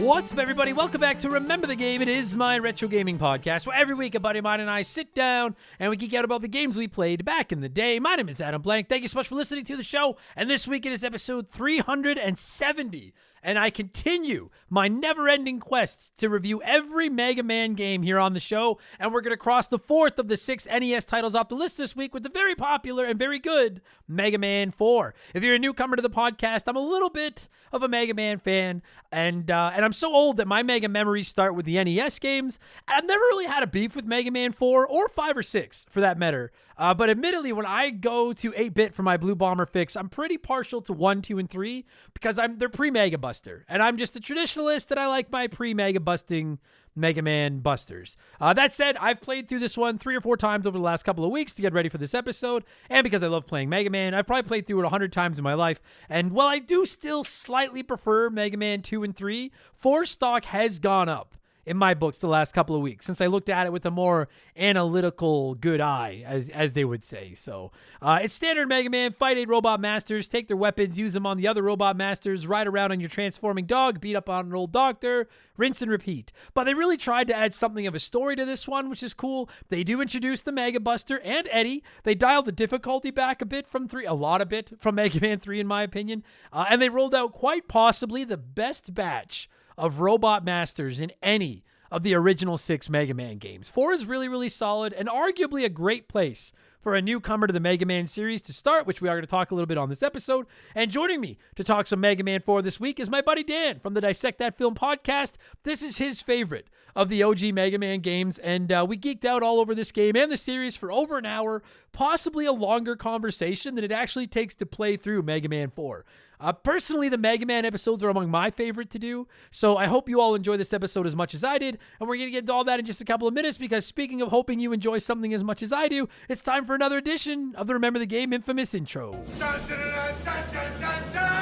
What's up, everybody? Welcome back to Remember the Game. It is my retro gaming podcast where every week a buddy of mine and I sit down and we geek out about the games we played back in the day. My name is Adam Blank. Thank you so much for listening to the show. And this week it is episode 370. And I continue my never-ending quest to review every Mega Man game here on the show. And we're going to cross the fourth of the 6 NES titles off the list this week with the very popular and very good Mega Man 4. If you're a newcomer to the podcast, I'm a little bit of a Mega Man fan. And I'm so old that my Mega memories start with the NES games. I've never really had a beef with Mega Man 4 or 5 or 6 for that matter. But admittedly, when I go to 8-bit for my Blue Bomber fix, I'm pretty partial to 1, 2, and 3 because they're pre-Mega Buster. And I'm just a traditionalist and I like my pre-Mega Busting Mega Man busters. That said, I've played through this one 3 or 4 times over the last couple of weeks to get ready for this episode. And because I love playing Mega Man, I've probably played through it 100 times in my life. And while I do still slightly prefer Mega Man 2 and 3, 4 stock has gone up in my books the last couple of weeks since I looked at it with a more analytical good eye, as they would say. So it's standard Mega Man. Fight 8 robot masters, take their weapons, use them on the other robot masters, ride around on your transforming dog, beat up on an old doctor, rinse and repeat. But they really tried to add something of a story to this one, which is cool. They do introduce the Mega Buster and Eddie. They dialed the difficulty back a bit from 3, a lot of bit from Mega Man 3 in my opinion. And they rolled out quite possibly the best batch of robot masters in any of the original 6 Mega Man games. 4 is really, really solid and arguably a great place for a newcomer to the Mega Man series to start, which we are going to talk a little bit on this episode. And joining me to talk some Mega Man 4 this week is my buddy Dan from the Dissect That Film podcast. This is his favorite of the OG Mega Man games, and we geeked out all over this game and the series for over an hour, possibly a longer conversation than it actually takes to play through Mega Man 4. Personally, the Mega Man episodes are among my favorite to do, so I hope you all enjoy this episode as much as I did, and we're going to get into all that in just a couple of minutes, because speaking of hoping you enjoy something as much as I do, it's time for another edition of the Remember the Game infamous intro. Dun, dun, dun, dun, dun, dun, dun.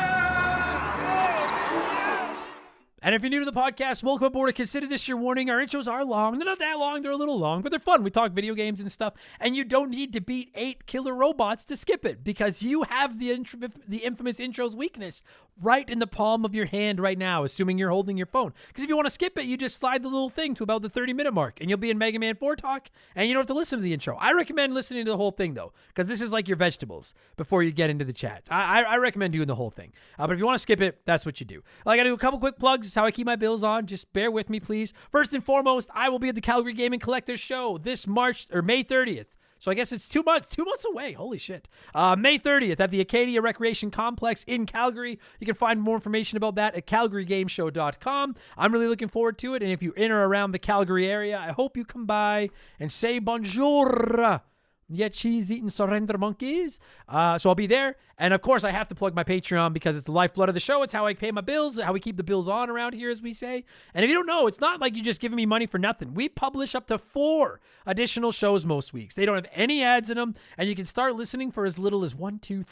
And if you're new to the podcast, welcome aboard and consider this your warning. Our intros are long. They're not that long. They're a little long, but they're fun. We talk video games and stuff, and you don't need to beat 8 killer robots to skip it, because you have the infamous intro's weakness right in the palm of your hand right now, assuming you're holding your phone. Because if you want to skip it, you just slide the little thing to about the 30-minute mark, and you'll be in Mega Man 4 talk, and you don't have to listen to the intro. I recommend listening to the whole thing, though, because this is like your vegetables before you get into the chat. I recommend doing the whole thing. But if you want to skip it, that's what you do. I got to do a couple quick plugs. It's how I keep my bills on. Just bear with me, please. First and foremost, I will be at the Calgary Gaming Collectors Show this May 30th. So I guess it's 2 months away. Holy shit. May 30th at the Acadia Recreation Complex in Calgary. You can find more information about that at calgarygameshow.com. I'm really looking forward to it. And if you're in or around the Calgary area, I hope you come by and say bonjour. Yeah, cheese-eating surrender monkeys. So I'll be there. And, of course, I have to plug my Patreon because it's the lifeblood of the show. It's how I pay my bills, how we keep the bills on around here, as we say. And if you don't know, it's not like you're just giving me money for nothing. We publish up to 4 additional shows most weeks. They don't have any ads in them, and you can start listening for as little as $1, $2,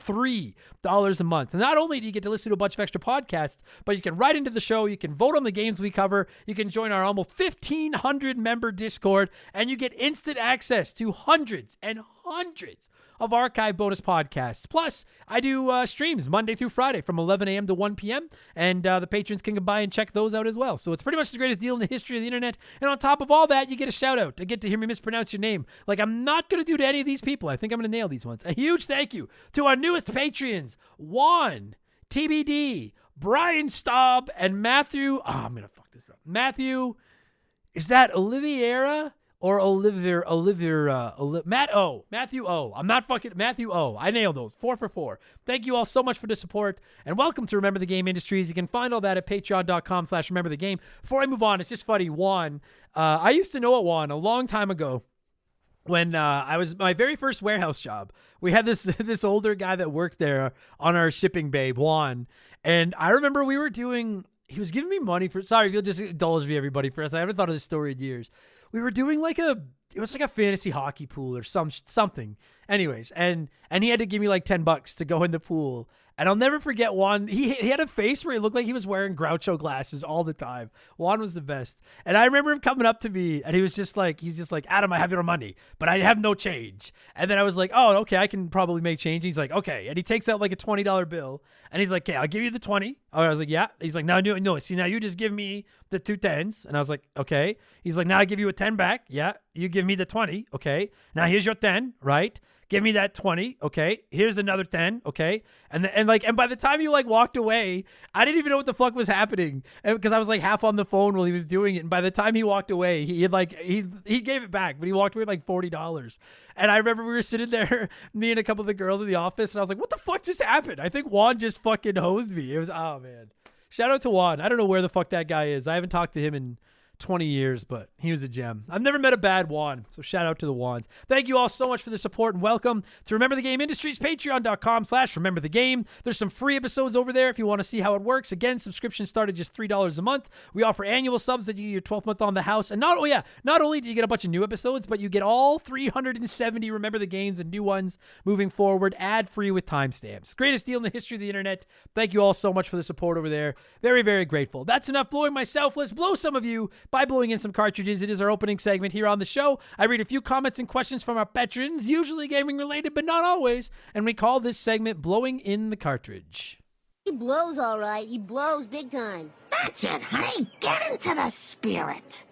$3 a month. And not only do you get to listen to a bunch of extra podcasts, but you can write into the show, you can vote on the games we cover, you can join our almost 1,500-member Discord, and you get instant access to hundreds and hundreds of archive bonus podcasts. Plus, I do streams Monday through Friday from 11 a.m. to 1 p.m. And the patrons can come by and check those out as well. So it's pretty much the greatest deal in the history of the internet. And on top of all that, you get a shout out. I get to hear me mispronounce your name, like I'm not going to do to any of these people. I think I'm going to nail these ones. A huge thank you to our newest patrons, Juan, TBD, Brian Staub, and Matthew. Oh, I'm going to fuck this up. Matthew, is that Oliviera? Or Matthew O. I'm not fucking Matthew O. I nailed those. 4 for 4. Thank you all so much for the support, and welcome to Remember the Game Industries. You can find all that at patreon.com/rememberthegame. Before I move on, it's just funny. Juan, I used to know Juan a long time ago when I was my very first warehouse job. We had this older guy that worked there on our shipping bay, Juan, and I remember we were doing. He was giving me money for. Sorry, if you'll just indulge me, everybody. For us, I haven't thought of this story in years. We were doing it was like a fantasy hockey pool or something. Anyways, and he had to give me like $10 to go in the pool And I'll never forget Juan. He had a face where he looked like he was wearing Groucho glasses all the time. Juan was the best. And I remember him coming up to me and he's just like, Adam, I have your money, but I have no change. And then I was like, oh, okay, I can probably make change. He's like, okay. And he takes out like a $20 bill and he's like, okay, I'll give you the 20. I was like, yeah. He's like, no. See, now you just give me the 2 10s. And I was like, okay. He's like, now I give you a 10 back. Yeah. You give me the 20. Okay. Now here's your 10, right? Give me that 20. Okay. Here's another 10. Okay. And by the time you like walked away, I didn't even know what the fuck was happening because I was like half on the phone while he was doing it. And by the time he walked away, he gave it back, but he walked away with like $40. And I remember we were sitting there, me and a couple of the girls in the office, and I was like, what the fuck just happened? I think Juan just fucking hosed me. It was, oh man. Shout out to Juan. I don't know where the fuck that guy is. I haven't talked to him in 20 years, but he was a gem. I've never met a bad Juan, so shout out to the Juans. Thank you all so much for the support and welcome to Remember the Game Industries, patreon.com/rememberthegame. There's some free episodes over there if you want to see how it works. Again, subscription started just $3 a month. We offer annual subs that you get your 12th month on the house. And not only do you get a bunch of new episodes, but you get all 370 Remember the Games and new ones moving forward, ad-free with timestamps. Greatest deal in the history of the internet. Thank you all so much for the support over there. Very, very grateful. That's enough blowing myself. Let's blow some of you by blowing in some cartridges. It is our opening segment here on the show. I read a few comments and questions from our patrons, usually gaming related, but not always, and we call this segment Blowing in the Cartridge. He blows all right. He blows big time. That's it, honey. Get into the spirit.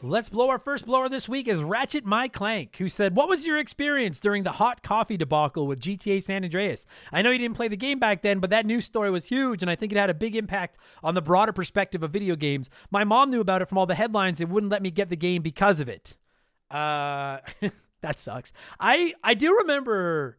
Let's blow. Our first blower this week is Ratchet My Clank, who said, what was your experience during the hot coffee debacle with GTA San Andreas? I know you didn't play the game back then, but that news story was huge, and I think it had a big impact on the broader perspective of video games. My mom knew about it from all the headlines and wouldn't let me get the game because of it. That sucks. I do remember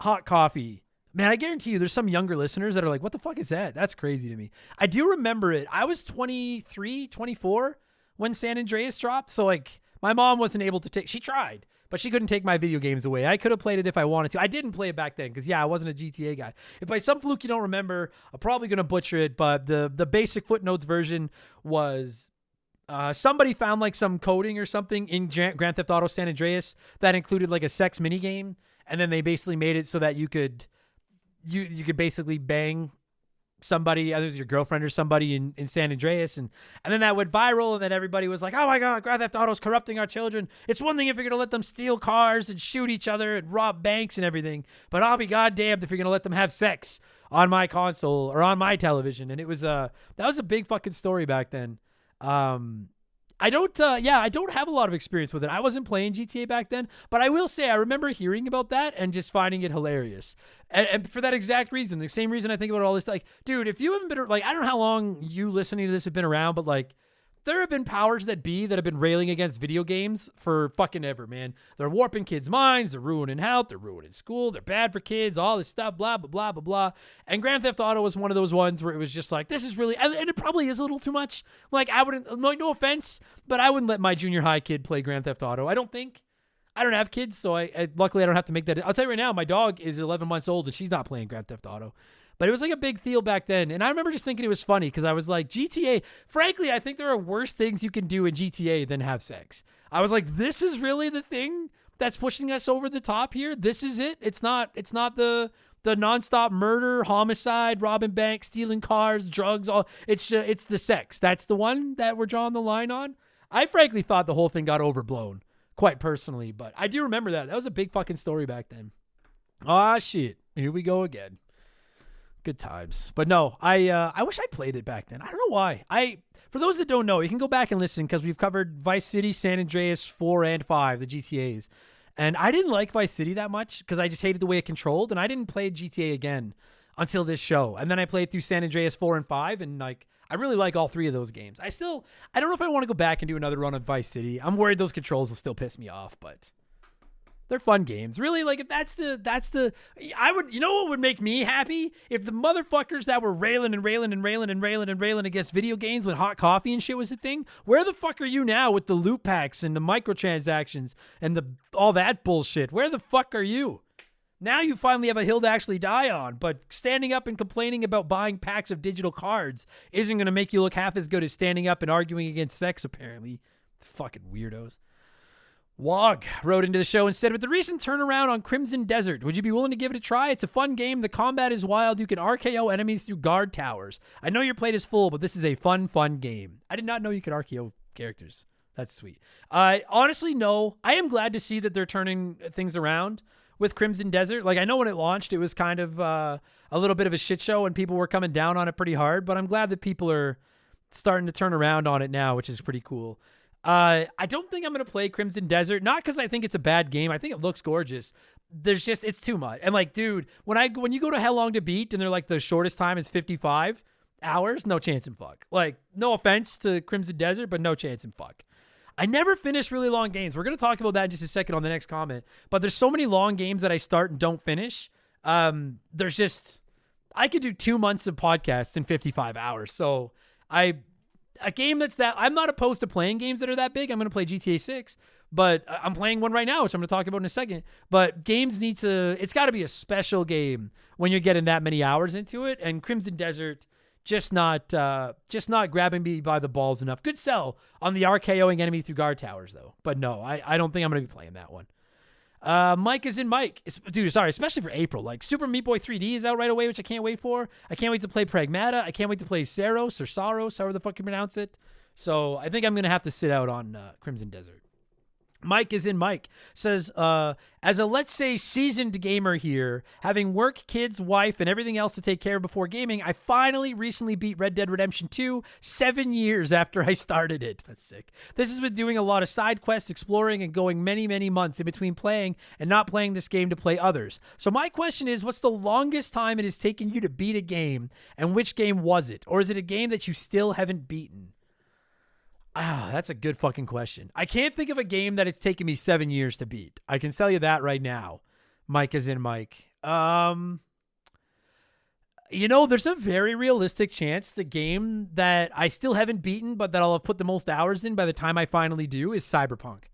hot coffee. Man, I guarantee you there's some younger listeners that are like, what the fuck is that? That's crazy to me. I do remember it. I was 23, 24 when San Andreas dropped. So like my mom wasn't able to she tried, but she couldn't take my video games away. I could have played it if I wanted to. I didn't play it back then because I wasn't a GTA guy. If by some fluke you don't remember, I'm probably going to butcher it, but the basic footnotes version was somebody found like some coding or something in Grand Theft Auto San Andreas that included like a sex minigame. And then they basically made it so that you could basically bang somebody, either it was your girlfriend or somebody in San Andreas, and then that went viral, and then everybody was like, oh my god, Grand Theft Auto's corrupting our children. It's one thing if you're gonna let them steal cars and shoot each other and rob banks and everything, but I'll be goddamned if you're gonna let them have sex on my console or on my television. And it was that was a big fucking story back then. I don't have a lot of experience with it. I wasn't playing GTA back then, but I will say I remember hearing about that and just finding it hilarious. And for that exact reason, the same reason I think about all this, like, dude, if you haven't been, like, I don't know how long you listening to this have been around, but like, there have been powers that be that have been railing against video games for fucking ever, man. They're warping kids' minds. They're ruining health. They're ruining school. They're bad for kids. All this stuff, blah, blah, blah, blah, blah. And Grand Theft Auto was one of those ones where it was just like, this is really, and it probably is a little too much. Like, I wouldn't, no offense, but I wouldn't let my junior high kid play Grand Theft Auto. I don't think. I don't have kids, so I luckily I don't have to make that. I'll tell you right now, my dog is 11 months old and she's not playing Grand Theft Auto. But it was like a big deal back then. And I remember just thinking it was funny because I was like, GTA, frankly, I think there are worse things you can do in GTA than have sex. I was like, this is really the thing that's pushing us over the top here. This is it. It's not the nonstop murder, homicide, robbing banks, stealing cars, drugs. All it's the sex. That's the one that we're drawing the line on. I frankly thought the whole thing got overblown, quite personally. But I do remember that. That was a big fucking story back then. Ah, shit. Here we go again. Good times. But no, I wish I played it back then. I don't know why. For those that don't know, you can go back and listen because we've covered Vice City, San Andreas 4 and 5, the GTAs. And I didn't like Vice City that much because I just hated the way it controlled. And I didn't play GTA again until this show. And then I played through San Andreas 4 and 5. And like, I really like all three of those games. I don't know if I want to go back and do another run of Vice City. I'm worried those controls will still piss me off, but they're fun games. Really, like, if I would, you know what would make me happy? If the motherfuckers that were railing against video games with hot coffee and shit was a thing, where the fuck are you now with the loot packs and the microtransactions and all that bullshit? Where the fuck are you? Now you finally have a hill to actually die on, but standing up and complaining about buying packs of digital cards isn't going to make you look half as good as standing up and arguing against sex, apparently. Fucking weirdos. Wog wrote into the show and said, with the recent turnaround on Crimson Desert, would you be willing to give it a try? It's a fun game. The combat is wild. You can RKO enemies through guard towers. I know your plate is full, but this is a fun game. I did not know you could RKO characters. That's sweet. Honestly, no. I am glad to see that they're turning things around with Crimson Desert. Like, I know when it launched, it was kind of a little bit of a shit show and people were coming down on it pretty hard, but I'm glad that people are starting to turn around on it now, which is pretty cool. I don't think I'm going to play Crimson Desert, not because I think it's a bad game. I think it looks gorgeous. It's too much. And like, dude, when you go to How Long to Beat and they're like the shortest time is 55 hours, no chance in fuck. Like, no offense to Crimson Desert, but no chance in fuck. I never finish really long games. We're going to talk about that in just a second on the next comment, but there's so many long games that I start and don't finish. I could do 2 months of podcasts in 55 hours. So a game that's that, I'm not opposed to playing games that are that big. I'm going to play GTA 6, but I'm playing one right now, which I'm going to talk about in a second. But games it's got to be a special game when you're getting that many hours into it. And Crimson Desert, just not grabbing me by the balls enough. Good sell on the RKOing enemy through guard towers, though. But no, I don't think I'm going to be playing that one. Mike is in Mike. Dude, sorry, especially for April. Like, Super Meat Boy 3D is out right away, which I can't wait for. I can't wait to play Pragmata. I can't wait to play Saros or Saros, however the fuck you pronounce it. So I think I'm going to have to sit out on Crimson Desert. Mike is in Mike. Says, as a, let's say, seasoned gamer here, having work, kids, wife, and everything else to take care of before gaming, I finally recently beat Red Dead Redemption 2 7 years after I started it. That's sick. This has been doing a lot of side quests, exploring, and going many, many months in between playing and not playing this game to play others. So my question is, what's the longest time it has taken you to beat a game, and which game was it? Or is it a game that you still haven't beaten? That's a good fucking question. I can't think of a game that it's taken me 7 years to beat. I can tell you that right now. Mike is in Mike. There's a very realistic chance the game that I still haven't beaten, but that I'll have put the most hours in by the time I finally do is Cyberpunk.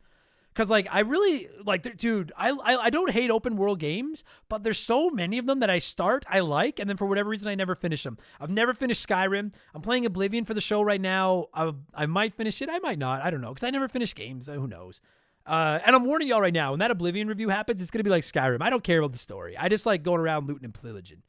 Because, like, I really, like, dude, I don't hate open world games, but there's so many of them that I start, I like, and then for whatever reason, I never finish them. I've never finished Skyrim. I'm playing Oblivion for the show right now. I might finish it. I might not. I don't know, because I never finish games. Who knows? And I'm warning y'all right now, when that Oblivion review happens, it's going to be like Skyrim. I don't care about the story. I just like going around looting and pillaging.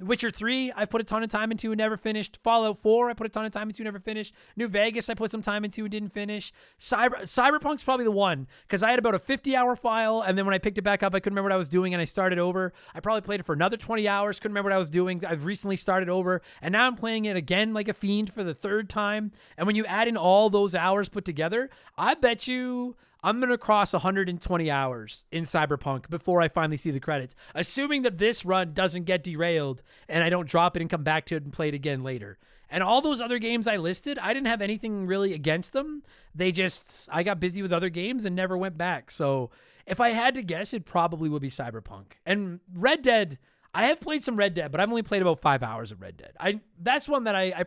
Witcher 3, I put a ton of time into and never finished. Fallout 4, I put a ton of time into and never finished. New Vegas, I put some time into and didn't finish. Cyberpunk's probably the one, because I had about a 50-hour file, and then when I picked it back up, I couldn't remember what I was doing, and I started over. I probably played it for another 20 hours, couldn't remember what I was doing. I've recently started over, and now I'm playing it again like a fiend for the third time. And when you add in all those hours put together, I bet you I'm going to cross 120 hours in Cyberpunk before I finally see the credits, assuming that this run doesn't get derailed and I don't drop it and come back to it and play it again later. And all those other games I listed, I didn't have anything really against them. I got busy with other games and never went back. So if I had to guess, it probably would be Cyberpunk. And Red Dead, I have played some Red Dead, but I've only played about 5 hours of Red Dead. That's one that I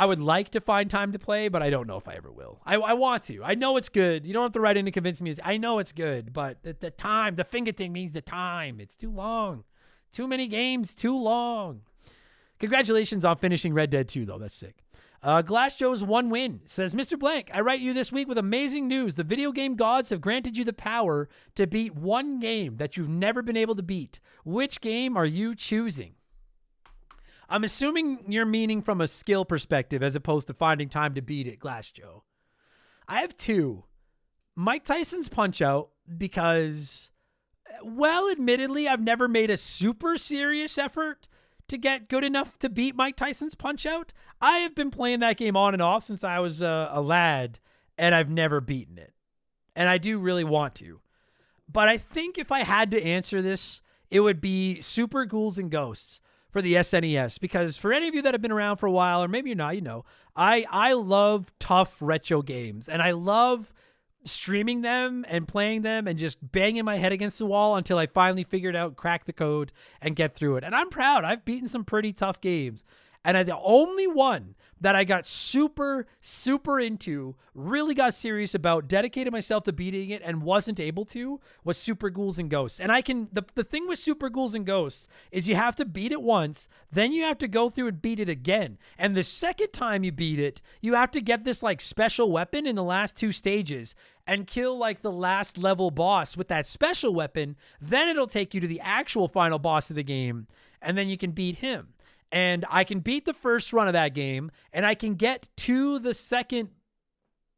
would like to find time to play, but I don't know if I ever will. I want to. I know it's good. You don't have to write in to convince me. I know it's good, but the time, the finger thing means the time. It's too long. Too many games, too long. Congratulations on finishing Red Dead 2, though. That's sick. Glass Joe's one win says, Mr. Blank, I write you this week with amazing news. The video game gods have granted you the power to beat one game that you've never been able to beat. Which game are you choosing? I'm assuming you're meaning from a skill perspective as opposed to finding time to beat it, Glass Joe. I have two. Mike Tyson's Punch-Out, because, well, admittedly, I've never made a super serious effort to get good enough to beat Mike Tyson's Punch-Out. I have been playing that game on and off since I was a lad, and I've never beaten it. And I do really want to. But I think if I had to answer this, it would be Super Ghouls and Ghosts for the SNES, because for any of you that have been around for a while, or maybe you're not, I love tough retro games, and I love streaming them and playing them and just banging my head against the wall until I finally figure it out, crack the code, and get through it. And I'm proud. I've beaten some pretty tough games. And the only one, that I got super, super into, really got serious about, dedicated myself to beating it and wasn't able to, was Super Ghouls and Ghosts. And the thing with Super Ghouls and Ghosts is you have to beat it once, then you have to go through and beat it again. And the second time you beat it, you have to get this like special weapon in the last 2 stages and kill like the last level boss with that special weapon. Then it'll take you to the actual final boss of the game, and then you can beat him. And I can beat the first run of that game, and I can get to the second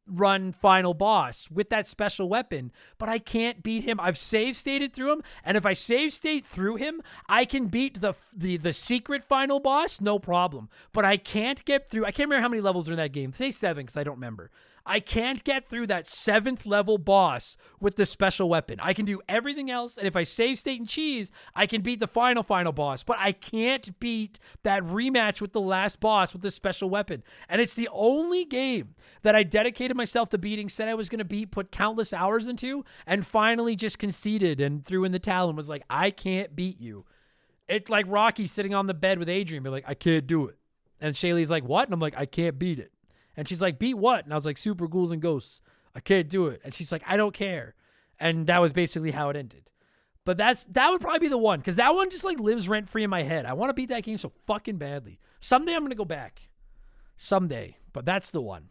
run final boss with that special weapon, but I can't beat him. I've save stated through him, and if I save state through him, I can beat the secret final boss, no problem. But I can't get through. I can't remember how many levels are in that game. Say 7, because I don't remember. I can't get through that 7th level boss with the special weapon. I can do everything else, and if I save state and cheese, I can beat the final boss, but I can't beat that rematch with the last boss with the special weapon. And it's the only game that I dedicated myself to beating, said I was going to beat, put countless hours into, and finally just conceded and threw in the towel and was like, I can't beat you. It's like Rocky sitting on the bed with Adrian, be like, I can't do it. And Shaylee's like, what? And I'm like, I can't beat it. And she's like, beat what? And I was like, Super Ghouls and Ghosts. I can't do it. And she's like, I don't care. And that was basically how it ended. But that would probably be the one, because that one just like lives rent-free in my head. I want to beat that game so fucking badly. Someday I'm going to go back. Someday. But that's the one.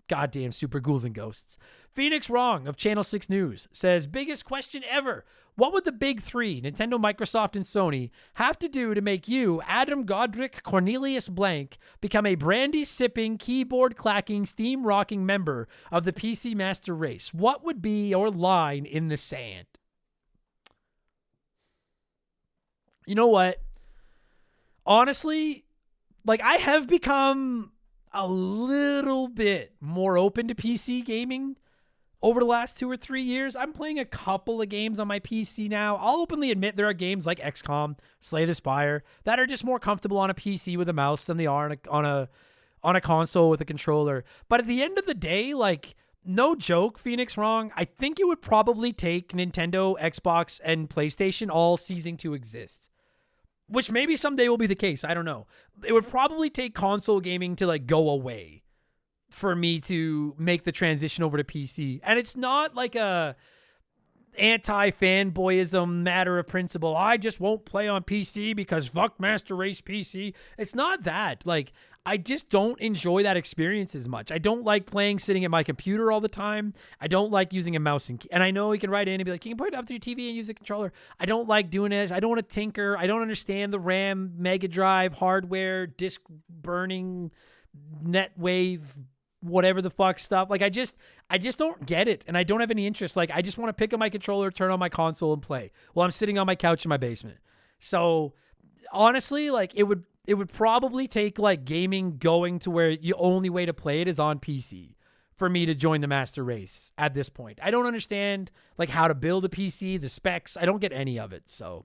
Goddamn Super Ghouls and Ghosts. Phoenix Wrong of Channel 6 News says, biggest question ever. What would the big 3, Nintendo, Microsoft, and Sony, have to do to make you, Adam Godric Cornelius Blank, become a brandy-sipping, keyboard-clacking, steam-rocking member of the PC Master Race? What would be your line in the sand? You know what? Honestly, like, I have become a little bit more open to PC gaming over the last 2 or 3 years. I'm playing a couple of games on my PC now. I'll openly admit there are games like XCOM, Slay the Spire, that are just more comfortable on a PC with a mouse than they are on a console with a controller. But at the end of the day, like, no joke, Phoenix Wrong, I think it would probably take Nintendo, Xbox, and PlayStation all ceasing to exist. Which maybe someday will be the case. I don't know. It would probably take console gaming to like go away for me to make the transition over to PC. And it's not like a anti-fanboyism matter of principle. I just won't play on PC because fuck Master Race PC. It's not that. Like, I just don't enjoy that experience as much. I don't like playing sitting at my computer all the time. I don't like using a mouse and I know you can write in and be like, you can put it up to your TV and use a controller. I don't like doing it. I don't want to tinker. I don't understand the RAM, Mega Drive, hardware, disk burning, NetWave, whatever the fuck stuff. Like, I just don't get it, and I don't have any interest. Like, I just want to pick up my controller, turn on my console, and play while I'm sitting on my couch in my basement. So, honestly, like, it would probably take like gaming going to where the only way to play it is on PC for me to join the Master Race at this point. I don't understand like how to build a PC, the specs. I don't get any of it. So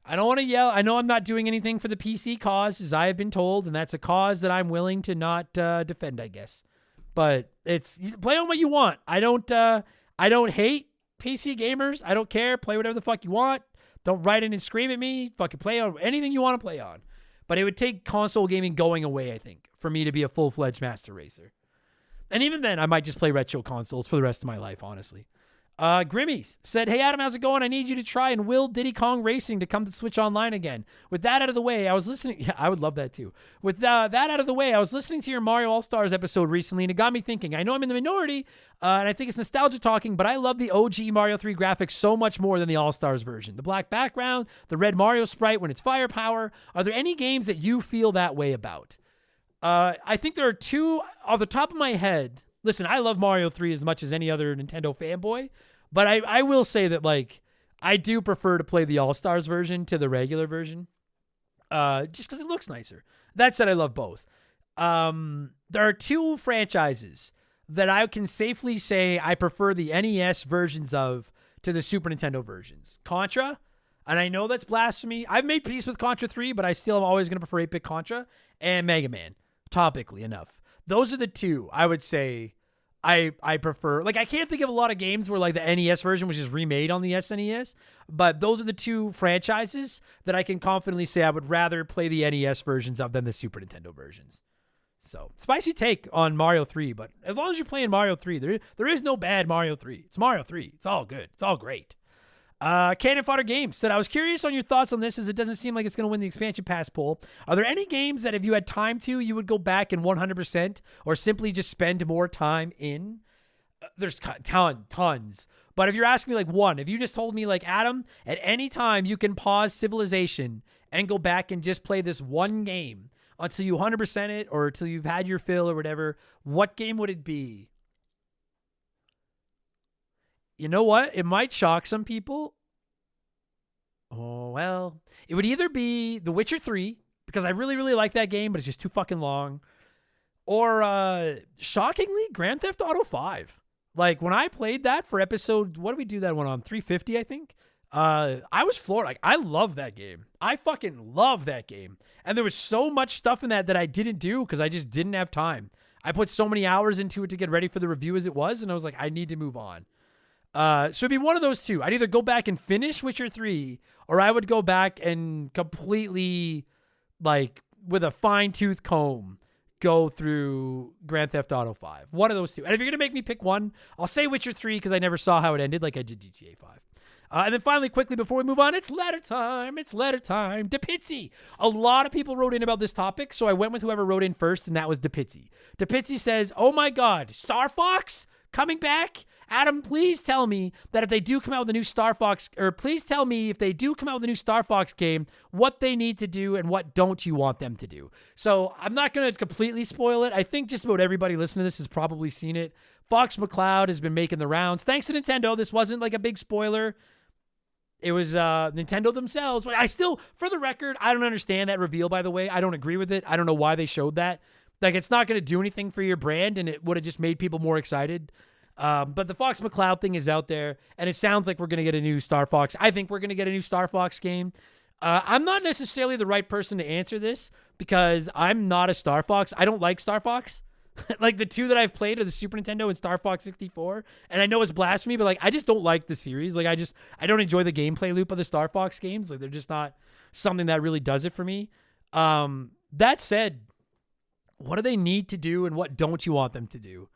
I don't want to yell. I know I'm not doing anything for the PC cause, as I have been told, and that's a cause that I'm willing to not defend, I guess. But it's play on what you want. I don't hate PC gamers. I don't care. Play whatever the fuck you want. Don't write in and scream at me. Fucking play on anything you want to play on. But it would take console gaming going away, I think, for me to be a full-fledged Master Racer. And even then, I might just play retro consoles for the rest of my life, honestly. Grimmies said, hey, Adam, how's it going? I need you to try and will Diddy Kong Racing to come to Switch Online again. With that out of the way, I was listening. Yeah, I would love that too. With that out of the way, I was listening to your Mario All-Stars episode recently, and it got me thinking. I know I'm in the minority, and I think it's nostalgia talking, but I love the OG Mario 3 graphics so much more than the All-Stars version. The black background, the red Mario sprite when it's firepower. Are there any games that you feel that way about? I think there are two off the top of my head. Listen, I love Mario 3 as much as any other Nintendo fanboy, but I will say that, like, I do prefer to play the All-Stars version to the regular version, just because it looks nicer. That said, I love both. There are two franchises that I can safely say I prefer the NES versions of to the Super Nintendo versions. Contra, and I know that's blasphemy. I've made peace with Contra 3, but I still am always going to prefer 8-bit Contra, and Mega Man, topically enough. Those are the two I would say I prefer. Like, I can't think of a lot of games where, like, the NES version was just remade on the SNES, but those are the two franchises that I can confidently say I would rather play the NES versions of than the Super Nintendo versions. So, spicy take on Mario 3, but as long as you're playing Mario 3, there is no bad Mario 3. It's Mario 3. It's all good. It's all great. Cannon Fodder Games said, I was curious on your thoughts on this as it doesn't seem like it's going to win the expansion pass poll. Are there any games that if you had time to, you would go back and 100% or simply just spend more time in? There's tons. But if you're asking me like one, if you just told me like, Adam, at any time you can pause Civilization and go back and just play this one game until you 100% it or until you've had your fill or whatever, what game would it be? You know what? It might shock some people. Oh, well, it would either be The Witcher 3, because I really, really like that game, but it's just too fucking long. Or, shockingly, Grand Theft Auto 5. Like, when I played that for episode, what did we do that one on? 350, I think? I was floored. Like, I love that game. I fucking love that game. And there was so much stuff in that I didn't do because I just didn't have time. I put so many hours into it to get ready for the review as it was, and I was like, I need to move on. So it'd be one of those two. I'd either go back and finish Witcher 3, or I would go back and completely, like, with a fine-tooth comb, go through Grand Theft Auto 5. One of those two. And if you're going to make me pick one, I'll say Witcher 3 because I never saw how it ended like I did GTA 5. And then finally, quickly, before we move on, it's letter time. It's letter time. DePizzi. A lot of people wrote in about this topic, so I went with whoever wrote in first, and that was DePizzi. DePizzi says, oh my God, Star Fox coming back? Adam, please tell me that if they do come out with a new Star Fox, or please tell me if they do come out with a new Star Fox game, what they need to do and what don't you want them to do. So I'm not going to completely spoil it. I think just about everybody listening to this has probably seen it. Fox McCloud has been making the rounds. Thanks to Nintendo. This wasn't like a big spoiler. It was Nintendo themselves. I still, for the record, I don't understand that reveal, by the way. I don't agree with it. I don't know why they showed that. Like, it's not going to do anything for your brand, and it would have just made people more excited. But the Fox McCloud thing is out there, and it sounds like we're going to get a new Star Fox. I think we're going to get a new Star Fox game. I'm not necessarily the right person to answer this because I'm not a Star Fox. I don't like Star Fox. Like, the two that I've played are the Super Nintendo and Star Fox 64. And I know it's blasphemy, but, like, I just don't like the series. Like, I don't enjoy the gameplay loop of the Star Fox games. Like, they're just not something that really does it for me. That said, what do they need to do and what don't you want them to do?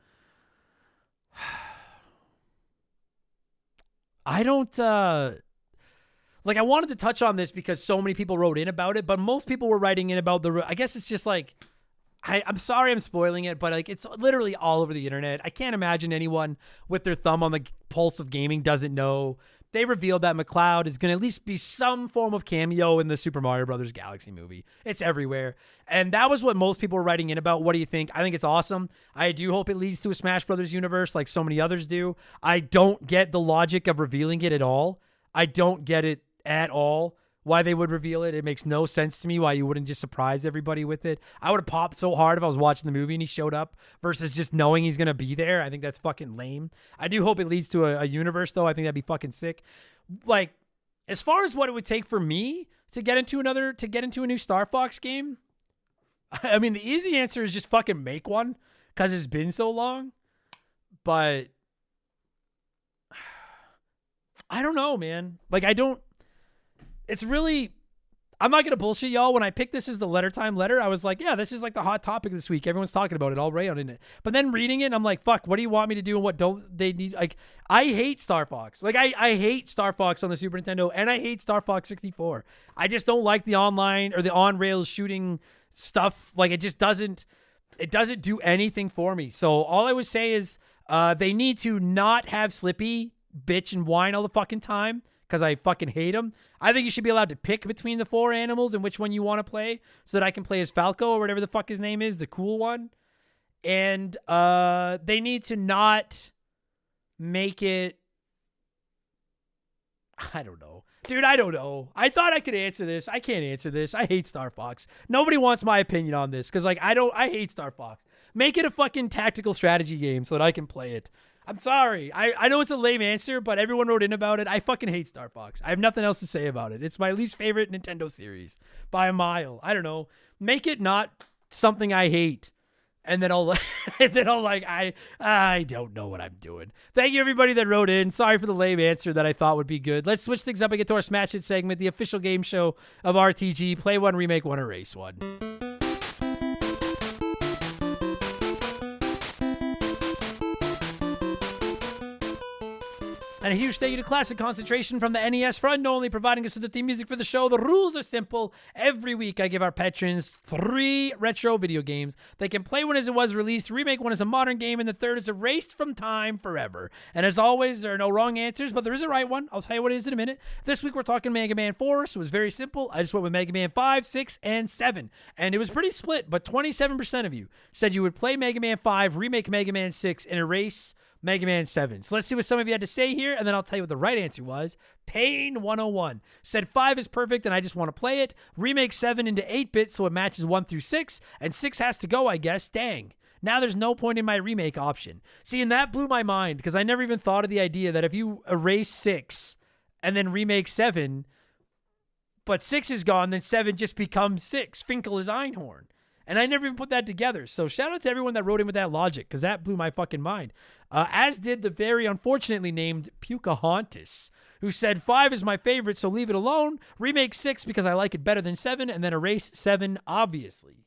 I don't, like, I wanted to touch on this because so many people wrote in about it, but most people were writing in about I guess it's just like, I'm sorry I'm spoiling it, but like it's literally all over the internet. I can't imagine anyone with their thumb on the pulse of gaming doesn't know. They revealed that McCloud is going to at least be some form of cameo in the Super Mario Brothers Galaxy movie. It's everywhere. And that was what most people were writing in about. What do you think? I think it's awesome. I do hope it leads to a Smash Brothers universe like so many others do. I don't get the logic of revealing it at all. I don't get it at all. Why they would reveal it. It makes no sense to me why you wouldn't just surprise everybody with it. I would have popped so hard if I was watching the movie and he showed up versus just knowing he's going to be there. I think that's fucking lame. I do hope it leads to a universe, though. I think that'd be fucking sick. Like, as far as what it would take for me to get into a new Star Fox game, I mean, the easy answer is just fucking make one because it's been so long. But I don't know, man. Like, it's really, I'm not going to bullshit y'all. When I picked this as the letter time letter, I was like, yeah, this is like the hot topic this week. Everyone's talking about it all right on it. But then reading it, I'm like, fuck, what do you want me to do and what don't they need? Like, I hate Star Fox. Like, I hate Star Fox on the Super Nintendo and I hate Star Fox 64. I just don't like the online or the on-rails shooting stuff. Like, it doesn't do anything for me. So all I would say is they need to not have Slippy bitch and whine all the fucking time, because I fucking hate them. I think you should be allowed to pick between the 4 animals and which one you want to play so that I can play as Falco or whatever the fuck his name is, the cool one. And they need to not make it... I don't know. Dude, I don't know. I thought I could answer this. I can't answer this. I hate Star Fox. Nobody wants my opinion on this because, like, I hate Star Fox. Make it a fucking tactical strategy game so that I can play it. I'm sorry. I know it's a lame answer, but everyone wrote in about it. I fucking hate Star Fox. I have nothing else to say about it. It's my least favorite Nintendo series by a mile. I don't know. Make it not something I hate. And then I don't know what I'm doing. Thank you, everybody that wrote in. Sorry for the lame answer that I thought would be good. Let's switch things up and get to our Smash It segment, the official game show of RTG. Play one, remake one, erase one. And a huge thank you to Classic Concentration from the NES for unknowingly providing us with the theme music for the show. The rules are simple. Every week I give our patrons 3 retro video games. They can play one as it was released, remake one as a modern game, and the third is erased from time forever. And as always, there are no wrong answers, but there is a right one. I'll tell you what it is in a minute. This week we're talking Mega Man 4, so it was very simple. I just went with Mega Man 5, 6, and 7. And it was pretty split, but 27% of you said you would play Mega Man 5, remake Mega Man 6, and erase Mega Man 7. So let's see what some of you had to say here, and then I'll tell you what the right answer was. Pain 101 said 5 is perfect, and I just want to play it. Remake 7 into 8-bit so it matches 1 through 6, and 6 has to go, I guess. Dang. Now there's no point in my remake option. See, and that blew my mind, because I never even thought of the idea that if you erase 6 and then remake 7, but 6 is gone, then 7 just becomes 6. Finkel is Einhorn. And I never even put that together. So shout out to everyone that wrote in with that logic, because that blew my fucking mind. As did the very unfortunately named Pocahontas, who said 5 is my favorite, so leave it alone. Remake 6 because I like it better than 7, and then erase 7, obviously.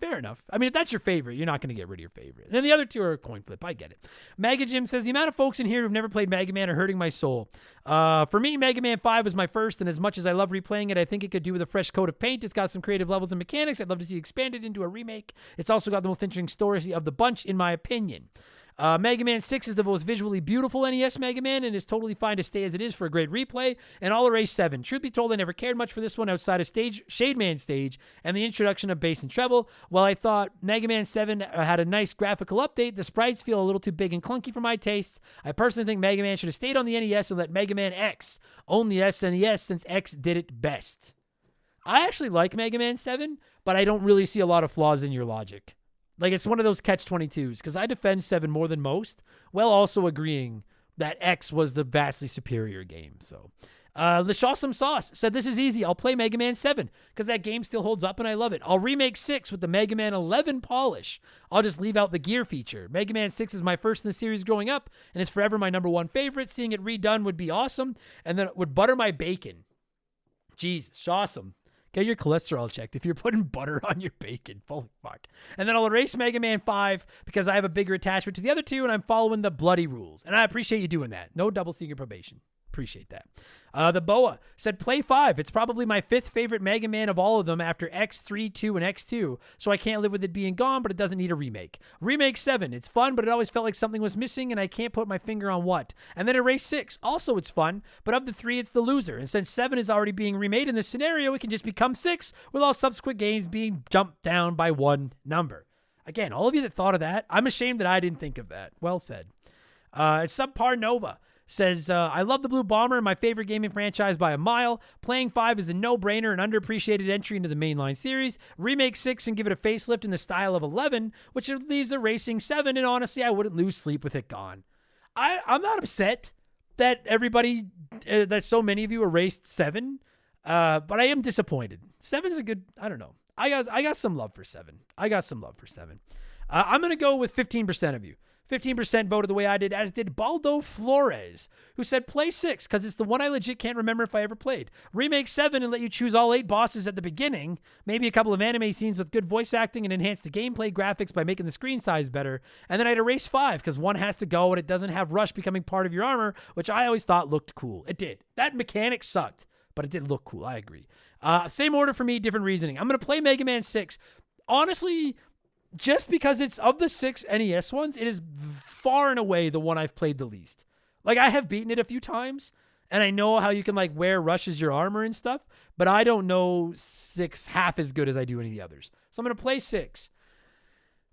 Fair enough. If that's your favorite, you're not going to get rid of your favorite. And then the other 2 are a coin flip. I get it. Mega Jim says, the amount of folks in here who've never played Mega Man are hurting my soul. For me, Mega Man 5 was my first, and as much as I love replaying it, I think it could do with a fresh coat of paint. It's got some creative levels and mechanics I'd love to see expanded into a remake. It's also got the most interesting story of the bunch, in my opinion. Mega Man 6 is the most visually beautiful NES Mega Man and is totally fine to stay as it is for a great replay. And I'll erase 7. Truth be told, I never cared much for this one outside of Shade Man stage and the introduction of bass and treble. While I thought Mega Man 7 had a nice graphical update, the sprites feel a little too big and clunky for my tastes. I personally think Mega Man should have stayed on the NES and let Mega Man X own the SNES since X did it best. I actually like Mega Man 7, but I don't really see a lot of flaws in your logic. Like, it's one of those catch-22s, because I defend 7 more than most, while also agreeing that X was the vastly superior game. So, Lishawesome Sauce said, this is easy. I'll play Mega Man 7, because that game still holds up and I love it. I'll remake 6 with the Mega Man 11 polish. I'll just leave out the gear feature. Mega Man 6 is my first in the series growing up, and is forever my number 1 favorite. Seeing it redone would be awesome, and then it would butter my bacon. Jesus, awesome. Get your cholesterol checked if you're putting butter on your bacon. Holy fuck. And then I'll erase Mega Man 5 because I have a bigger attachment to the other 2 and I'm following the bloody rules. And I appreciate you doing that. No double secret probation. Appreciate that. The Boa said, play 5. It's probably my 5th favorite Mega Man of all of them after X3, 2, and X2. So I can't live with it being gone, but it doesn't need a remake. Remake 7. It's fun, but it always felt like something was missing, and I can't put my finger on what. And then erase 6. Also, it's fun, but of the 3, it's the loser. And since 7 is already being remade in this scenario, it can just become 6, with all subsequent games being jumped down by 1 number. Again, all of you that thought of that, I'm ashamed that I didn't think of that. Well said. Subpar Nova says, I love the Blue Bomber, my favorite gaming franchise by a mile. Playing 5 is a no-brainer and underappreciated entry into the mainline series. Remake 6 and give it a facelift in the style of 11, which leaves erasing 7, and honestly, I wouldn't lose sleep with it gone. I'm not upset that that so many of you erased 7, but I am disappointed. 7's a good, I don't know. I got some love for 7. I'm going to go with 15% of you. 15% voted the way I did, as did Baldo Flores, who said play 6 because it's the one I legit can't remember if I ever played. Remake 7 and let you choose all 8 bosses at the beginning. Maybe a couple of anime scenes with good voice acting and enhance the gameplay graphics by making the screen size better. And then I'd erase 5 because 1 has to go and it doesn't have Rush becoming part of your armor, which I always thought looked cool. It did. That mechanic sucked, but it did look cool. I agree. Same order for me, different reasoning. I'm going to play Mega Man 6. Honestly, just because it's of the 6 NES ones, it is far and away the one I've played the least. Like, I have beaten it a few times, and I know how you can, like, wear Rush as your armor and stuff, but I don't know 6 half as good as I do any of the others. So I'm going to play 6.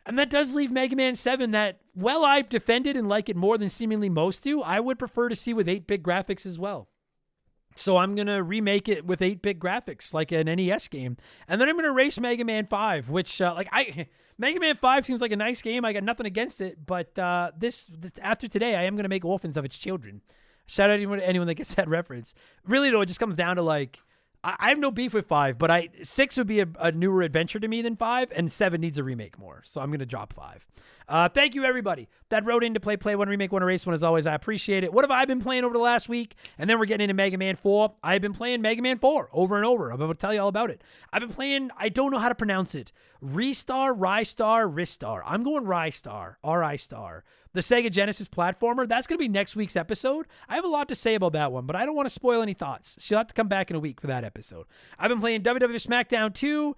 And that does leave Mega Man 7 that, well, I've defended and like it more than seemingly most do, I would prefer to see with 8-bit graphics as well. So I'm going to remake it with 8-bit graphics, like an NES game. And then I'm going to erase Mega Man 5, which, Mega Man 5 seems like a nice game. I got nothing against it. But after today, I am going to make orphans of its children. Shout out to anyone that gets that reference. Really, though, it just comes down to, like, I have no beef with 5, but 6 would be a newer adventure to me than 5, and 7 needs a remake more. So I'm going to drop 5. Thank you, everybody that wrote in to play 1, remake 1, erase 1. As always, I appreciate it. What have I been playing over the last week? And then we're getting into Mega Man 4. I've been playing Mega Man 4 over and over. I'm going to tell you all about it. I've been playing, I don't know how to pronounce it. Ristar. I'm going Ristar, R-I-Star. The Sega Genesis platformer, that's going to be next week's episode. I have a lot to say about that one, but I don't want to spoil any thoughts. So you'll have to come back in a week for that episode. I've been playing WWE SmackDown 2,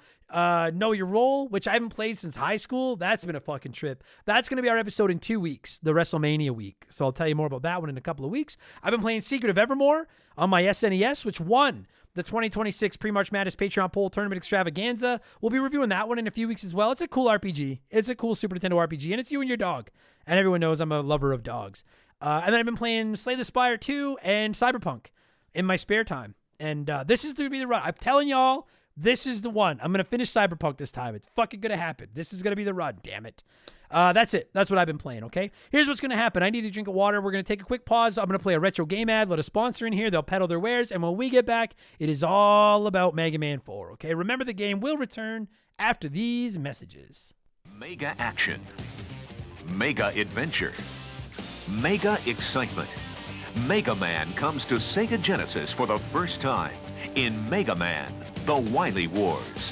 Know Your Role, which I haven't played since high school. That's been a fucking trip. That's going to be our episode in 2 weeks, the WrestleMania week. So I'll tell you more about that one in a couple of weeks. I've been playing Secret of Evermore on my SNES, which won the 2026 Pre-March Madness Patreon Poll Tournament Extravaganza. We'll be reviewing that one in a few weeks as well. It's a cool RPG. It's a cool Super Nintendo RPG, and it's you and your dog. And everyone knows I'm a lover of dogs. And then I've been playing Slay the Spire 2 and Cyberpunk in my spare time. And this is going to be the run. I'm telling y'all, this is the one. I'm going to finish Cyberpunk this time. It's fucking going to happen. This is going to be the run, damn it. That's it. That's what I've been playing, okay? Here's what's going to happen. I need a drink of water. We're going to take a quick pause. I'm going to play a retro game ad. Let a sponsor in here. They'll peddle their wares. And when we get back, it is all about Mega Man 4, okay? Remember, the game will return after these messages. Mega action. Mega adventure. Mega excitement. Mega Man comes to Sega Genesis for the first time in Mega Man, The Wily Wars.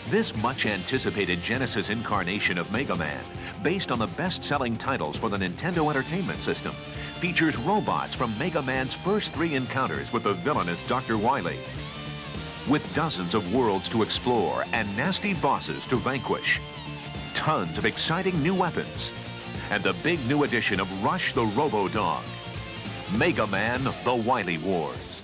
This much-anticipated Genesis incarnation of Mega Man, based on the best-selling titles for the Nintendo Entertainment System, features robots from Mega Man's first 3 encounters with the villainous Dr. Wily. With dozens of worlds to explore and nasty bosses to vanquish, tons of exciting new weapons, and the big new addition of Rush the Robo-Dog. Mega Man, The Wily Wars.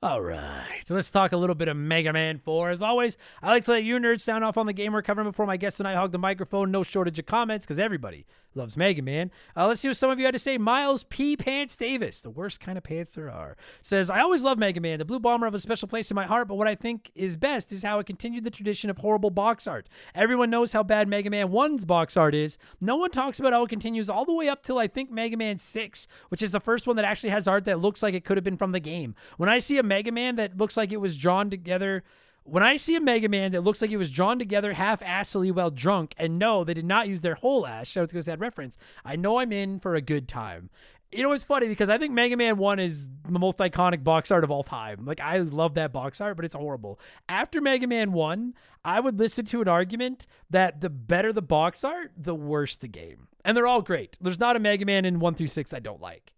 All right, so let's talk a little bit of Mega Man 4. As always, I like to let you nerds sound off on the game we're covering before my guest and I hog the microphone. No shortage of comments, because everybody loves Mega Man. Let's see what some of you had to say. Miles P. Pants Davis, the worst kind of pants there are, says, I always love Mega Man. The Blue Bomber have a special place in my heart, but what I think is best is how it continued the tradition of horrible box art. Everyone knows how bad Mega Man 1's box art is. No one talks about how it continues all the way up till, I think, Mega Man 6, which is the first one that actually has art that looks like it could have been from the game. When I see a Mega Man that looks like it was drawn together half-assily while drunk, and no, they did not use their whole ass, shout out to that reference, I know I'm in for a good time. You know, it's funny because I think Mega Man 1 is the most iconic box art of all time. Like, I love that box art, but it's horrible. After Mega Man 1, I would listen to an argument that the better the box art, the worse the game. And they're all great. There's not a Mega Man in 1 through 6 I don't like.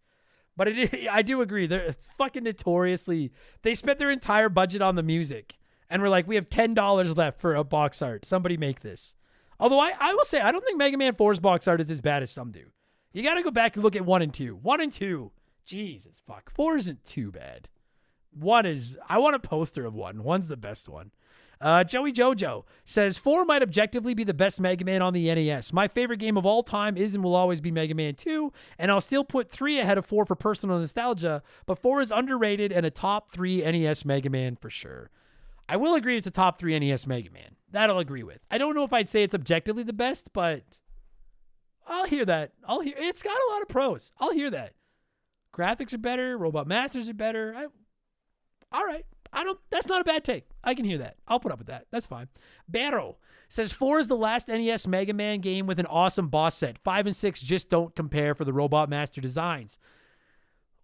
But I do agree. They're fucking notoriously, they spent their entire budget on the music. And we're like, we have $10 left for a box art. Somebody make this. Although I will say, I don't think Mega Man 4's box art is as bad as some do. You got to go back and look at 1 and 2. 1 and 2, Jesus fuck. 4 isn't too bad. 1 is, I want a poster of 1. 1's the best one. Joey Jojo says, 4 might objectively be the best Mega Man on the NES. My favorite game of all time is and will always be Mega Man 2, and I'll still put 3 ahead of 4 for personal nostalgia, but 4 is underrated and a top 3 NES Mega Man for sure. I will agree it's a top 3 NES Mega Man. That I'll agree with. I don't know if I'd say it's objectively the best, but I'll hear that. It's got a lot of pros. I'll hear that. Graphics are better. Robot Masters are better. All right. That's not a bad take. I can hear that. I'll put up with that. That's fine. Barrow says 4 is the last NES Mega Man game with an awesome boss set. 5 and 6 just don't compare for the Robot Master designs.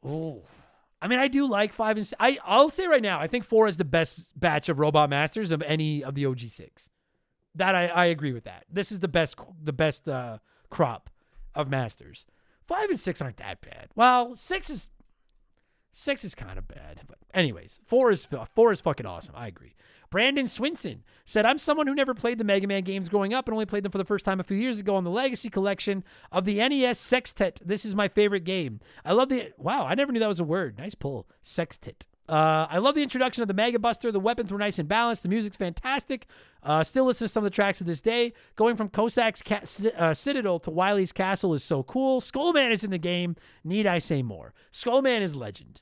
Oh, I mean, I do like 5 and 6. I'll say right now, I think 4 is the best batch of Robot Masters of any of the OG6. That I agree with that. This is the best crop of Masters. 5 and 6 aren't that bad. Well, 6 is kind of bad, but anyways, 4 is fucking awesome. I agree. Brandon Swinson said, I'm someone who never played the Mega Man games growing up and only played them for the first time a few years ago on the Legacy Collection of the NES Sextet. This is my favorite game. Wow, I never knew that was a word. Nice pull. Sextet. I love the introduction of the Mega Buster. The weapons were nice and balanced. The music's fantastic. Still listen to some of the tracks to this day. Going from Cossack's Citadel to Wily's Castle is so cool. Skullman is in the game. Need I say more? Skullman is legend.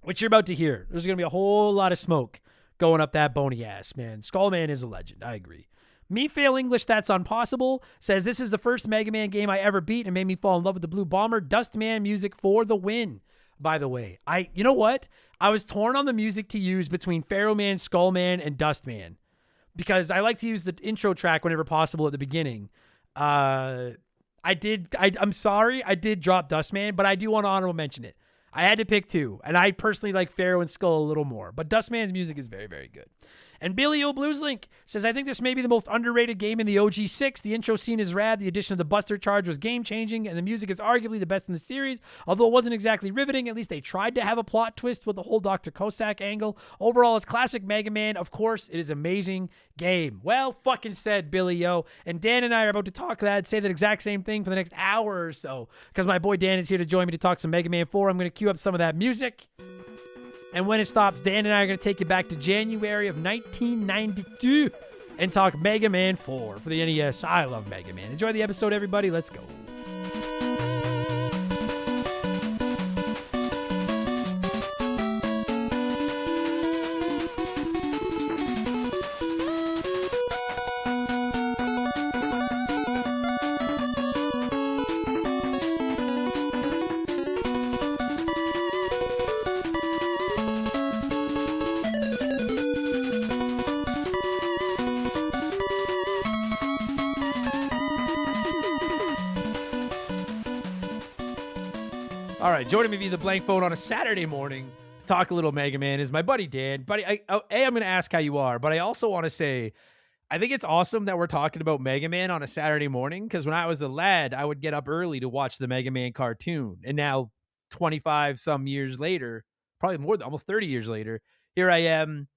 What you're about to hear, there's going to be a whole lot of smoke going up that bony ass, man. Skullman is a legend. I agree. Me fail English, that's impossible. Says, this is the first Mega Man game I ever beat and made me fall in love with the Blue Bomber. Dustman music for the win. By the way, you know what? I was torn on the music to use between Pharaoh Man, Skullman, and Dustman. Because I like to use the intro track whenever possible at the beginning. I'm sorry, I did drop Dustman, but I do want to honorable mention it. I had to pick 2, and I personally like Pharaoh and Skull a little more, but Dustman's music is very, very good. And Billy O Blueslink says, I think this may be the most underrated game in the OG6. The intro scene is rad. The addition of the Buster Charge was game-changing, and the music is arguably the best in the series. Although it wasn't exactly riveting, at least they tried to have a plot twist with the whole Dr. Cossack angle. Overall, it's classic Mega Man. Of course, it is an amazing game. Well fucking said, Billy O. And Dan and I are about to say that exact same thing for the next hour or so, because my boy Dan is here to join me to talk some Mega Man 4. I'm going to cue up some of that music. And when it stops, Dan and I are going to take you back to January of 1992 and talk Mega Man 4 for the NES. I love Mega Man. Enjoy the episode, everybody. Let's go. All right, joining me via the blank phone on a Saturday morning to talk a little Mega Man is my buddy Dan. Buddy, I'm going to ask how you are, but I also want to say I think it's awesome that we're talking about Mega Man on a Saturday morning, because when I was a lad, I would get up early to watch the Mega Man cartoon. And now 25 some years later, probably more than almost 30 years later, here I am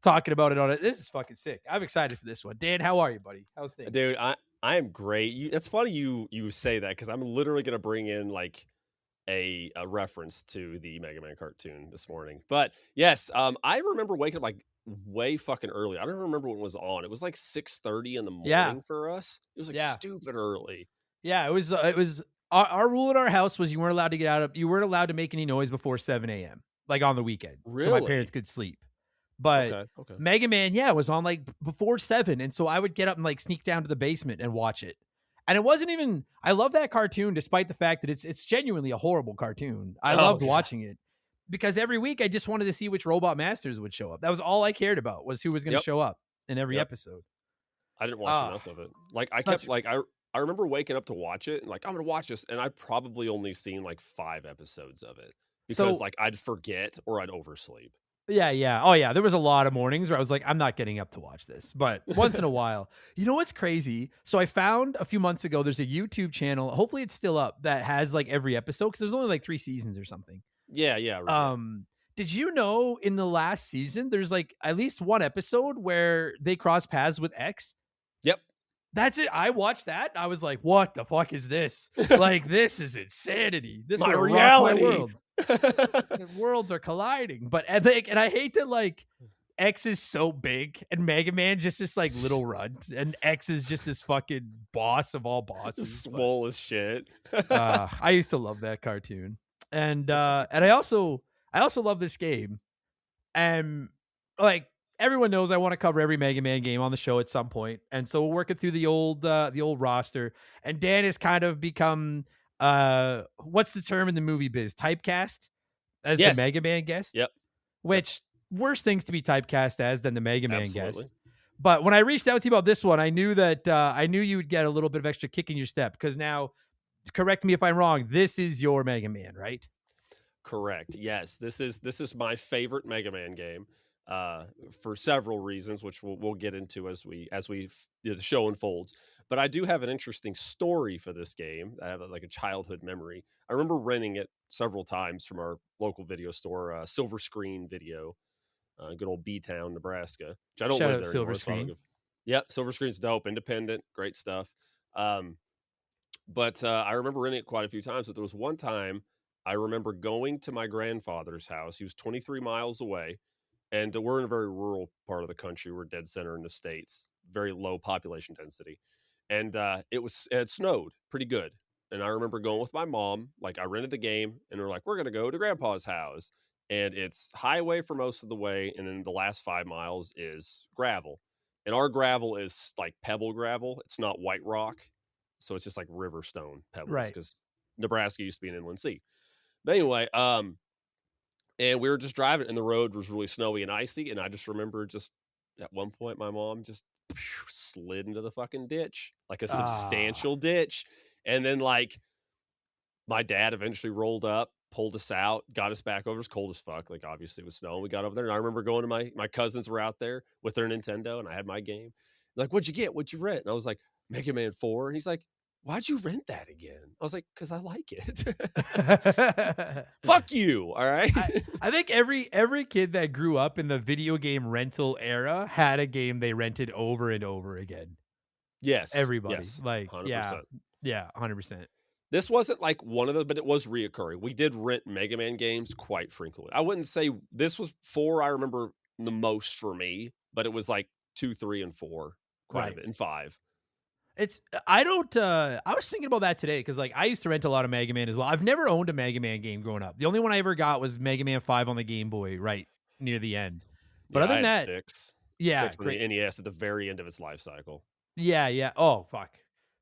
talking about it on it. This is fucking sick. I'm excited for this one. Dan, how are you, buddy? How's things? Dude, I am great. It's funny you say that, because I'm literally going to bring in like a reference to the Mega Man cartoon this morning. But yes, I remember waking up like way fucking early. I don't remember when it was on. It was like 6:30 in the morning for us. It was like stupid early. Yeah, it was our rule at our house was you weren't allowed to make any noise before 7 a.m. like on the weekend. Really? So my parents could sleep. But okay. Mega Man, it was on like before 7, and so I would get up and like sneak down to the basement and watch it. And it wasn't even, I love that cartoon despite the fact that it's genuinely a horrible cartoon. I loved watching it because every week I just wanted to see which Robot Masters would show up. That was all I cared about, was who was going to show up in every episode. I didn't watch enough of it. Like I remember waking up to watch it and like, I'm going to watch this. And I probably only seen like 5 episodes of it because like I'd forget or I'd oversleep. Yeah. Oh, yeah. There was a lot of mornings where I was like, I'm not getting up to watch this. But once in a while, you know what's crazy? So I found a few months ago, there's a YouTube channel. Hopefully it's still up, that has like every episode, because there's only like 3 seasons or something. Yeah. Right. Did you know in the last season, there's like at least one episode where they cross paths with X? Yep. That's it. I watched that. I was like, what the fuck is this? Like, this is insanity. This is reality. My world. The worlds are colliding. But and I hate that like X is so big and Mega Man just this like little runt, and X is just this fucking boss of all bosses. Swole as shit. I used to love that cartoon. And I also love this game. And like everyone knows, I want to cover every Mega Man game on the show at some point. And so we're working through the old roster. And Dan has kind of become what's the term in the movie biz? Typecast as the Mega Man guest. Yep. Which worse things to be typecast as than the Mega Man guest. But when I reached out to you about this one, I knew that I knew you would get a little bit of extra kick in your step, because now, correct me if I'm wrong, this is your Mega Man, right? Correct. Yes, this is my favorite Mega Man game for several reasons, which we'll get into as the show unfolds. But I do have an interesting story for this game. I have like a childhood memory. I remember renting it several times from our local video store, Silver Screen Video, good old B-Town, Nebraska, which I don't live there Silver anymore. Screen. Yep, Silver Screen's dope, independent, great stuff. But I remember renting it quite a few times. But there was one time I remember going to my grandfather's house. He was 23 miles away, and we're in a very rural part of the country. We're dead center in the States, very low population density. And it snowed pretty good. And I remember going with my mom, like I rented the game, and we're like, we're going to go to Grandpa's house. And it's highway for most of the way. And then the last 5 miles is gravel. And our gravel is like pebble gravel. It's not white rock. So it's just like river stone pebbles, right? Because Nebraska used to be an inland sea. But anyway, and we were just driving, and the road was really snowy and icy. And I just remember just at one point, my mom just slid into the fucking ditch, like a substantial ditch. And then like my dad eventually rolled up, pulled us out, got us back over. It was cold as fuck. Like, obviously, it was snowing. We got over there, and I remember going to my cousins were out there with their Nintendo, and I had my game. Like, what'd you get? What'd you rent? And I was like, Mega Man 4. And he's like, why'd you rent that again? I was like, because I like it. Fuck you. All right. I think every kid that grew up in the video game rental era had a game they rented over and over again. Yes. Everybody. Yes, like, 100%. Yeah, 100%. This wasn't like one of those, but it was reoccurring. We did rent Mega Man games quite frequently. I wouldn't say this was 4, I remember the most for me, but it was like 2, 3, and 4 quite a bit, and 5. I was thinking about that today because like I used to rent a lot of Mega Man as well. I've never owned a Mega Man game growing up. The only one I ever got was Mega Man 5 on the Game Boy right near the end. But Yeah, other than I had that, 6. yeah, 6 on the NES at the very end of its life cycle. yeah. Oh fuck.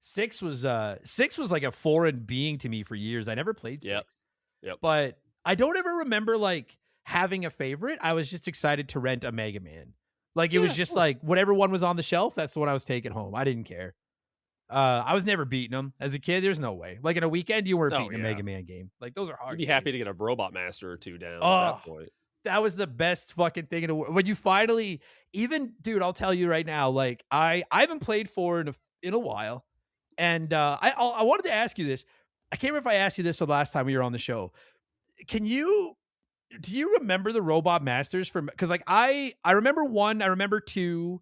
6 was like a foreign being to me for years. I never played 6. Yep. But I don't ever remember like having a favorite. I was just excited to rent a Mega Man. Like it was just like whatever one was on the shelf, that's the one I was taking home. I didn't care. I was never beating them as a kid. There's no way. Like in a weekend, you weren't beating a Mega Man game. Like those are hard. You'd be happy to get a Robot Master or 2 down at that point. That was the best fucking thing in the world. When you finally, even dude, I'll tell you right now. Like I haven't played 4 in a while, and I wanted to ask you this. I can't remember if I asked you this the last time we were on the show. Do you remember the Robot Masters from? Because like I remember 1, I remember 2,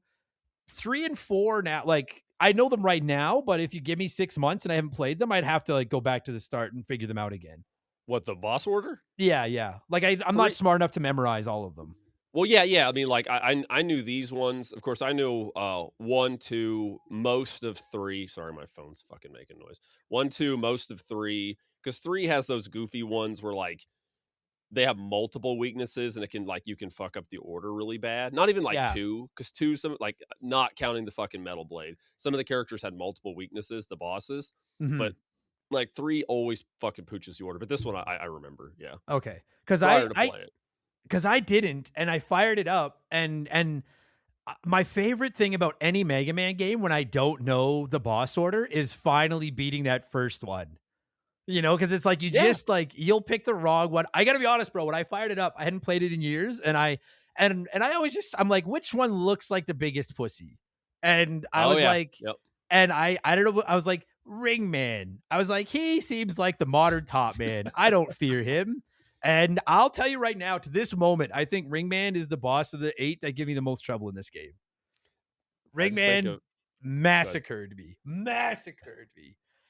3, and 4 now. Like I know them right now, but if you give me 6 months and I haven't played them, I'd have to like go back to the start and figure them out again. What, the boss order? Yeah. Like I'm not smart enough to memorize all of them. Well, yeah. I mean, like I knew these ones. Of course, I knew 1, 2, most of 3. Sorry, my phone's fucking making noise. 1, 2, most of 3, because 3 has those goofy ones where like they have multiple weaknesses and it can like you can fuck up the order really bad. Not even like 2, because 2, some like not counting the fucking Metal Blade. Some of the characters had multiple weaknesses, the bosses, but like 3 always fucking pooches the order. But this one I remember, yeah. Okay, because I didn't, and I fired it up, and my favorite thing about any Mega Man game when I don't know the boss order is finally beating that first one. You know, because it's like just like you'll pick the wrong one. I gotta be honest, bro. When I fired it up, I hadn't played it in years, and I always I'm like, which one looks like the biggest pussy? And I was like, and I don't know. I was like, Ring Man. I was like, he seems like the modern top man. I don't fear him. And I'll tell you right now, to this moment, I think Ring Man is the boss of the 8 that give me the most trouble in this game. Ring Man massacred me.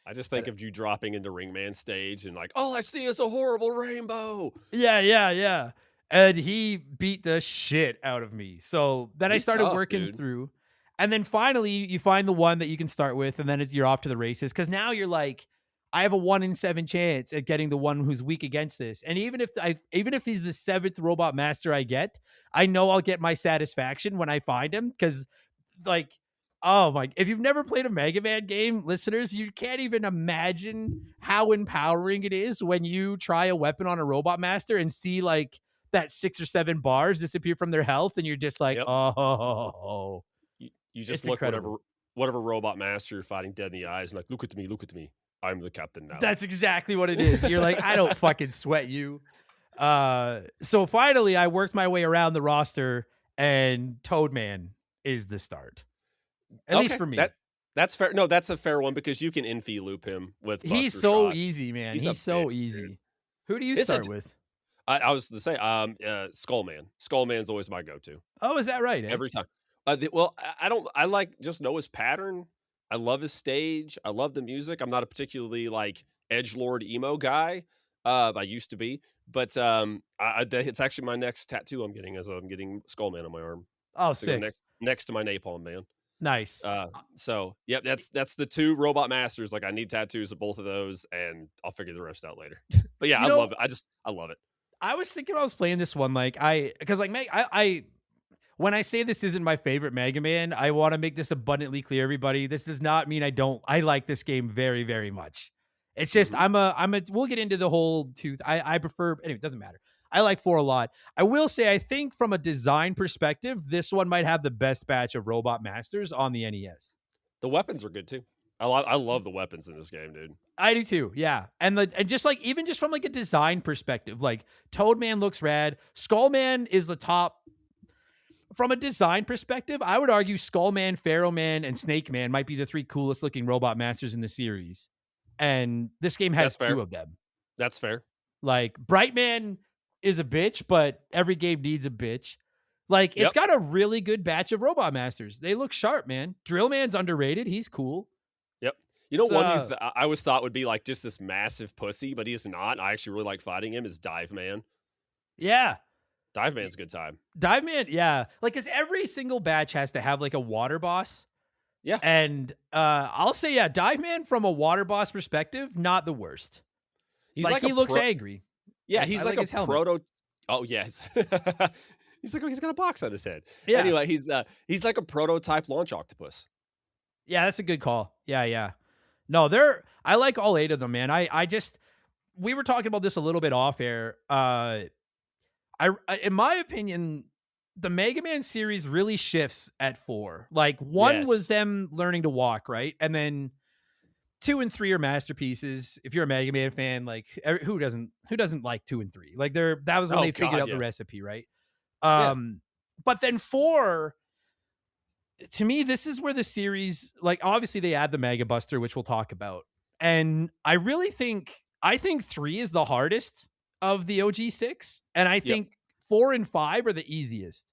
I just think of you dropping into Ring Man stage and like, all I see is a horrible rainbow. Yeah. And he beat the shit out of me. So then I started working through. And then finally you find the one that you can start with, and then you're off to the races. Because now you're like, I have a 1 in 7 chance at getting the one who's weak against this. And even if he's the 7th Robot Master I get, I know I'll get my satisfaction when I find him. Because like, oh my, if you've never played a Mega Man game, listeners, you can't even imagine how empowering it is when you try a weapon on a Robot Master and see like that 6 or 7 bars disappear from their health, and you're just like, oh. You just look whatever Robot Master you're fighting dead in the eyes and like, look at me. I'm the captain now. That's exactly what it is. You're like, I don't fucking sweat you. So finally I worked my way around the roster, and Toadman is the start. At least for me. That's fair. No, that's a fair one because you can infi loop him with Buster He's so Shot. easy, man. He's so bitch, easy. Dude. Who do you start with? I was to say Skullman. Skullman's always my go-to. Oh, is that right? Every time. I like just know his pattern. I love his stage. I love the music. I'm not a particularly like edgelord emo guy. I used to be, but it's actually my next tattoo I'm getting, as I'm getting Skullman on my arm. Oh, sick. Next to my Napalm Man. Nice. So yep, that's the 2 Robot Masters. Like I need tattoos of both of those, and I'll figure the rest out later. But yeah, I love it. I love it. I was thinking when I was playing this one, like when I say this isn't my favorite Mega Man, I want to make this abundantly clear, everybody. This does not mean I like this game very, very much. It's just, we'll get into the whole I prefer, anyway, it doesn't matter. I like 4 a lot. I will say, I think from a design perspective, this one might have the best batch of Robot Masters on the NES. The weapons are good too. I love the weapons in this game, dude. I do too, yeah. And just like even just from like a design perspective, like Toadman looks rad. Skullman is the top. From a design perspective, I would argue Skullman, Pharaoh Man, and Snake Man might be the 3 coolest looking robot masters in the series. And this game has That's fair. 2 of them. That's fair. Like Brightman is a bitch, but every game needs a bitch. Like it's got a really good batch of robot masters. They look sharp, man. Drillman's underrated. He's cool. Yep. You know, So, one I always thought would be like just this massive pussy, but he is not. I actually really like fighting him. Is Dive Man. Yeah. Dive Man's a good time. Dive Man, yeah. Like, because every single batch has to have like a water boss. Yeah. And I'll say, yeah, Dive Man from a water boss perspective, not the worst. He's like he looks angry. Yeah, he's like his a helmet. proto. Oh yeah, he's like, oh, he's got a box on his head. Yeah. Anyway, he's like a prototype launch octopus. Yeah, that's a good call. Yeah. No, I like all 8 of them, man. I just we were talking about this a little bit off air. In my opinion, the Mega Man series really shifts at 4. Like 1 was them learning to walk, right? And then 2 and 3 are masterpieces. If you're a Mega Man fan, like who doesn't like 2 and 3? Like that was when they figured out the recipe, right? But then 4, to me, this is where the series, like obviously they add the Mega Buster, which we'll talk about. And I think 3 is the hardest of the OG 6, and I think 4 and 5 are the easiest.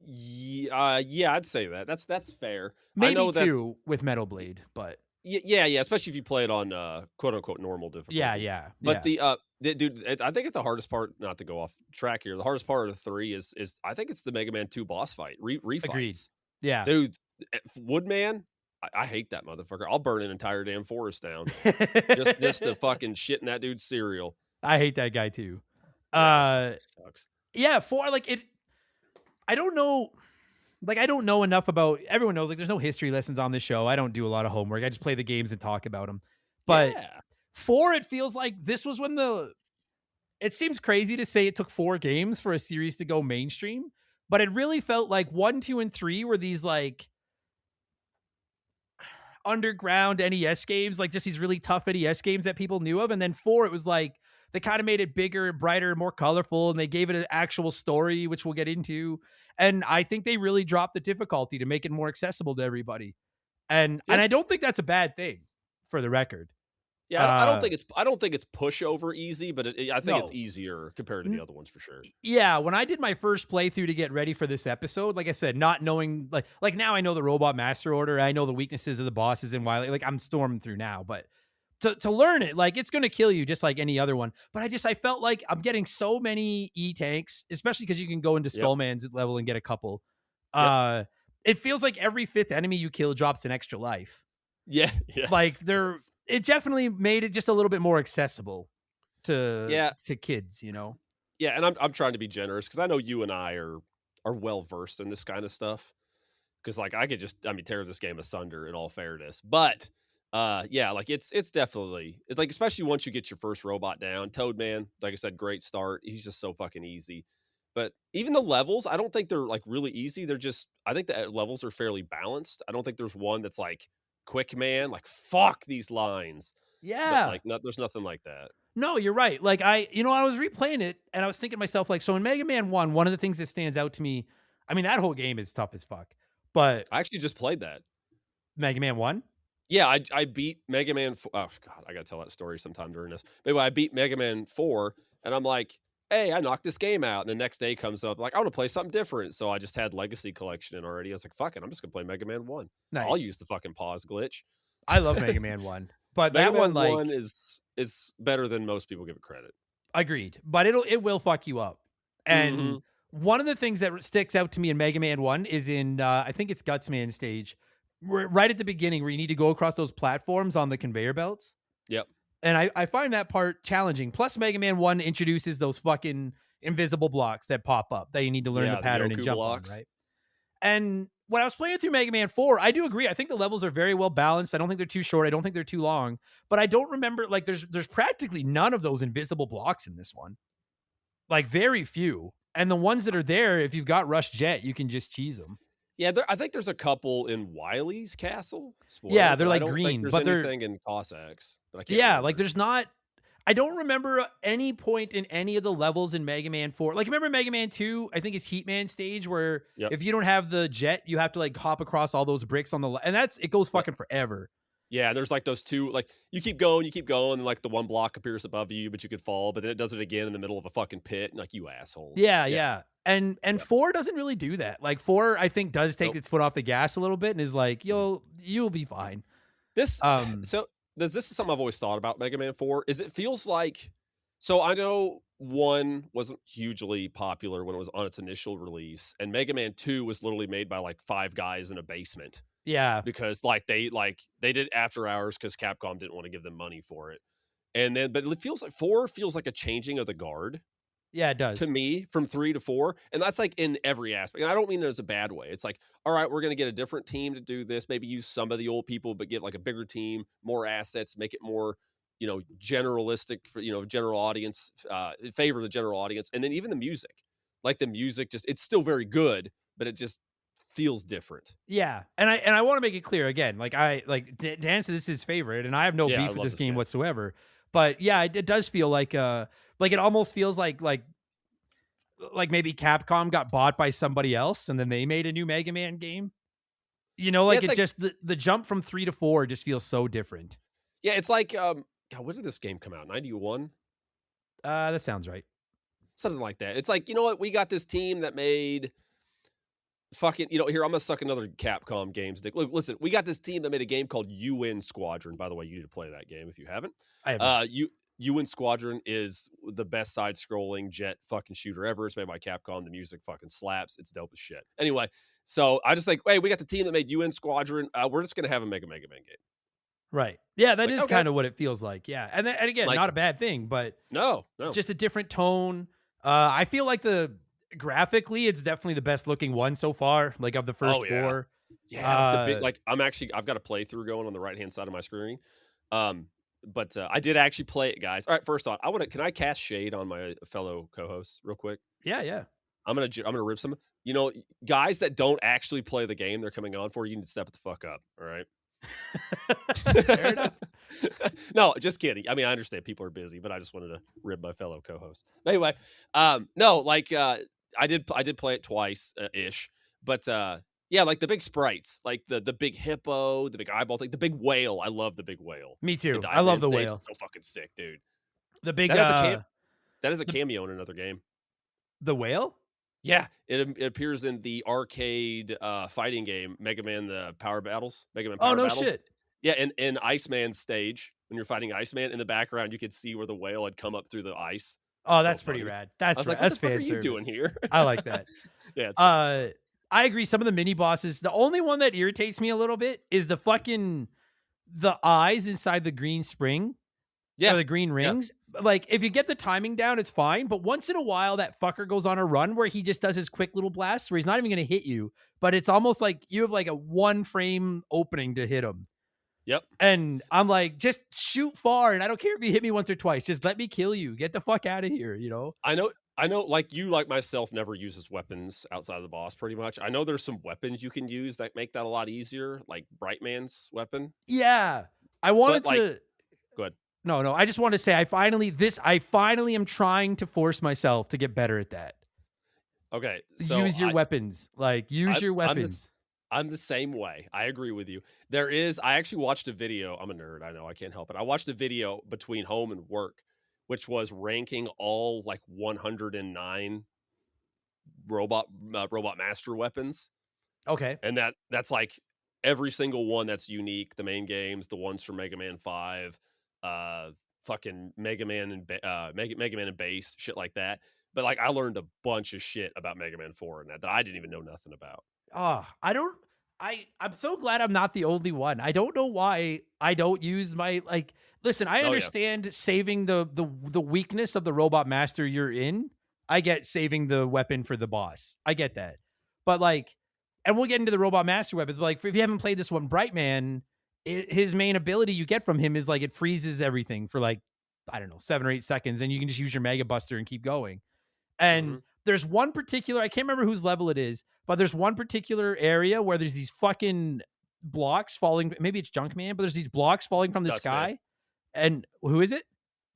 Yeah, I'd say that. That's fair. Maybe I know 2 with Metal Blade, but yeah, especially if you play it on quote unquote normal difficulty. Yeah. But dude, I think it's the hardest part. Not to go off track here, the hardest part of the 3 is I think it's the Mega Man 2 boss fight. Refights. Agreed. Yeah, dude, Woodman. I hate that motherfucker. I'll burn an entire damn forest down just to fucking shit in that dude's cereal. I hate that guy too. Sucks. Yeah, 4 like it. I don't know. Like I don't know enough about. Everyone knows like there's no history lessons on this show. I don't do a lot of homework. I just play the games and talk about them. But 4, it feels like this was when it seems crazy to say it took 4 games for a series to go mainstream, but it really felt like 1, 2, and 3 were these like underground NES games, like just these really tough NES games that people knew of. And then 4, it was like they kind of made it bigger, brighter, more colorful, and they gave it an actual story, which we'll get into. And I think they really dropped the difficulty to make it more accessible to everybody. And I don't think that's a bad thing, for the record. Yeah, I don't think it's pushover easy, but I think it's easier compared to the other ones for sure. Yeah, when I did my first playthrough to get ready for this episode, like I said, not knowing like now I know the Robot Master Order, I know the weaknesses of the bosses and Wily. Like I'm storming through now, but to learn it, like it's gonna kill you just like any other one. But I felt like I'm getting so many E-tanks, especially because you can go into Skullman's level and get a couple. It feels like every 5th enemy you kill drops an extra life. Yeah. Like it definitely made it just a little bit more accessible to kids, you know? Yeah, and I'm trying to be generous because I know you and I are well versed in this kind of stuff. Because like I could tear this game asunder in all fairness. But like it's definitely like especially once you get your first robot down, Toadman, like I said, great start. He's just so fucking easy. But even the levels, I don't think they're like really easy. I think the levels are fairly balanced. I don't think there's one that's like Quick Man, like fuck these lines. Yeah. But like there's nothing like that. No, you're right. Like I was replaying it and I was thinking to myself, like, so in Mega Man 1, one of the things that stands out to me, I mean, that whole game is tough as fuck. But I actually just played that. Mega Man 1? Yeah, I beat Mega Man 4. Oh god, I gotta tell that story sometime during this. But anyway, I beat Mega Man 4 and I'm like, hey, I knocked this game out. And the next day comes up, like, I want to play something different. So I just had Legacy Collection in already. I was like, fuck it, I'm just gonna play Mega Man 1. Nice. I'll use the fucking pause glitch. I love Mega Man 1. But Mega that Man one, like 1 is better than most people give it credit. Agreed. But it will fuck you up. And one of the things that sticks out to me in Mega Man 1 is in I think it's Gutsman stage. Right at the beginning where you need to go across those platforms on the conveyor belts. Yep. And I find that part challenging. Plus, Mega Man 1 introduces those fucking invisible blocks that pop up that you need to learn the pattern and jump blocks. On, right? And when I was playing through Mega Man 4, I do agree. I think the levels are very well balanced. I don't think they're too short. I don't think they're too long. But I don't remember, like, there's practically none of those invisible blocks in this one. Like, very few. And the ones that are there, if you've got Rush Jet, you can just cheese them. Yeah, I think there's a couple in Wily's castle. Yeah, Spoiler, they're but I like don't think green, there's but they're anything in Cossacks that I can't yeah, like remember. there's not. I don't remember any point in any of the levels in Mega Man 4. Like, remember Mega Man 2? I think it's Heatman stage where Yep. if you don't have the jet, you have to like hop across all those bricks on the and it goes Yep. fucking forever. Yeah, there's like those two, like you keep going, and like the one block appears above you, but you could fall, but then it does it again in the middle of a fucking pit, and like you assholes. Yeah, Yeah. yeah. And Yeah. 4 doesn't really do that. Like 4, I think, does take Nope. its foot off the gas a little bit and is like, you'll be fine. This Um, so this is something I've always thought about Mega Man 4, is it feels like, so I know 1 wasn't hugely popular when it was on its initial release, and Mega Man 2 was literally made by like 5 guys in a basement. yeah, Because they did after hours because Capcom didn't want to give them money for it. And then but it feels like 4 feels like a changing of the guard yeah, it to does. me from 3 to 4, and that's like in every aspect. And I don't mean it as a bad way. It's like, all right, we're going to get a different team to do this, maybe use some of the old people but get like a bigger team, more assets, make it more, generalistic for, general audience, favor the general audience. And then even the music. Like the music just it's still very good, but it just feels different. Yeah, and I want to make it clear again. Like Dan said, this is his favorite, and I have no Yeah, I beef with love this this game game. whatsoever. But yeah, it does feel like it almost feels like maybe Capcom got bought by somebody else, and then they made a new Mega Man game. Like it's it like just the jump from 3 to 4 just feels so different. Yeah, it's like, God, when did this game come out? 91? That sounds right. Something like that. It's like, you know what? We got this team that made fucking, here, I'm gonna suck another Capcom games dick. Look, listen, we got this team that made a game called UN Squadron. By the way, you need to play that game if you haven't. I have not. UN Squadron is the best side-scrolling jet fucking shooter ever. It's made by Capcom. The music fucking slaps. It's dope as shit. Anyway, so I just like, hey, we got the team that made UN Squadron. We're just gonna have a Mega Man game. Right. Yeah, that Like, is okay. kind of what it feels like. Yeah, and again, Like- not a bad thing, but No. just a different tone. I feel like graphically, it's definitely the best looking one so far. Like of the first Oh, yeah. 4. Yeah, the big, like I've got a playthrough going on the right hand side of my screen. But I did actually play it, guys. All right, first off, can I cast shade on my fellow co-hosts real quick? Yeah. I'm gonna rip some. Guys that don't actually play the game they're coming on for, you need to step the fuck up. All right. Fair enough. No, just kidding. I mean, I understand people are busy, but I just wanted to rib my fellow co-host. Anyway, no, like I did play it twice ish, but yeah, like the big sprites, like the big hippo, the big eyeball thing, the big whale. I love the big whale. Me too. The I love the Diamond stage whale. is so fucking sick, dude. The big That is a cameo in another game. the whale? Yeah, it appears in the arcade fighting game Mega Man Mega Man Power Oh no Battles. shit. Yeah, in Iceman's stage, when you're fighting Iceman, in the background you could see where the whale had come up through the ice. Oh, So that's pretty funny. rad. I That's was right. like, That's what the fuck fan are you service. doing here? I like that. Yeah, it's nice. I agree. Some of the mini bosses, the only one that irritates me a little bit is the eyes inside the green spring. Yeah, Or the green rings. Like, if you get the timing down, it's fine. But once in a while, that fucker goes on a run where he just does his quick little blasts where he's not even going to hit you. But it's almost like you have like a 1 frame opening to hit him. Yep. And I'm like, just shoot far. And I don't care if you hit me once or twice. Just let me kill you. Get the fuck out of here, I know, like you, like myself, never uses weapons outside of the boss, pretty much. I know there's some weapons you can use that make that a lot easier, like Brightman's weapon. Yeah. I wanted But, to. Go ahead. No. I just want to say I finally am trying to force myself to get better at that. Okay. So use your weapons. Like, use your weapons. I'm the same way. I agree with you. I actually watched a video. I'm a nerd. I know. I can't help it. I watched a video between home and work, which was ranking all like 109 robot master weapons. Okay. And that's like every single one that's unique. The main games, the ones from Mega Man 5, fucking Mega Man and Base, shit like that. But like I learned a bunch of shit about Mega Man 4 and that I didn't even know nothing about. I'm so glad I'm not the only one. I don't know why I don't use my listen, I understand saving the weakness of the robot master you're in. I get saving the weapon for the boss. I get that. But and we'll get into the robot master weapons, but if you haven't played this one, Brightman, his main ability you get from him is it freezes everything for I don't know, 7 or 8 seconds, and you can just use your Mega Buster and keep going. And there's one particular, I can't remember whose level it is, but there's one particular area where there's these fucking blocks falling. Maybe it's Junkman, but there's these blocks falling from the Dustman. sky. And who is it?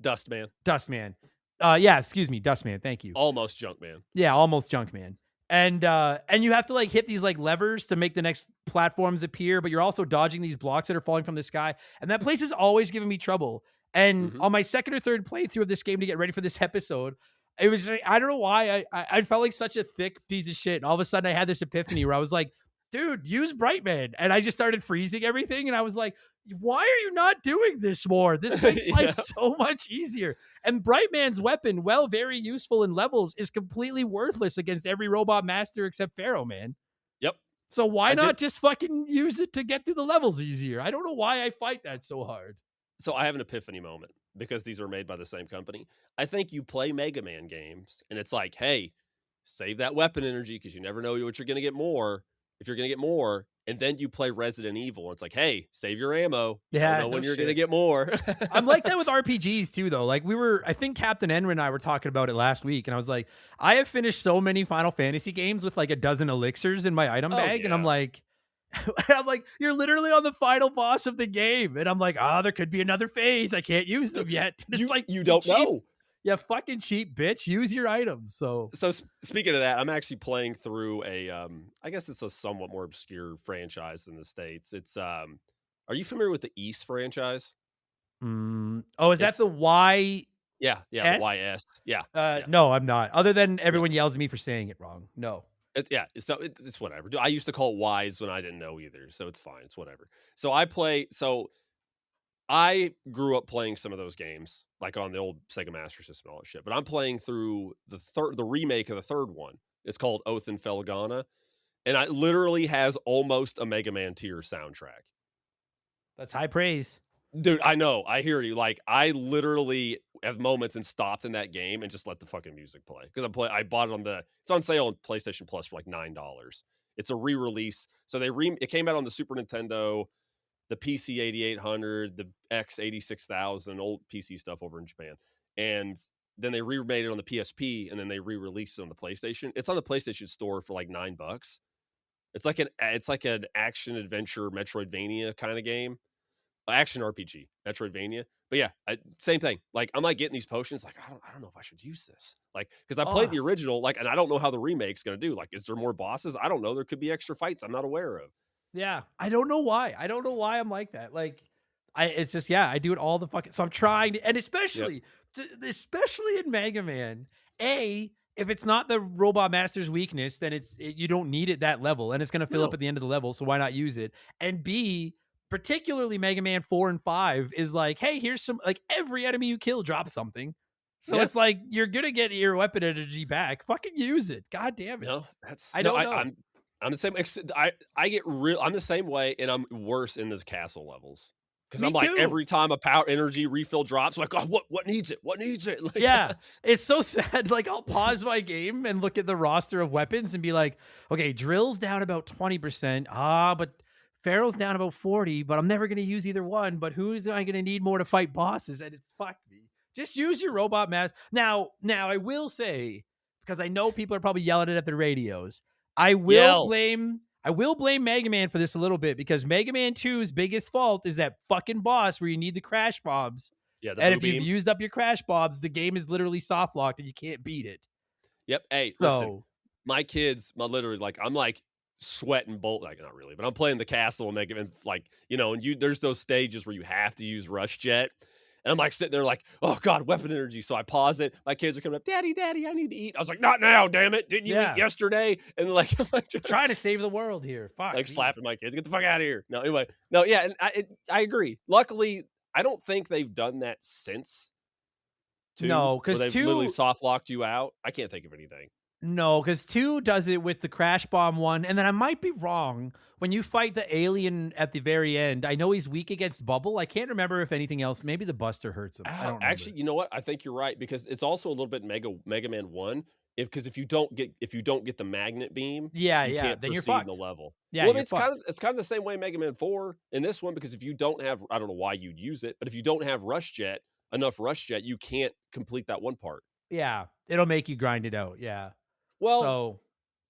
Dustman. Dustman. Yeah, excuse me, Dustman. Thank you. Almost Junkman. Yeah, almost Junkman. And you have to like hit these like levers to make the next platforms appear, but you're also dodging these blocks that are falling from the sky. And that place is always giving me trouble. And on my second or third playthrough of this game to get ready for this episode, it was like, I don't know why I felt like such a thick piece of shit. And all of a sudden I had this epiphany where I was like, dude, use Brightman. And I just started freezing everything. And I was like, why are you not doing this more? This makes life so much easier. And Brightman's weapon, while very useful in levels, is completely worthless against every robot master except Pharaoh, man. Yep. So why not just fucking use it to get through the levels easier? I don't know why I fight that so hard. So I have an epiphany moment because these are made by the same company. I think you play Mega Man games and it's like, hey, save that weapon energy because you never know what you're going to get more. If you're going to get more, and then you play Resident Evil, and it's like, hey, save your ammo. Yeah, I don't know when you're going to get more. I'm like that with RPGs too, though. Like I think Captain Enra and I were talking about it last week, and I was like, I have finished so many Final Fantasy games with like a dozen elixirs in my item bag, and I'm like, you're literally on the final boss of the game, and I'm like, there could be another phase. I can't use them yet. And it's like you don't know. Yeah, fucking cheap bitch. Use your items. So speaking of that, I'm actually playing through I guess it's a somewhat more obscure franchise in the States. It's are you familiar with the East franchise? Is that the Y? Yeah, the YS. Yeah. No, I'm not. Other than everyone yells at me for saying it wrong. No. It's whatever. I used to call it Wise when I didn't know either, so it's fine. It's whatever. So I grew up playing some of those games, like on the old Sega Master System and all that shit. But I'm playing through the remake of the third one. It's called Oath and Felghana, and it literally has almost a Mega Man tier soundtrack. That's high praise. Dude, I know. I hear you. Like, I literally have moments and stopped in that game and just let the fucking music play. Because I bought it it's on sale on PlayStation Plus for like $9. It's a re-release. So it came out on the Super Nintendo, the PC 8800, the X 86,000, old PC stuff over in Japan. And then they remade it on the PSP, and then they re-released it on the PlayStation. It's on the PlayStation Store for like $9. It's like an action adventure Metroidvania kind of game. Action RPG, Metroidvania. But yeah, same thing. Like, I'm like getting these potions. Like, I don't know if I should use this. Like, because I played the original, like, and I don't know how the remake's going to do. Like, is there more bosses? I don't know. There could be extra fights I'm not aware of. Yeah, I don't know why. I don't know why I'm like that. Like, it's just, I do it all the fucking. So I'm trying to, and especially in Mega Man, if it's not the Robot Master's weakness, then you don't need it that level, and it's going to fill up at the end of the level. So why not use it? And B, particularly Mega Man 4 and 5 is like, hey, here's some, like, every enemy you kill drops something. So it's like, you're going to get your weapon energy back. Fucking use it. God damn it. No, I don't know. I'm the same. I get real. I'm the same way, and I'm worse in the castle levels. Because I'm like, every time a power energy refill drops, I'm like, oh, what needs it? What needs it? Like, yeah, it's so sad. Like, I'll pause my game and look at the roster of weapons and be like, okay, Drill's down about 20%. But Pharaoh's down about 40, but I'm never going to use either one. But who's I going to need more to fight bosses? And it's fuck me. Just use your robot mask. Now I will say, because I know people are probably yelling it at the radios, I will blame Mega Man for this a little bit, because Mega Man 2's biggest fault is that fucking boss where you need the crash bombs. Yeah, and if you've used up your crash bombs, the game is literally soft locked and you can't beat it. Yep. Hey, listen, my kids, literally, like, I'm like sweating like, not really, but I'm playing the castle and Mega Man, like, and there's those stages where you have to use Rush Jet. And I'm like sitting there like, oh God, weapon energy. So I pause it. My kids are coming up, Daddy, I need to eat. I was like, not now, damn it. Didn't you eat yesterday? And like, I'm like trying to save the world here. Fuck. Like slapping my kids. Get the fuck out of here. No, anyway. No, yeah. And I agree. Luckily, I don't think they've done that since 2. No, because 2 literally soft locked you out. I can't think of anything. No, because 2 does it with the crash bomb one. And then I might be wrong. When you fight the alien at the very end, I know he's weak against Bubble. I can't remember if anything else. Maybe the Buster hurts him. I don't remember. Actually, you know what? I think you're right, because it's also a little bit Mega Man 1. Because if you don't get the magnet beam, you can't then you're proceed fucked. in the level. Yeah, well, it's kind of the same way Mega Man 4 in this one, because if you don't have, I don't know why you'd use it, but if you don't have enough Rush Jet, you can't complete that one part. Yeah, it'll make you grind it out. Yeah. Well,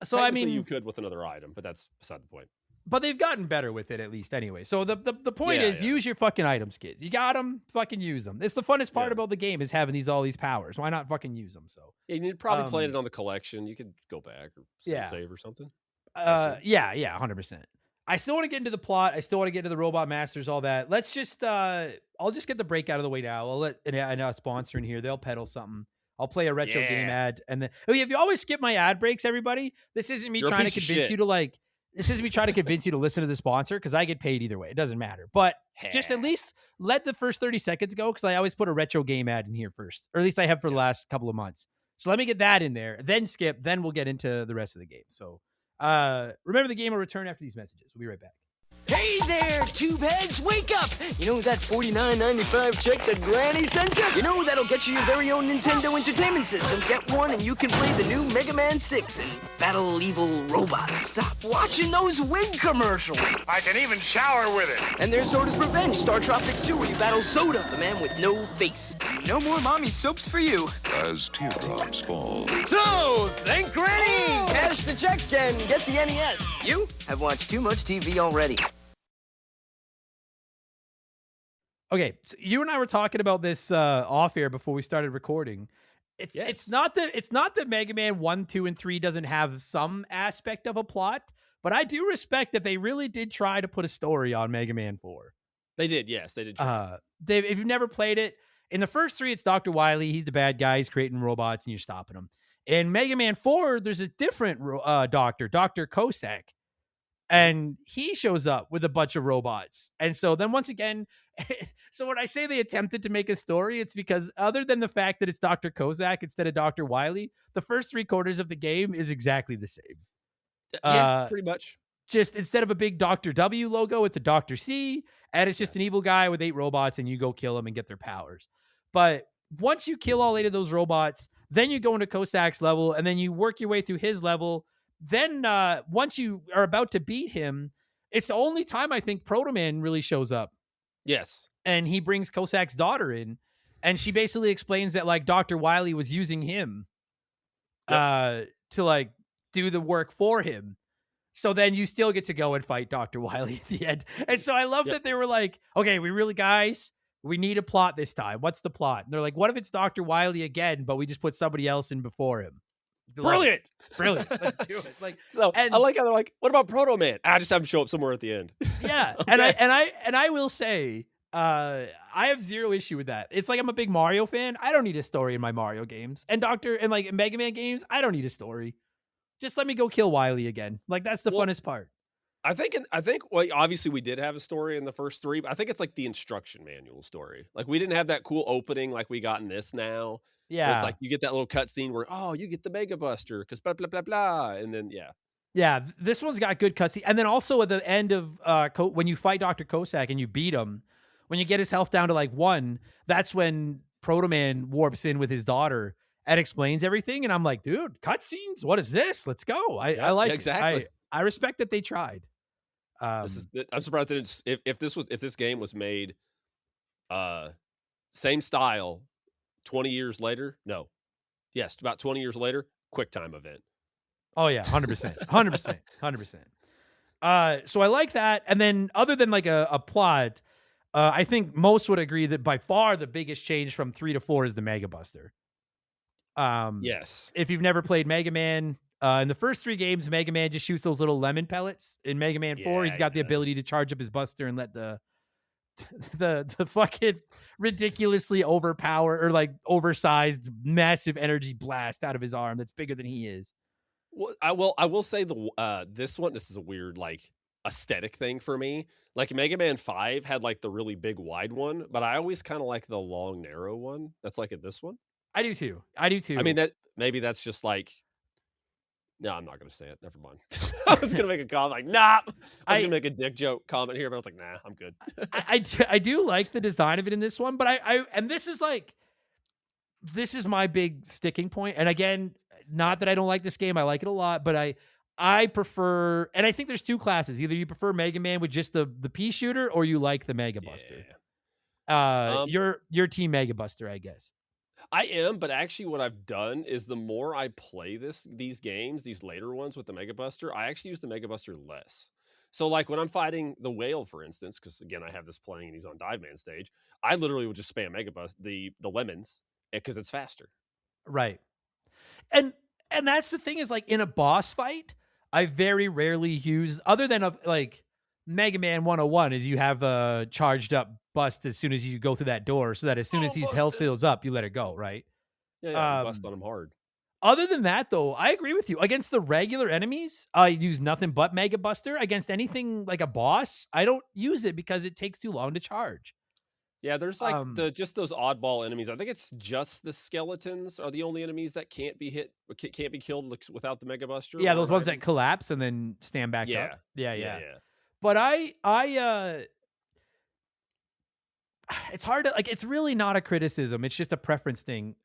so I technically mean, you could with another item, but that's beside the point. but they've gotten better with it at least anyway. So the point is, Yeah. use your fucking items, kids. You got them, fucking use them. It's the funnest part Yeah. about the game is having all these powers. Why not fucking use them? So And you'd probably play it on the collection. You could go back or save or something. yeah, 100%. I still want to get into the plot. I still want to get into the robot masters, all that. Let's just I'll just get the break out of the way now. I'll let a sponsor in here. They'll peddle something. I'll play a retro game ad, and then if you always skip my ad breaks, everybody, this isn't me trying to convince you to like. This isn't me trying to convince you to listen to the sponsor because I get paid either way. It doesn't matter. But just at least let the first 30 seconds go because I always put a retro game ad in here first, or at least I have for the last couple of months. So let me get that in there, then skip, then we'll get into the rest of the game. So remember, the game will return after these messages. We'll be right back. Hey there, tube heads, wake up! You know that $49.95 check that Granny sent you? You know that'll get you your very own Nintendo Entertainment System. Get one and you can play the new Mega Man 6 and battle evil robots. Stop watching those wig commercials. I can even shower with it. And there's Soda's Revenge, Star Tropics 2, where you battle Soda, the man with no face. No more mommy soaps for you. As teardrops fall. So, thank Granny! Cash the checks and get the NES. You have watched too much TV already. Okay, so you and I were talking about this off air before we started recording. It's not that Mega Man 1, 2, and 3 doesn't have some aspect of a plot, but I do respect that they really did try to put a story on Mega Man 4. They did, yes, they did. Dave, if you've never played it, in the first 3, it's Dr. Wily. He's the bad guy. He's creating robots, and you're stopping him. In Mega Man 4, there's a different doctor, Dr. Cossack. And he shows up with a bunch of robots. And so then once again, so when I say they attempted to make a story, it's because other than the fact that it's Dr. Kozak instead of Dr. Wily, the first 3/4 of the game is exactly the same. Yeah, pretty much. Just instead of a big Dr. W logo, it's a Dr. C, and it's just an evil guy with 8 robots, and you go kill them and get their powers. But once you kill all 8 of those robots, then you go into Kossak's level, and then you work your way through his level. Then once you are about to beat him, it's the only time I think Proto Man really shows up. Yes. And he brings Kossak's daughter in, and she basically explains that like Dr. Wily was using him to like do the work for him. So then you still get to go and fight Dr. Wily at the end. And so I love that they were like, okay, we need a plot this time. What's the plot? And they're like, what if it's Dr. Wily again, but we just put somebody else in before him? Brilliant. Let's do it. Like, so I like how they're like, what about Proto Man? I just have him show up somewhere at the end. Yeah. Okay. And I will say, I have zero issue with that. It's like, I'm a big Mario fan. I don't need a story in my Mario games, and like Mega Man games. I don't need a story. Just let me go kill Wily again. Like, that's the funnest part. I think well, obviously we did have a story in the first 3, but I think it's like the instruction manual story. Like, we didn't have that cool opening like we got in this now. Yeah. It's like you get that little cutscene where, you get the Mega Buster because blah, blah, blah, blah. And then, Yeah, this one's got good cutscene. And then also at the end of when you fight Dr. Cossack and you beat him, when you get his health down to like 1, that's when Proto Man warps in with his daughter and explains everything. And I'm like, dude, cutscenes? What is this? Let's go. I like exactly. I respect that they tried. I'm surprised that if this game was made same style 20 years later, about 20 years later, QuickTime event. Oh yeah, 100%, 100%. So I like that. And then other than like a plot, I think most would agree that by far the biggest change from 3 to 4 is the Mega Buster. Yes. If you've never played Mega Man, in the first 3 games, Mega Man just shoots those little lemon pellets. In Mega Man 4, he's got the ability to charge up his Buster and let the fucking ridiculously overpowered or like oversized massive energy blast out of his arm that's bigger than he is. Well, I will say this is a weird like aesthetic thing for me. Like Mega Man 5 had like the really big wide one, but I always kind of like the long narrow one. That's like in this one. I do too. I mean, maybe that's just like, no, I'm not going to say it. Never mind. I was going to make a comment like, nah. I was going to make a dick joke comment here, but I was like, nah, I'm good. I do like the design of it in this one, but and this is my big sticking point. And again, not that I don't like this game. I like it a lot, but I prefer, and I think there's 2 classes. Either you prefer Mega Man with just the pea shooter, or you like the Mega Buster. Your team Mega Buster, I guess. I am, but actually what I've done is the more I play these games, these later ones with the Mega Buster, I actually use the Mega Buster less. So like when I'm fighting the whale, for instance, because again I have this playing and he's on Dive Man stage, I literally will just spam Mega Bust the lemons because it's faster. Right. And that's the thing is like in a boss fight, I very rarely use other than like Mega Man 101 is you have a charged up bust as soon as you go through that door so that as soon as his health fills up, you let it go, right? Yeah, you bust on him hard. Other than that, though, I agree with you. Against the regular enemies, I use nothing but Mega Buster. Against anything like a boss, I don't use it because it takes too long to charge. Yeah, there's like just those oddball enemies. I think it's just the skeletons are the only enemies that can't be hit, can't be killed without the Mega Buster. Yeah, those ones that collapse and then stand back up. Yeah. But it's hard to like. It's really not a criticism. It's just a preference thing.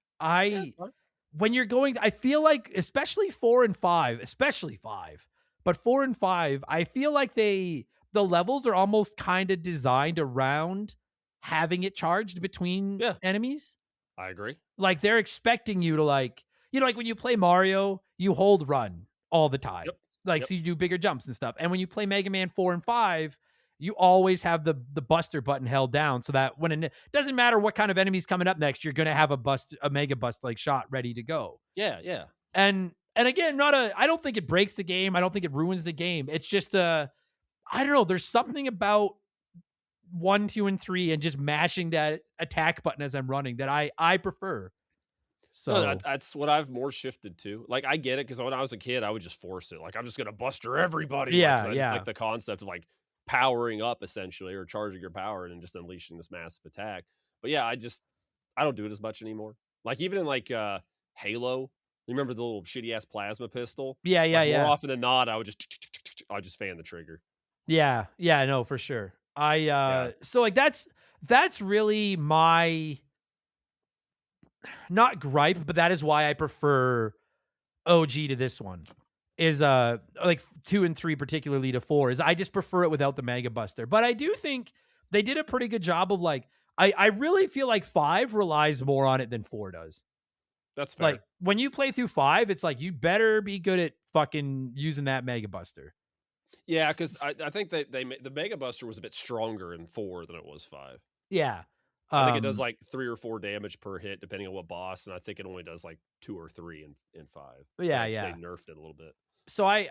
When you're going, I feel like especially 4 and 5, especially 5, but 4 and 5, I feel like the levels are almost kind of designed around having it charged between enemies. I agree. Like they're expecting you to like when you play Mario, you hold run all the time. Yep. So you do bigger jumps and stuff. And when you play Mega Man 4 and 5, you always have the Buster button held down so that when it doesn't matter what kind of enemy's coming up next, you're going to have a Mega Bust like shot ready to go. Yeah. And again, I don't think it breaks the game. I don't think it ruins the game. It's just I don't know. There's something about 1, 2, and 3 and just mashing that attack button as I'm running that I prefer. So no, that's what I've more shifted to. Like I get it because when I was a kid, I would just force it. Like I'm just gonna buster everybody. Yeah, I just like the concept of like powering up essentially or charging your power and just unleashing this massive attack. But yeah, I don't do it as much anymore. Like even in like Halo, you remember the little shitty ass plasma pistol? Yeah. More often than not, I would just fan the trigger. Yeah, no, for sure. So like that's really my not gripe, but that is why I prefer OG to this one. Is like 2 and 3 particularly to 4 is I just prefer it without the Mega Buster. But I do think they did a pretty good job of like I really feel like 5 relies more on it than 4 does. That's fair. Like when you play through 5, it's like you better be good at fucking using that Mega Buster. Yeah, because I think the Mega Buster was a bit stronger in 4 than it was 5. Yeah. I think it does like 3 or 4 damage per hit, depending on what boss, and I think it only does like 2 or 3 in 5. Yeah. They nerfed it a little bit. So I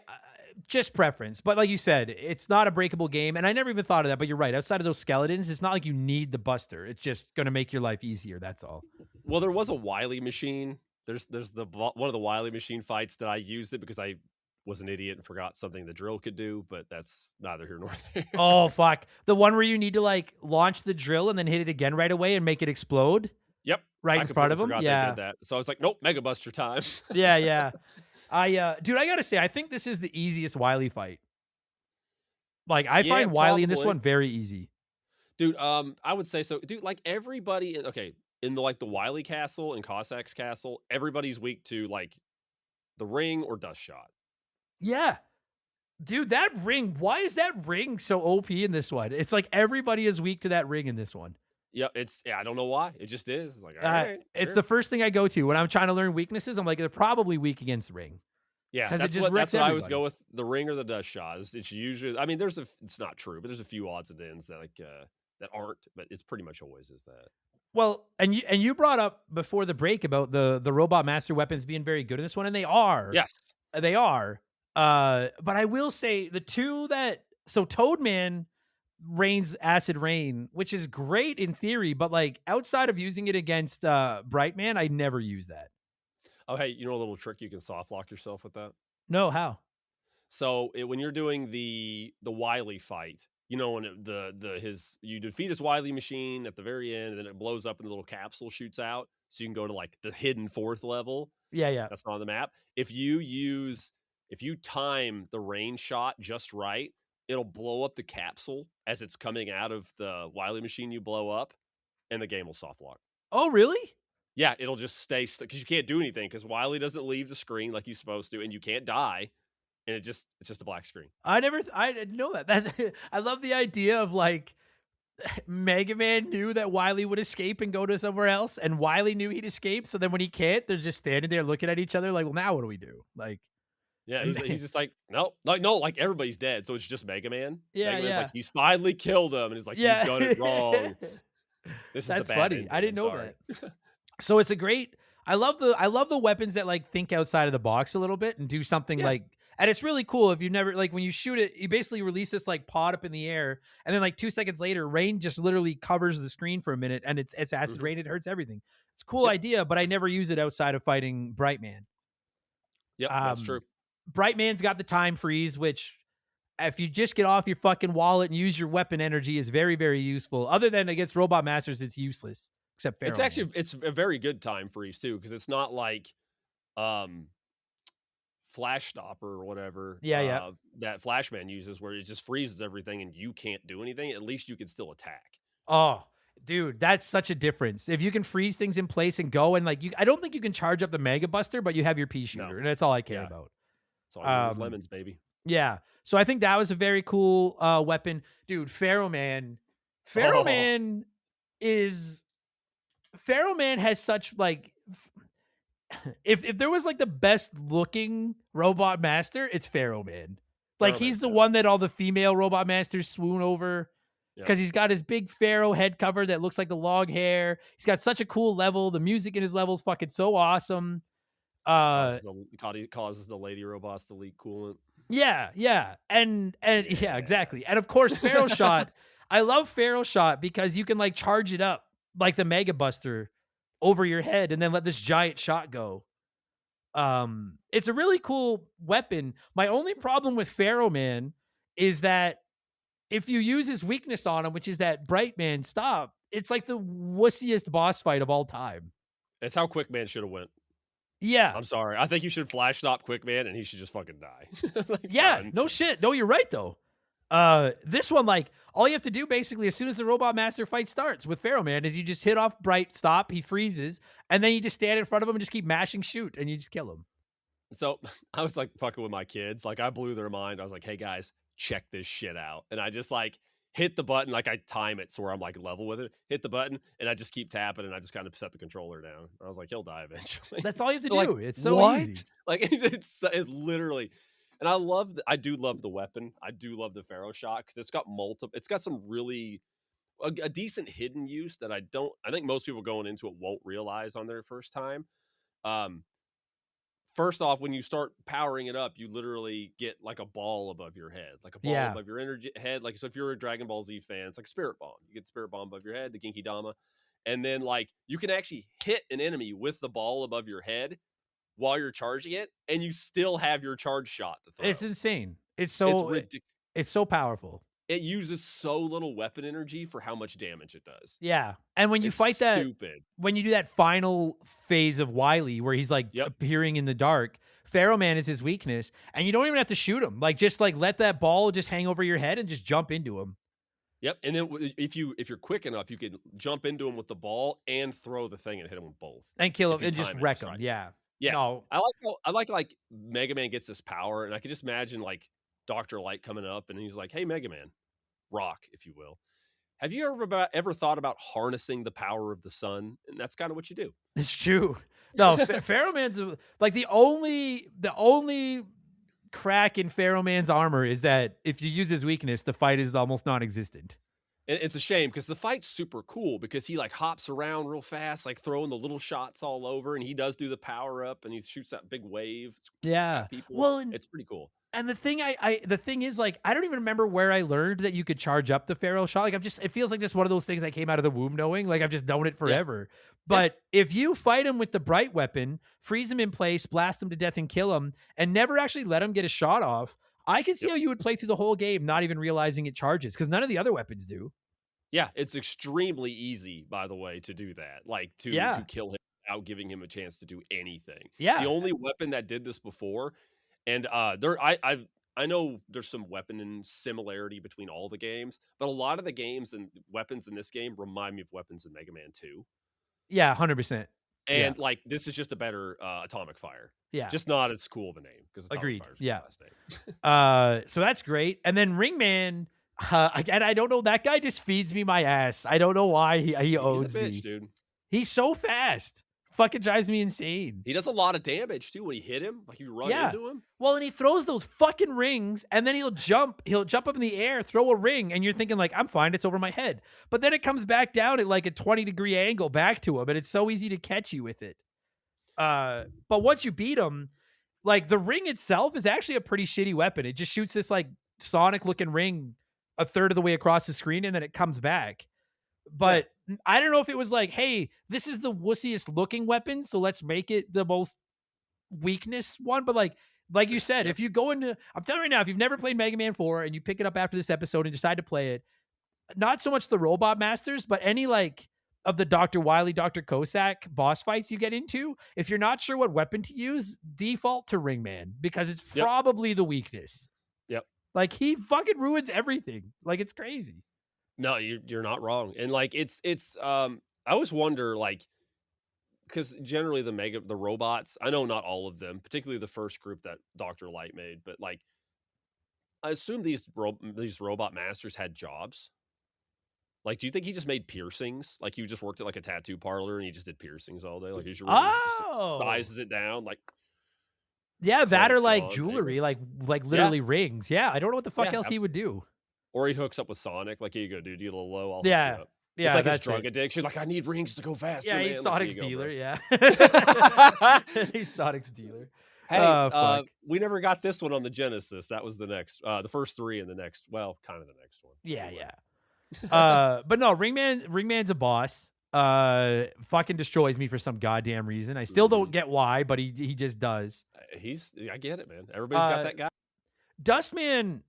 just preference, but like you said, it's not a breakable game, and I never even thought of that. But you're right. Outside of those skeletons, it's not like you need the Buster. It's just going to make your life easier. That's all. Well, there was a Wily machine. There's one of the Wily machine fights that I used it because I was an idiot and forgot something the drill could do, but that's neither here nor there. Oh fuck! The one where you need to like launch the drill and then hit it again right away and make it explode. Yep, right in front of him. Yeah, they did that. So I was like, nope, Mega Buster time. Yeah. Dude, I gotta say, I think this is the easiest Wily fight. Like, I find Wily in this one very easy. Dude, I would say so. Dude, like everybody in the Wily castle and Cossack's castle, everybody's weak to like the ring or dust shot. Yeah. Dude, that ring, why is that ring so OP in this one? It's like everybody is weak to that ring in this one. Yep, I don't know why. It just is. It's like, all right. It's the first thing I go to when I'm trying to learn weaknesses. I'm like, they're probably weak against ring. Yeah, that's what I always go with, the ring or the dust shot. It's usually, I mean, it's not true, but there's a few odds and ends that that aren't, but it's pretty much always is that. Well, and you brought up before the break about the Robot Master weapons being very good in this one, and they are. Yes. They are. But I will say the two Toadman rains Acid Rain, which is great in theory, but like outside of using it against Brightman, I never use that. Oh, hey, you know a little trick you can soft lock yourself with that? No, how? So when you're doing the Wily fight, you know, when you defeat his Wily machine at the very end, and then it blows up and the little capsule shoots out, so you can go to like the hidden 4th level. Yeah. That's not on the map. If you time the rain shot just right, it'll blow up the capsule as it's coming out of the Wily machine you blow up, and the game will soft lock. Oh, really? Yeah, it'll just stay because you can't do anything because Wily doesn't leave the screen like you're supposed to, and you can't die, and it's just a black screen. I didn't know that. I love the idea of like Mega Man knew that Wily would escape and go to somewhere else, and Wily knew he'd escape. So then when he can't, they're just standing there looking at each other like, well, now what do we do? Like, Yeah, and he's just like, no, like no, like everybody's dead, so it's just Mega Man. yeah, Mega Man's yeah, like, he's finally killed him, and he's like, yeah. you've done it wrong. This is the That's bad funny. ending. I didn't I'm know sorry. that. So it's a great. I love the weapons that like think outside of the box a little bit and do something Yeah. like. And it's really cool if you never like when you shoot it, you basically release this like pod up in the air, and then like 2 seconds later, rain just literally covers the screen for a minute, and it's acid Mhm. rain. It hurts everything. It's a cool Yep. idea, but I never use it outside of fighting Brightman. Yep, that's true. Brightman's got the time freeze, which if you just get off your fucking wallet and use your weapon energy is very, very useful. Other than against Robot Masters, it's useless. Except Pharaoh It's actually it's a very good time freeze too, because it's not like Flash Stopper or whatever Yeah. that Flashman uses, where it just freezes everything and you can't do anything. At least you can still attack. Oh, dude, that's such a difference. If you can freeze things in place and go and like I don't think you can charge up the Mega Buster, but you have your pea shooter, No. and that's all I care Yeah. about. So I use lemons, baby. Yeah. So I think that was a very cool weapon. Dude, Pharaoh Man. Pharaoh Man is Pharaoh Man has such like if there was like the best looking robot master, it's Pharaoh Man. Like Pharaoh he's Man's the dope. one that all the female robot masters swoon over because he's got his big pharaoh head cover that looks like the log hair. He's got such a cool level. The music in his level is fucking so awesome. Causes the lady robots to leak coolant. Yeah. And yeah, exactly. And of course, Pharaoh Shot. I love Pharaoh Shot because you can like charge it up like the Mega Buster over your head and then let this giant shot go. It's a really cool weapon. My only problem with Pharaoh Man is that if you use his weakness on him, which is that Bright Man stop, it's like the wussiest boss fight of all time. It's how Quickman should have went. Yeah. I'm sorry. I think you should flash stop Quickman and he should just fucking die. Like, Yeah, done. no shit. No, you're right though. This one, like, all you have to do basically as soon as the Robot Master fight starts with Pharaoh Man is you just hit off Bright Stop, he freezes, and then you just stand in front of him and just keep mashing shoot, and you just kill him. So I was like fucking with my kids. Like I blew their mind. I was like, hey guys, check this shit out. And I just like hit the button, like I time it so where I'm like level with it, hit the button, and I just keep tapping and I just kind of set the controller down. I was like, he'll die eventually. That's all you have to They're do. like, It's so what? easy. Like it's literally, and I do love the weapon. I do love the Pharaoh Shot because it's got some really a decent hidden use that I think most people going into it won't realize on their first time. First off, when you start powering it up, you literally get like a ball above your head, like a ball Yeah. above your energy head. Like, so if you're a Dragon Ball Z fan, it's like Spirit Bomb. You get Spirit Bomb above your head, the Genki Dama. And then like you can actually hit an enemy with the ball above your head while you're charging it, and you still have your charge shot to throw. It's insane. It's so powerful. It uses so little weapon energy for how much damage it does. Yeah. And when you It's fight that, stupid. when you do that final phase of Wily where he's like appearing in the dark, Pharaoh Man is his weakness, and you don't even have to shoot him. Like just like let that ball just hang over your head and just jump into him. Yep, and then if you're quick enough, you can jump into him with the ball and throw the thing and hit him with both. And kill If him you and just time it wreck just him. right. Yeah. Yeah, No. I like Mega Man gets this power, and I can just imagine like Dr. Light coming up, and he's like, "Hey, Mega Man, rock, if you will." Have you ever thought about harnessing the power of the sun? And that's kind of what you do. It's true. No, Pharaoh Man's like the only crack in Pharaoh Man's armor is that if you use his weakness, the fight is almost non-existent. And it's a shame because the fight's super cool because he like hops around real fast, like throwing the little shots all over, and he does do the power up and he shoots that big wave. Yeah. People. Well, it's pretty cool. And the thing the thing is, like, I don't even remember where I learned that you could charge up the Pharaoh Shot. Like, it feels like just one of those things I came out of the womb knowing. Like, I've just known it forever. Yeah. But if you fight him with the bright weapon, freeze him in place, blast him to death and kill him, and never actually let him get a shot off, I can see how you would play through the whole game not even realizing it charges, because none of the other weapons do. Yeah, it's extremely easy, by the way, to do that. Like, to kill him without giving him a chance to do anything. Yeah. The only weapon that did this before, and I know there's some weapon similarity between all the games, but a lot of the games and weapons in this game remind me of weapons in Mega Man 2. Yeah, 100%. And like this is just a better Atomic Fire. Yeah. Just not as cool of a name because Atomic Agreed. Fire's Yeah. the last name. So that's great. And then Ringman, Again, I don't know. That guy just feeds me my ass. I don't know why he He's owns a bitch, me. dude. He's so fast. Fucking drives me insane. He does a lot of damage too when you hit him. Like you run into him. Well, and he throws those fucking rings, and then he'll jump up in the air, throw a ring, and you're thinking like, I'm fine, it's over my head. But then it comes back down at like a 20-degree angle back to him, and it's so easy to catch you with it. But once you beat him, like the ring itself is actually a pretty shitty weapon. It just shoots this like Sonic looking ring a third of the way across the screen, and then it comes back. But I don't know if it was like, hey, this is the wussiest looking weapon, so let's make it the most weakness one. But like you said, if you go into, I'm telling you right now, if you've never played Mega Man 4 and you pick it up after this episode and decide to play it, not so much the Robot Masters, but any like of the Dr. Wily, Dr. Cossack boss fights you get into, if you're not sure what weapon to use, default to Ringman, because it's probably the weakness. Yep. Like he fucking ruins everything. Like it's crazy. No, you're not wrong. And like it's I always wonder, like, because generally the robots, I know not all of them, particularly the first group that Dr. Light made, but like I assume these robot masters had jobs. Like, do you think he just made piercings? Like, he just worked at like a tattoo parlor and he just did piercings all day? Like, he's your just sizes it down, like. Yeah, that or like jewelry, like literally rings. Yeah, I don't know what the fuck else he would do. Or he hooks up with Sonic, like, here you go, dude, you a little low, I'll hook you up. Yeah, it's like that's his drug addiction. Like, I need rings to go faster. Yeah, man. he's Like, Sonic's here you go, dealer. bro. Yeah, he's Sonic's dealer. Hey, we never got this one on the Genesis. That was the next, the first three and the next, well, kind of the next one. Yeah. But no, Ringman's a boss. Fucking destroys me for some goddamn reason. I still don't get why, but he just does. I get it, man. Everybody's got that guy. Dustman.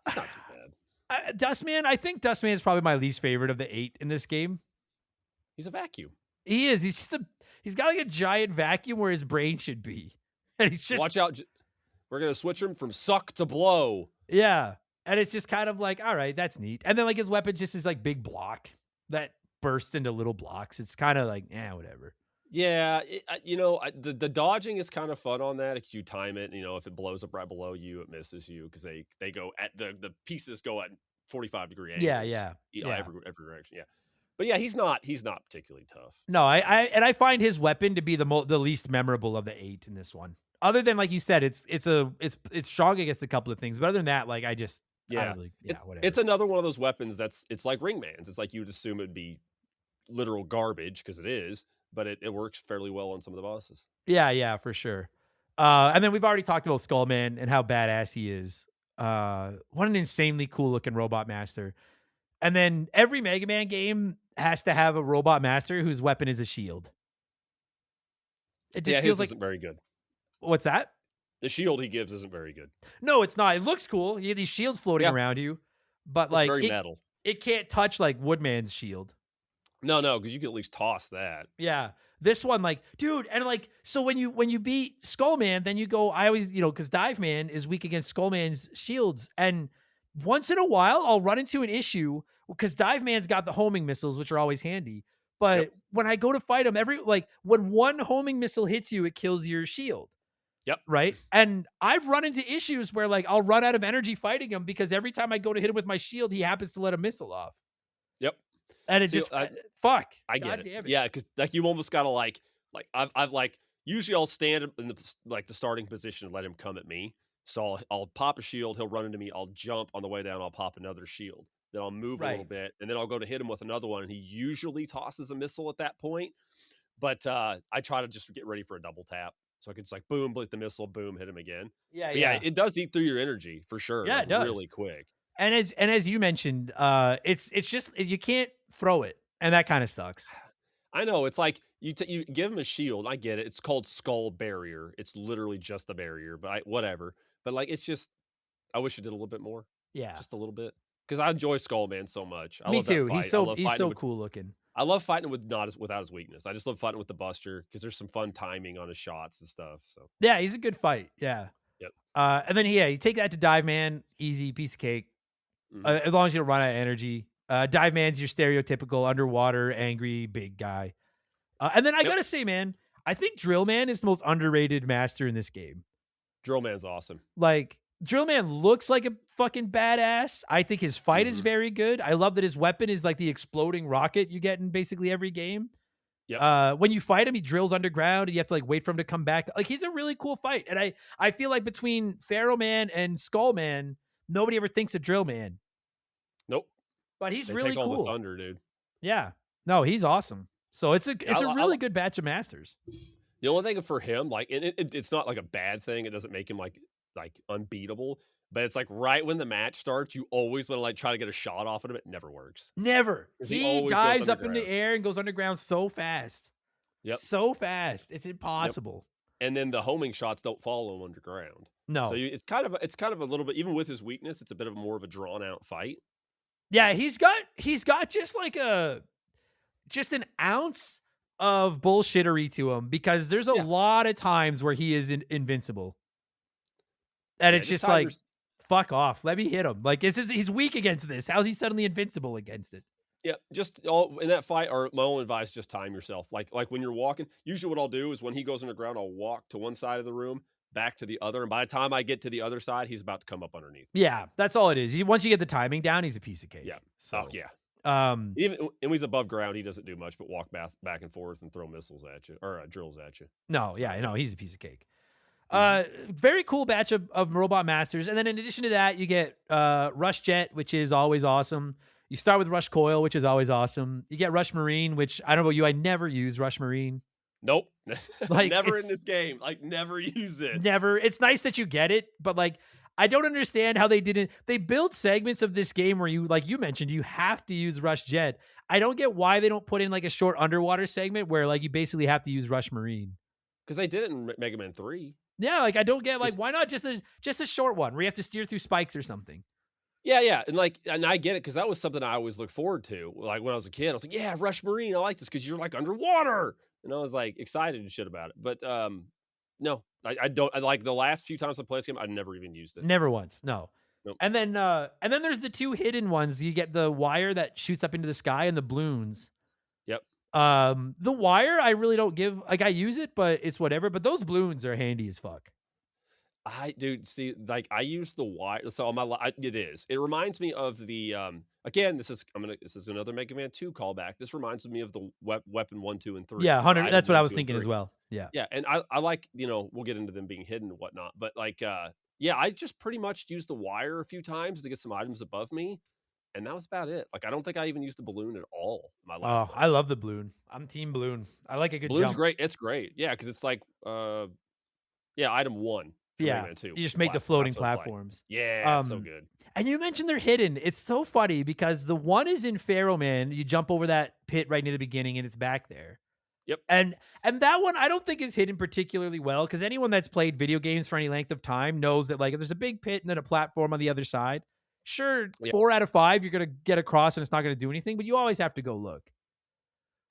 It's not too bad. Dustman, I think Dustman is probably my least favorite of the 8 in this game. He's a vacuum. He is. He's got like a giant vacuum where his brain should be. And he's just watch out. We're gonna switch him from suck to blow. Yeah. And it's just kind of like, all right, that's neat. And then like his weapon just is like big block that bursts into little blocks. It's kind of like, whatever. Yeah, the dodging is kind of fun on that. If you time it, if it blows up right below you, it misses you because they go at the pieces go at 45-degree angles. Yeah. Every direction. Yeah, but yeah, he's not particularly tough. No, I find his weapon to be the least memorable of the 8 in this one. Other than like you said, it's strong against a couple of things, but other than that, like I don't really, whatever. It's another one of those weapons it's like Ringman's. It's like you'd assume it'd be literal garbage because it is. But it works fairly well on some of the bosses. Yeah, for sure. And then we've already talked about Skullman and how badass he is. What an insanely cool looking robot master. And then every Mega Man game has to have a robot master whose weapon is a shield. It just feels like isn't very good. What's that? The shield he gives isn't very good. No, it's not. It looks cool. You have these shields floating around you, but it's like very metal. It can't touch like Woodman's shield. No, because you can at least toss that. Yeah. This one, like, dude, and like, so when you beat Skullman, then you go, I always, because Dive Man is weak against Skullman's shields. And once in a while, I'll run into an issue because Dive Man's got the homing missiles, which are always handy. But when I go to fight him, when one homing missile hits you, it kills your shield. Yep. Right. And I've run into issues where like I'll run out of energy fighting him because every time I go to hit him with my shield, he happens to let a missile off. Yep. And fuck. I get it. Yeah, because like you almost gotta like I've like usually I'll stand in the starting position and let him come at me. So I'll pop a shield, he'll run into me, I'll jump on the way down, I'll pop another shield. Then I'll move a little bit, and then I'll go to hit him with another one, and he usually tosses a missile at that point. But I try to just get ready for a double tap. So I can just like boom, blink the missile, boom, hit him again. Yeah, it does eat through your energy for sure. Yeah, it does. Really quick. And as you mentioned, it's just you can't throw it, and that kind of sucks. I know. It's like you give him a shield. I get it. It's called Skull Barrier. It's literally just a barrier, but whatever. But like, it's just, I wish it did a little bit more. Yeah, just a little bit, because I enjoy Skullman so much. Me too. He's so cool looking. I love fighting without his weakness. I just love fighting with the Buster because there's some fun timing on his shots and stuff. So yeah, he's a good fight. Yeah. Yep. And then you take that to Dive Man, easy piece of cake. As long as you don't run out of energy. Dive Man's your stereotypical underwater angry big guy. And then I gotta say, man, I think Drill Man is the most underrated master in this game. Drill Man's awesome. Like Drill Man looks like a fucking badass. I think his fight is very good. I love that his weapon is like the exploding rocket you get in basically every game. Yep. When you fight him, he drills underground and you have to like wait for him to come back. Like he's a really cool fight. And I feel like between Pharaoh Man and Skull Man, nobody ever thinks of Drill Man. Nope. But he's They really take all cool. the thunder, dude. Yeah. No, he's awesome. So it's a really good batch of masters. The only thing for him, like, and it's not like a bad thing. It doesn't make him like unbeatable. But it's like right when the match starts, you always want to like try to get a shot off at him. It never works. Never. 'Cause He always goes dives up in underground. the air and goes underground so fast. Yep. So fast. It's impossible. And then the homing shots don't follow him underground. No. So it's kind of a little bit, even with his weakness, it's a bit of more of a drawn out fight. Yeah, he's got just like an ounce of bullshittery to him because there's a lot of times where he is invincible. And it's just like, fuck off. Let me hit him. Like, he's weak against this. How's he suddenly invincible against it? Yeah, just all in that fight, or my own advice, just time yourself. Like when you're walking, usually what I'll do is when he goes underground, I'll walk to one side of the room, back to the other, and by the time I get to the other side, he's about to come up underneath. Yeah, that's all it is. Once you get the timing down, he's a piece of cake. Yeah. So, yeah. Even when he's above ground, he doesn't do much but walk back and forth and throw missiles at you or drills at you. No, he's a piece of cake. Very cool batch of robot masters, and then in addition to that, you get Rush Jet, which is always awesome. You start with Rush Coil, which is always awesome. You get Rush Marine, which I don't know about you, I never use Rush Marine. Nope. Like never in this game. Like never use it. Never. It's nice that you get it, but like I don't understand how they didn't. They build segments of this game where you, like you mentioned, you have to use Rush Jet. I don't get why they don't put in like a short underwater segment where like you basically have to use Rush Marine. Because they did it in Mega Man 3. Yeah, like I don't get like why not just a short one where you have to steer through spikes or something. Yeah, and I get it because that was something I always looked forward to. Like when I was a kid, I was like, "Yeah, Rush Marine, I like this because you're like underwater," and I was like excited and shit about it. But no, I don't. I like the last few times I played this game, I never even used it. Never once, no. Nope. And then there's the two hidden ones. You get the wire that shoots up into the sky and the balloons. Yep. The wire I really don't give. Like I use it, but it's whatever. But those balloons are handy as fuck. I use the wire. So on my, it is. It reminds me of the again. This is another Mega Man 2 callback. This reminds me of the weapon 1, 2, and 3. Yeah, 100. That's what I was thinking as well. Yeah, yeah, and I like we'll get into them being hidden and whatnot, but like yeah, I just pretty much used the wire a few times to get some items above me, and that was about it. Like I don't think I even used the balloon at all. My last. I love the balloon. I'm team balloon. I like a good balloon's jump. great. It's great. Yeah, because it's like item 1. Yeah, you just make the floating platforms. Like. Yeah, it's so good. And you mentioned they're hidden. It's so funny because the one is in Pharaoh Man. You jump over that pit right near the beginning, and it's back there. Yep. And that one I don't think is hidden particularly well because anyone that's played video games for any length of time knows that like if there's a big pit and then a platform on the other side, sure, 4 out of 5 you're gonna get across and it's not gonna do anything, but you always have to go look.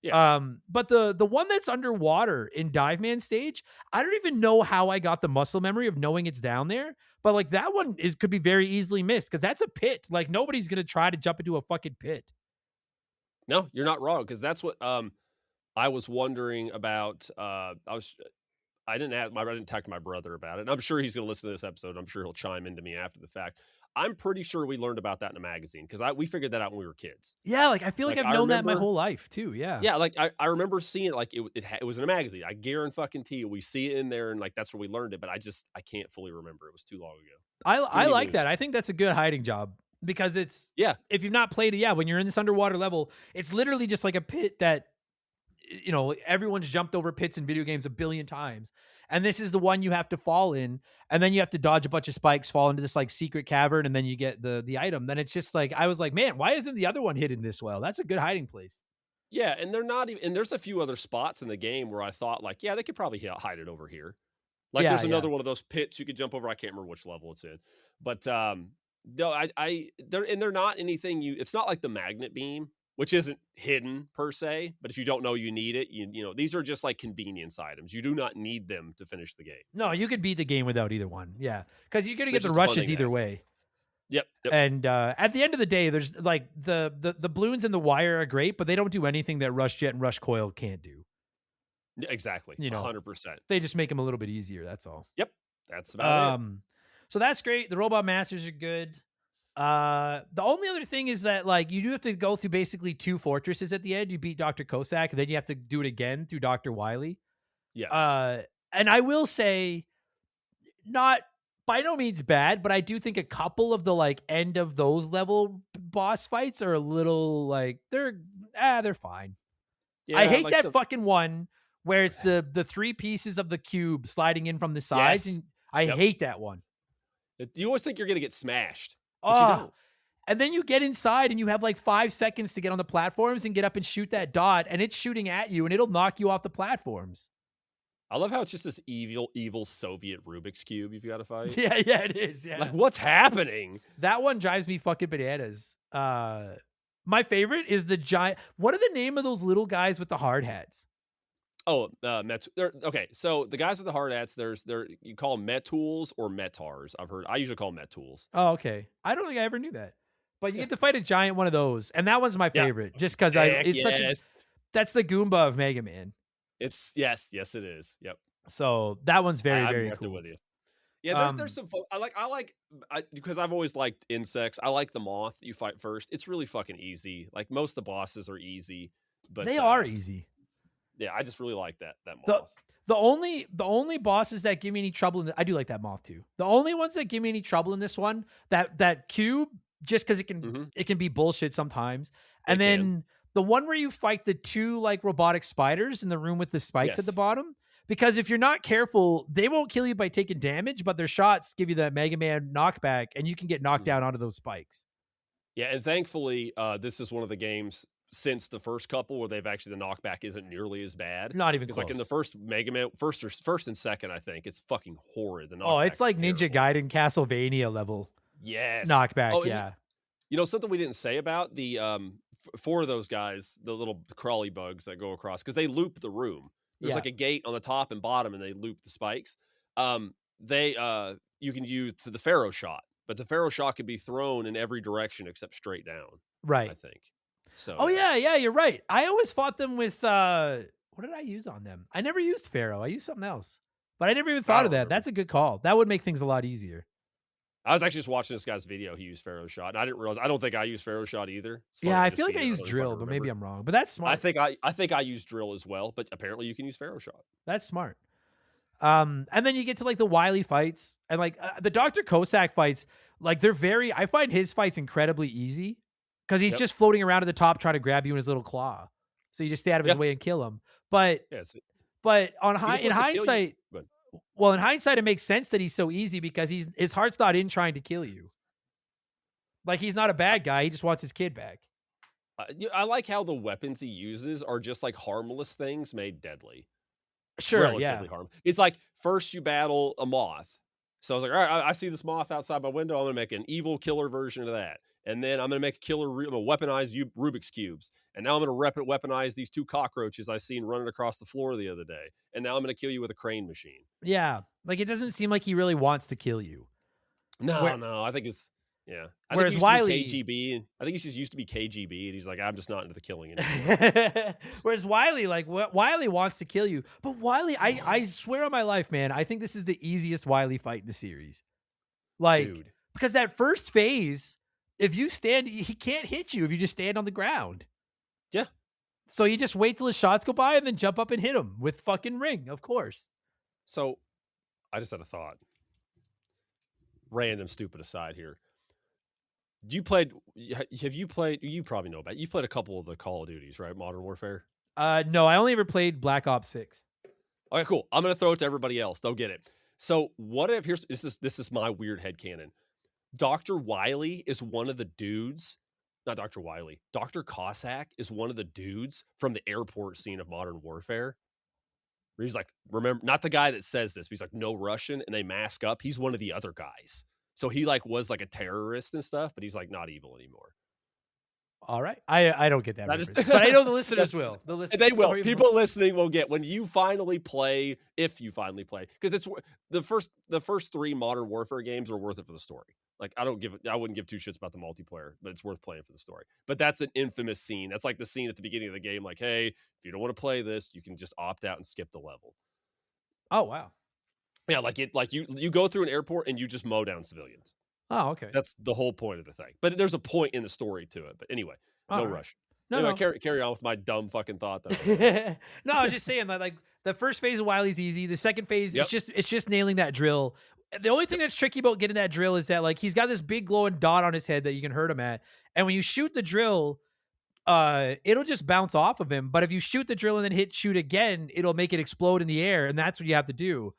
Yeah. But the one that's underwater in Dive Man stage, I don't even know how I got the muscle memory of knowing it's down there. But like that one could be very easily missed because that's a pit. Like nobody's gonna try to jump into a fucking pit. No, you're not wrong because that's what I was wondering about. I didn't talk to my brother about it. And I'm sure he's gonna listen to this episode. I'm sure he'll chime into me after the fact. I'm pretty sure we learned about that in a magazine because we figured that out when we were kids. Yeah, like I feel like I've known that my whole life too. Yeah, yeah. Like I remember seeing it. Like it was in a magazine. I guarantee you, we see it in there, and like that's where we learned it. But I can't fully remember. It was too long ago. I like that. I think that's a good hiding job because it's if you've not played it, when you're in this underwater level, it's literally just like a pit that everyone's jumped over pits in video games a billion times. And this is the one you have to fall in, and then you have to dodge a bunch of spikes, fall into this like secret cavern, and then you get the item. Then it's just like I was like, man, why isn't the other one hidden this well? That's a good hiding place. Yeah, and they're not even. And there's a few other spots in the game where I thought like, yeah, they could probably hide it over here. Like there's another one of those pits you could jump over. I can't remember which level it's in, but no, they're not anything. It's not like the magnet beam, which isn't hidden per se, but if you don't know you need it, these are just like convenience items. You do not need them to finish the game. No, you could beat the game without either one. Yeah, because you're gonna get the rushes either way. Yep. And at the end of the day, there's like the balloons and the wire are great, but they don't do anything that Rush Jet and Rush Coil can't do. Exactly. 100%. They just make them a little bit easier. That's all. Yep. That's about it. So that's great. The Robot Masters are good. The only other thing is that like you do have to go through basically 2 fortresses at the end. You beat Dr. Cossack, and then you have to do it again through Dr. Wily. Yes. And I will say, not by no means bad, but I do think a couple of the like end of those level boss fights are a little like they're fine. Yeah, I hate like that fucking one where it's the 3 pieces of the cube sliding in from the sides, Yes. and I hate that one. You always think you're gonna get smashed, but you don't. And then you get inside and you have like 5 seconds to get on the platforms and get up and shoot that dot, and it's shooting at you and it'll knock you off the platforms. I love how it's just this evil Soviet Rubik's Cube you've got to fight. Yeah, it is. Yeah. Like, what's happening? That one drives me fucking bananas. My favorite is the giant. What are the name of those little guys with the hard hats? Oh, okay. So the guys with the hard hats, you call them Metools or Metars. I usually call them Metools. Oh, okay. I don't think I ever knew that. But you get to fight a giant one of those, and that one's my favorite, just because that's the Goomba of Mega Man. It's yes, it is. Yep. So that one's very I'm cool. with you. Yeah, there's some fun. Because I've always liked insects. I like the moth you fight first. It's really fucking easy. Like most of the bosses are easy, but they are easy. Yeah, I just really like that moth. The only bosses that give me any trouble I do like that moth too. The only ones that give me any trouble in this one, that cube, just because it can be bullshit sometimes, and then the one where you fight the 2 like robotic spiders in the room with the spikes at the bottom. Because if you're not careful, they won't kill you by taking damage, but their shots give you that Mega Man knockback, and you can get knocked down onto those spikes. Yeah, and thankfully, this is one of the games since the first couple where they've actually the knockback isn't nearly as bad. Not even close. Like in the first Mega Man, first and second, I think it's fucking horrid. It's like Ninja Gaiden Castlevania level. Yes, knockback. Yeah. You know something we didn't say about the 4 of those guys, the little crawly bugs that go across, because they loop the room. There's like a gate on the top and bottom, and they loop the spikes. You can use the Pharaoh shot, but the Pharaoh shot can be thrown in every direction except straight down. Right. I think. So. Oh yeah, you're right. I always fought them with what did I use on them? I never used Pharaoh. I used something else, but I never even thought of that. That's a good call. That would make things a lot easier. I was actually just watching this guy's video. He used Pharaoh shot, and I didn't realize. I don't think I used Pharaoh shot either. Yeah, I feel like I used drill, but maybe I'm wrong. But that's smart. I think I used drill as well, but apparently you can use Pharaoh shot. That's smart. And then you get to like the Wily fights and like the Dr. Cossack fights. Like I find his fights incredibly easy because he's just floating around at the top trying to grab you in his little claw. So you just stay out of his way and kill him. But in hindsight. Well, in hindsight, it makes sense that he's so easy because his heart's not in trying to kill you. Like, he's not a bad guy. He just wants his kid back. I like how the weapons he uses are just like harmless things made deadly. Sure, relatively harmless. It's like first you battle a moth. So I was like, all right, I see this moth outside my window. I'm going to make an evil killer version of that. And then I'm going to make I'm going to weaponize Rubik's Cubes. And now I'm going to weaponize these 2 cockroaches I seen running across the floor the other day. And now I'm going to kill you with a crane machine. Yeah. Like, it doesn't seem like he really wants to kill you. No. I think it's, yeah. Whereas Wily, KGB, I think he just used to be KGB, and he's like, I'm just not into the killing anymore. Whereas Wily, Wily wants to kill you. But Wily, I swear on my life, man, I think this is the easiest Wily fight in the series. Like, dude. Because that first phase, if you stand, he can't hit you if you just stand on the ground. Yeah. So you just wait till his shots go by and then jump up and hit him with fucking ring, of course. So I just had a thought. Random stupid aside here. You probably know about it. You've played a couple of the Call of Duties, right? Modern Warfare? No, I only ever played Black Ops 6. Okay, cool. I'm going to throw it to everybody else. They'll get it. So what if, this is my weird headcanon. Dr. Wily is one of the dudes, not Dr. Wily, Dr. Cossack is one of the dudes from the airport scene of Modern Warfare. Where he's like, remember, not the guy that says this, but he's like, no Russian, and they mask up. He's one of the other guys. So he was like a terrorist and stuff, but he's like not evil anymore. All right. I don't get that reference, but I know the listeners will. They will. People listening will get when you finally play, if you finally play, because it's the first 3 Modern Warfare games are worth it for the story. Like I wouldn't give 2 shits about the multiplayer, but it's worth playing for the story. But that's an infamous scene. That's like the scene at the beginning of the game. Like, hey, if you don't want to play this, you can just opt out and skip the level. Oh wow. Yeah, like you go through an airport and you just mow down civilians. Oh, okay. That's the whole point of the thing. But there's a point in the story to it. But anyway, no right. rush. No, anyway, no. carry on with my dumb fucking thought. No, I was just saying that like the first phase of Wily's easy. The second phase, Yep. it's just nailing that drill. The only thing that's tricky about getting that drill is that like he's got this big glowing dot on his head that you can hurt him at, and when you shoot the drill, it'll just bounce off of him. But if you shoot the drill and then hit shoot again, it'll make it explode in the air, and that's what you have to do.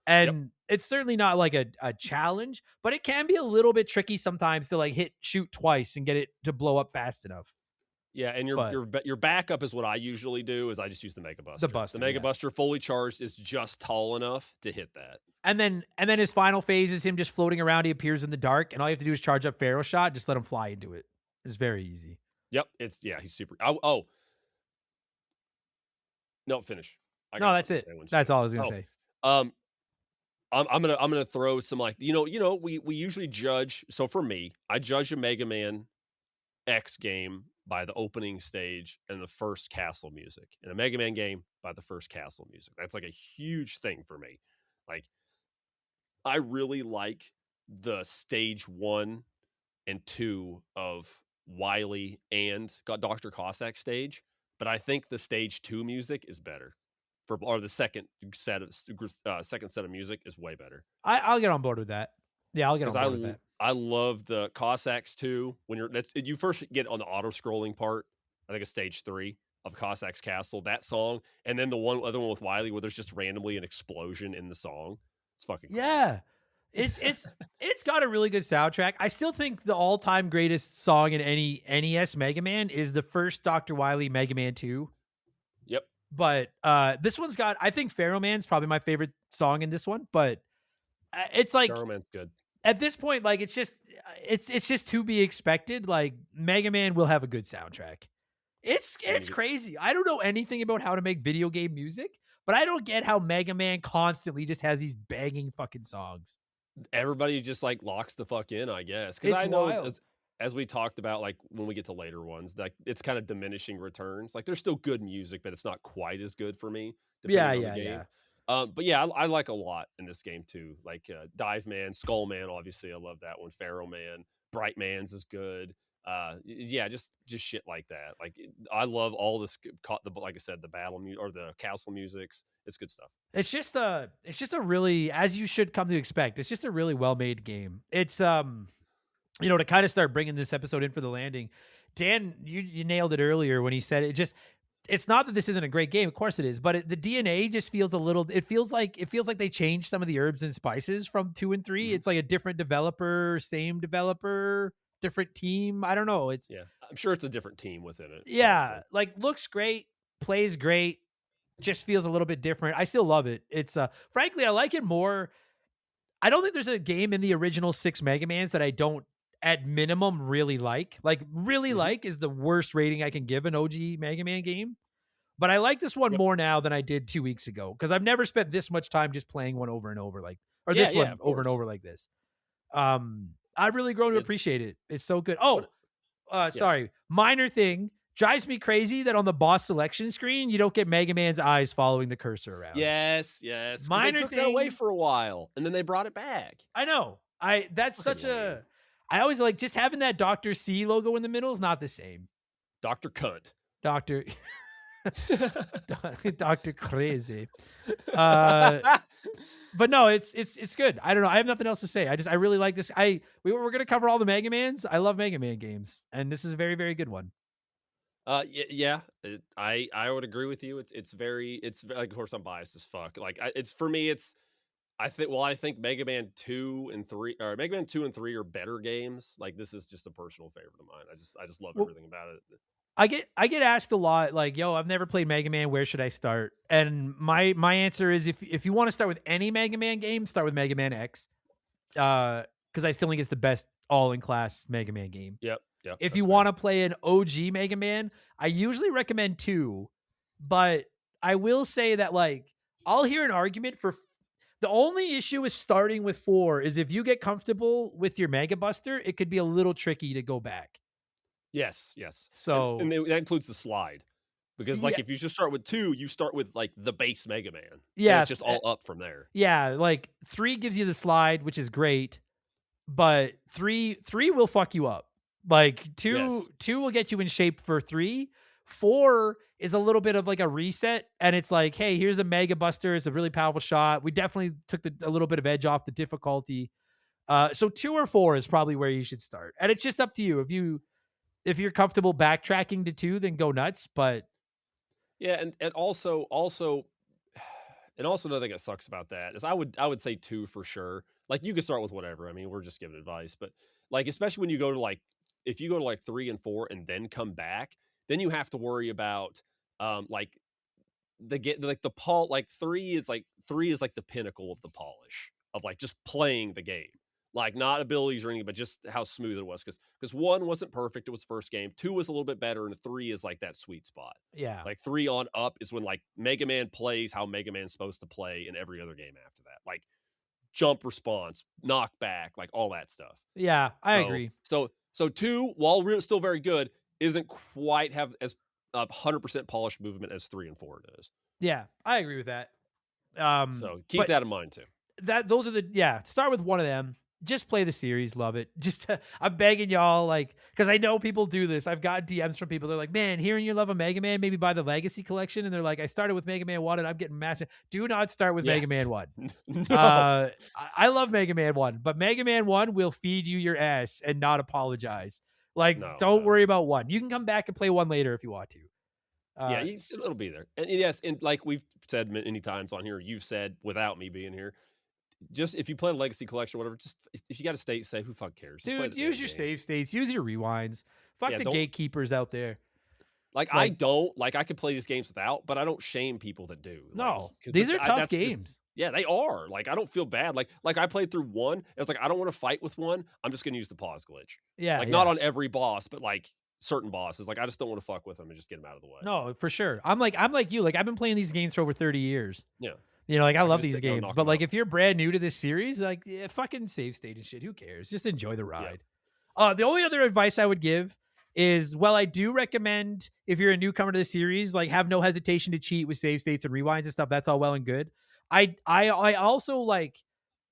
And it's certainly not like a challenge, but it can be a little bit tricky sometimes to like hit shoot twice and get it to blow up fast enough. Yeah, and your backup is what I usually do is I just use the Mega Buster. Buster, the Mega Buster fully charged is just tall enough to hit that. And then his final phase is him just floating around. He appears in the dark, and all you have to do is charge up Pharaoh Shot. Just let him fly into it. It's very easy. Yep, he's super. No, finish. No, that's it. That's all I was gonna say. I'm gonna throw some like we usually judge. So for me, I judge a Mega Man X game by the opening stage and the first castle music, and a Mega Man game by the first castle music. That's like a huge thing for me. Like, I really like the stage 1 and 2 of Wily and Dr. Cossack stage, but I think the stage 2 music is better. Or the second set of music is way better. I'll get on board with that. Yeah, I'll get on board with that. I love the Cossacks too. You first get on the auto scrolling part. I think it's stage 3 of Cossack's Castle. That song, and then the other one with Wily, where there's just randomly an explosion in the song. It's fucking cool. Yeah. It's got a really good soundtrack. I still think the all-time greatest song in any NES Mega Man is the first Dr. Wily Mega Man 2. Yep. But this one's got, I think Pharaoh Man's probably my favorite song in this one, but it's like Pharaoh Man's good. At this point, like it's just to be expected. Like Mega Man will have a good soundtrack. It's crazy. I don't know anything about how to make video game music, but I don't get how Mega Man constantly just has these banging fucking songs. Everybody just like locks the fuck in, I guess. Because I know wild. As we talked about, like when we get to later ones, like it's kind of diminishing returns. Like there's still good music, but it's not quite as good for me. Yeah. But yeah, I like a lot in this game too. Like Dive Man, Skull Man, obviously I love that one. Pharaoh Man, Bright Man's is good. Yeah, just shit like that. Like I love all this. Like I said, the battle or the castle musics. It's good stuff. It's just a really, as you should come to expect. It's just a really well made game. It's to kind of start bringing this episode in for the landing. Dan, you nailed it earlier when he said it's not that this isn't a great game. Of course it is, but the DNA just feels it feels like they changed some of the herbs and spices from 2 and 3. Mm-hmm. It's like a different developer, same developer, different team. I don't know. I'm sure it's a different team within it. Yeah. Like looks great, plays great, just feels a little bit different. I still love it. It's frankly, I like it more. I don't think there's a game in the original 6 Mega Mans that I don't at minimum really like. Like really like is the worst rating I can give an OG Mega Man game. But I like this one more now than I did 2 weeks ago because I've never spent this much time just playing one over and over this one over and over like this. I've really grown to appreciate it. It's so good. Sorry. Minor thing. Drives me crazy that on the boss selection screen, you don't get Mega Man's eyes following the cursor around. Yes. Minor they took thing. that away for a while, and then they brought it back. I know. That's such a... I always like just having that Dr. C logo in the middle is not the same. Dr. Cunt. Dr. Crazy. But no, it's good. I don't know. I have nothing else to say. I really like this. We're going to cover all the Mega Mans. I love Mega Man games, and this is a very, very good one. I would agree with you. It's like, of course I'm biased as fuck. Like for me, I think Mega Man 2 and 3 are better games. Like this is just a personal favorite of mine. I just love everything about it. I get asked a lot, like, yo, I've never played Mega Man. Where should I start? And my answer is if you want to start with any Mega Man game, start with Mega Man X. Because I still think it's the best all-in-class Mega Man game. Yep. If you want to play an OG Mega Man, I usually recommend 2. But I will say that, like, I'll hear an argument for... The only issue with starting with 4 is if you get comfortable with your Mega Buster, it could be a little tricky to go back. Yes. So and that includes the slide Because Yeah, like if you just start with 2, you start with like the base Mega Man. And yeah, it's just all up from there. yeah. Like 3 gives you the slide, which is great, but three will fuck you up. Like Yes. two will get you in shape for 3. 4 is a little bit of like a reset, and it's like, hey, here's a Mega Buster. It's a really powerful shot. We definitely took a little bit of edge off the difficulty. So 2 or 4 is probably where you should start, and it's just up to you. If you're comfortable backtracking to 2, then go nuts. But Yeah, and also and also another thing that sucks about that is I would say 2 for sure. Like you can start with whatever. I mean, we're just giving advice, but like especially when you go to like if you go to like 3 and 4 and then come back, then you have to worry about like the get like the pol like 3 is like the pinnacle of the polish of like just playing the game. Like not abilities or anything, but just how smooth it was. Because 1 wasn't perfect, it was first game. 2 was a little bit better, and 3 is like that sweet spot. yeah, Like 3 on up is when like Mega Man plays how Mega Man's supposed to play in every other game after that. Like jump response, knockback, like all that stuff. yeah, I So agree. so 2, while still very good, isn't quite have as 100% polished movement as 3 and 4 does. Yeah, I agree with that. So keep But that in mind too. those are start with one of them. Just play the series, love it. I'm begging y'all, like, because I know people do this. I've got DMs from people. They're like, man, hearing you love a Mega Man, maybe buy the Legacy Collection. And they're like, I started with Mega Man 1 and I'm getting massive. Do not start with Yeah. Mega Man 1. No. I love Mega Man 1, but Mega Man 1 will feed you your ass and not apologize. Like, No, don't no. worry about 1. You can come back and play 1 later if you want to. Yeah, it'll be there. And yes, and like we've said many times on here, you've said without me being here, just if you play a Legacy Collection or whatever, just if you got a state save, who fuck cares? Just play Dude, the use damn your game. save states, use your rewinds. Fuck Yeah, the don't- gatekeepers out there. Like I don't like I could play these games without, but I don't shame people that do. No, Like, 'cause these are tough that's just- games. yeah, they are. Like I don't feel bad. Like I played through 1. It's like I don't want to fight with 1. I'm just gonna use the pause glitch. Yeah, Like yeah. not on every boss, but like certain bosses. Like I just don't want to fuck with them and just get them out of the way. No, for sure. I'm like you. Like I've been playing these games for over 30 years. Yeah. You know, like I love just these go games. knock But 'em like out. if you're brand new to this series, like fucking save state and shit. Who cares? Just enjoy the ride. The only other advice I would give is, well, I do recommend if you're a newcomer to the series, like have no hesitation to cheat with save states and rewinds and stuff. That's all well and good. I also like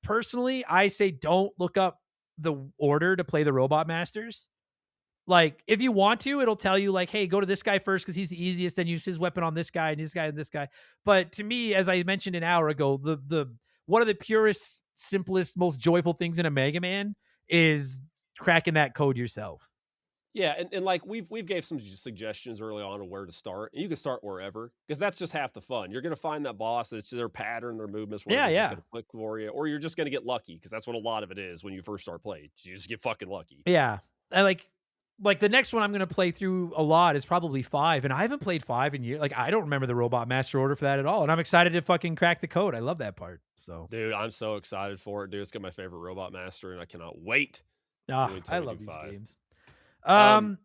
personally, I say don't look up the order to play the Robot Masters. Like, if you want to, it'll tell you, like, hey, go to this guy first because he's the easiest, then use his weapon on this guy and this guy and this guy. But to me, as I mentioned an hour ago, the one of the purest, simplest, most joyful things in a Mega Man is cracking that code yourself. Yeah, and like we've gave some suggestions early on of where to start. And you can start wherever because that's just half the fun. You're gonna find that boss, it's their pattern, their movements, Yeah, whatever's yeah. just gonna click for you, or you're just gonna get lucky because that's what a lot of it is when you first start playing. You just get fucking lucky. Yeah. I like the next one I'm going to play through a lot is probably 5, and I haven't played 5 in years. Like, I don't remember the Robot Master order for that at all, and I'm excited to fucking crack the code. I love that part. So, Dude, I'm so excited for it, dude. It's got my favorite Robot Master, and I cannot wait. I we love do these 5. games. w-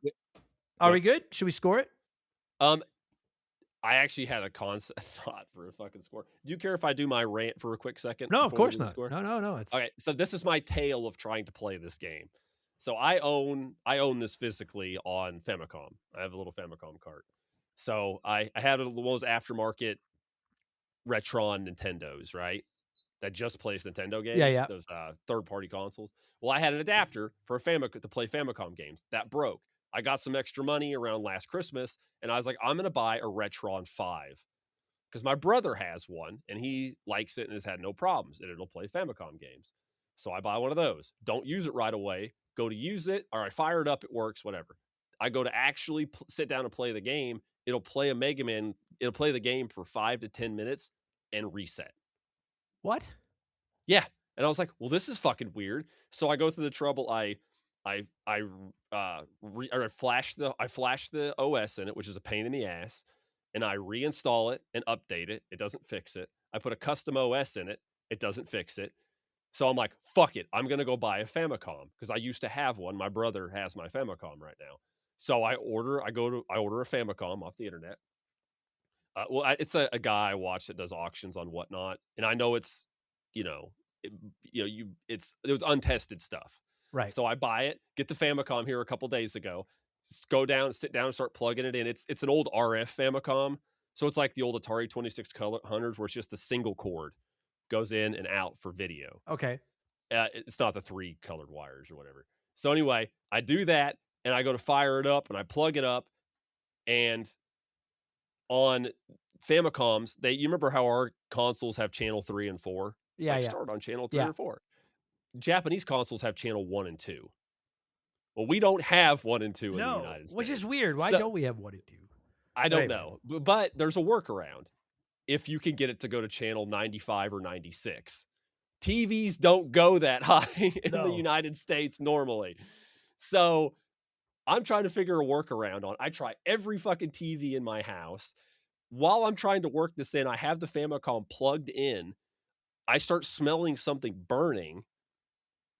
Are we good? Should we score it? I actually had a concept thought for a fucking score. Do you care if I do my rant for a quick second? No, of before we course do the not. score? No. It's Okay, so this is my tale of trying to play this game. So I own this physically on Famicom. I have a little Famicom cart. So I had one of those aftermarket Retron Nintendos, right? That just plays Nintendo games. Yeah. Those third-party consoles. Well, I had an adapter for a to play Famicom games. That broke. I got some extra money around last Christmas, and I was like, I'm going to buy a Retron 5 because my brother has one, and he likes it and has had no problems, and it'll play Famicom games. So I buy one of those. Don't use it right away. Go to use it. All right, fire it up. It works, whatever. I go to actually sit down and play the game. It'll play a Mega Man. It'll play the game for 5 to 10 minutes and reset. what? Yeah. And I was like, well, this is fucking weird. So I go through the trouble. I flash the OS in it, which is a pain in the ass. And I reinstall it and update it. It doesn't fix it. I put a custom OS in it. It doesn't fix it. So I'm like, fuck it. I'm going to go buy a Famicom because I used to have one. My brother has my Famicom right now. So I order a Famicom off the internet. It's a guy I watch that does auctions on Whatnot. And I know it's, it was untested stuff. Right. So I buy it, get the Famicom here a couple days ago. go down, sit down, and start plugging it in. It's an old RF Famicom, so it's like the old Atari 2600s where it's just a single cord goes in and out for video. Okay. It's not the 3 colored wires or whatever. So anyway, I do that and I go to fire it up and I plug it up, and on Famicoms, you remember how our consoles have channel 3 and 4? Yeah, yeah. Start on channel 3 or 4. Japanese consoles have channel 1 and 2. Well, we don't have 1 and 2 in the United States. Which is weird. Why don't we have 1 and 2? I don't know. But there's a workaround. If you can get it to go to channel 95 or 96. TVs don't go that high in the United States normally. So I'm trying to figure a workaround on. I try every fucking TV in my house. While I'm trying to work this in, I have the Famicom plugged in. I start smelling something burning.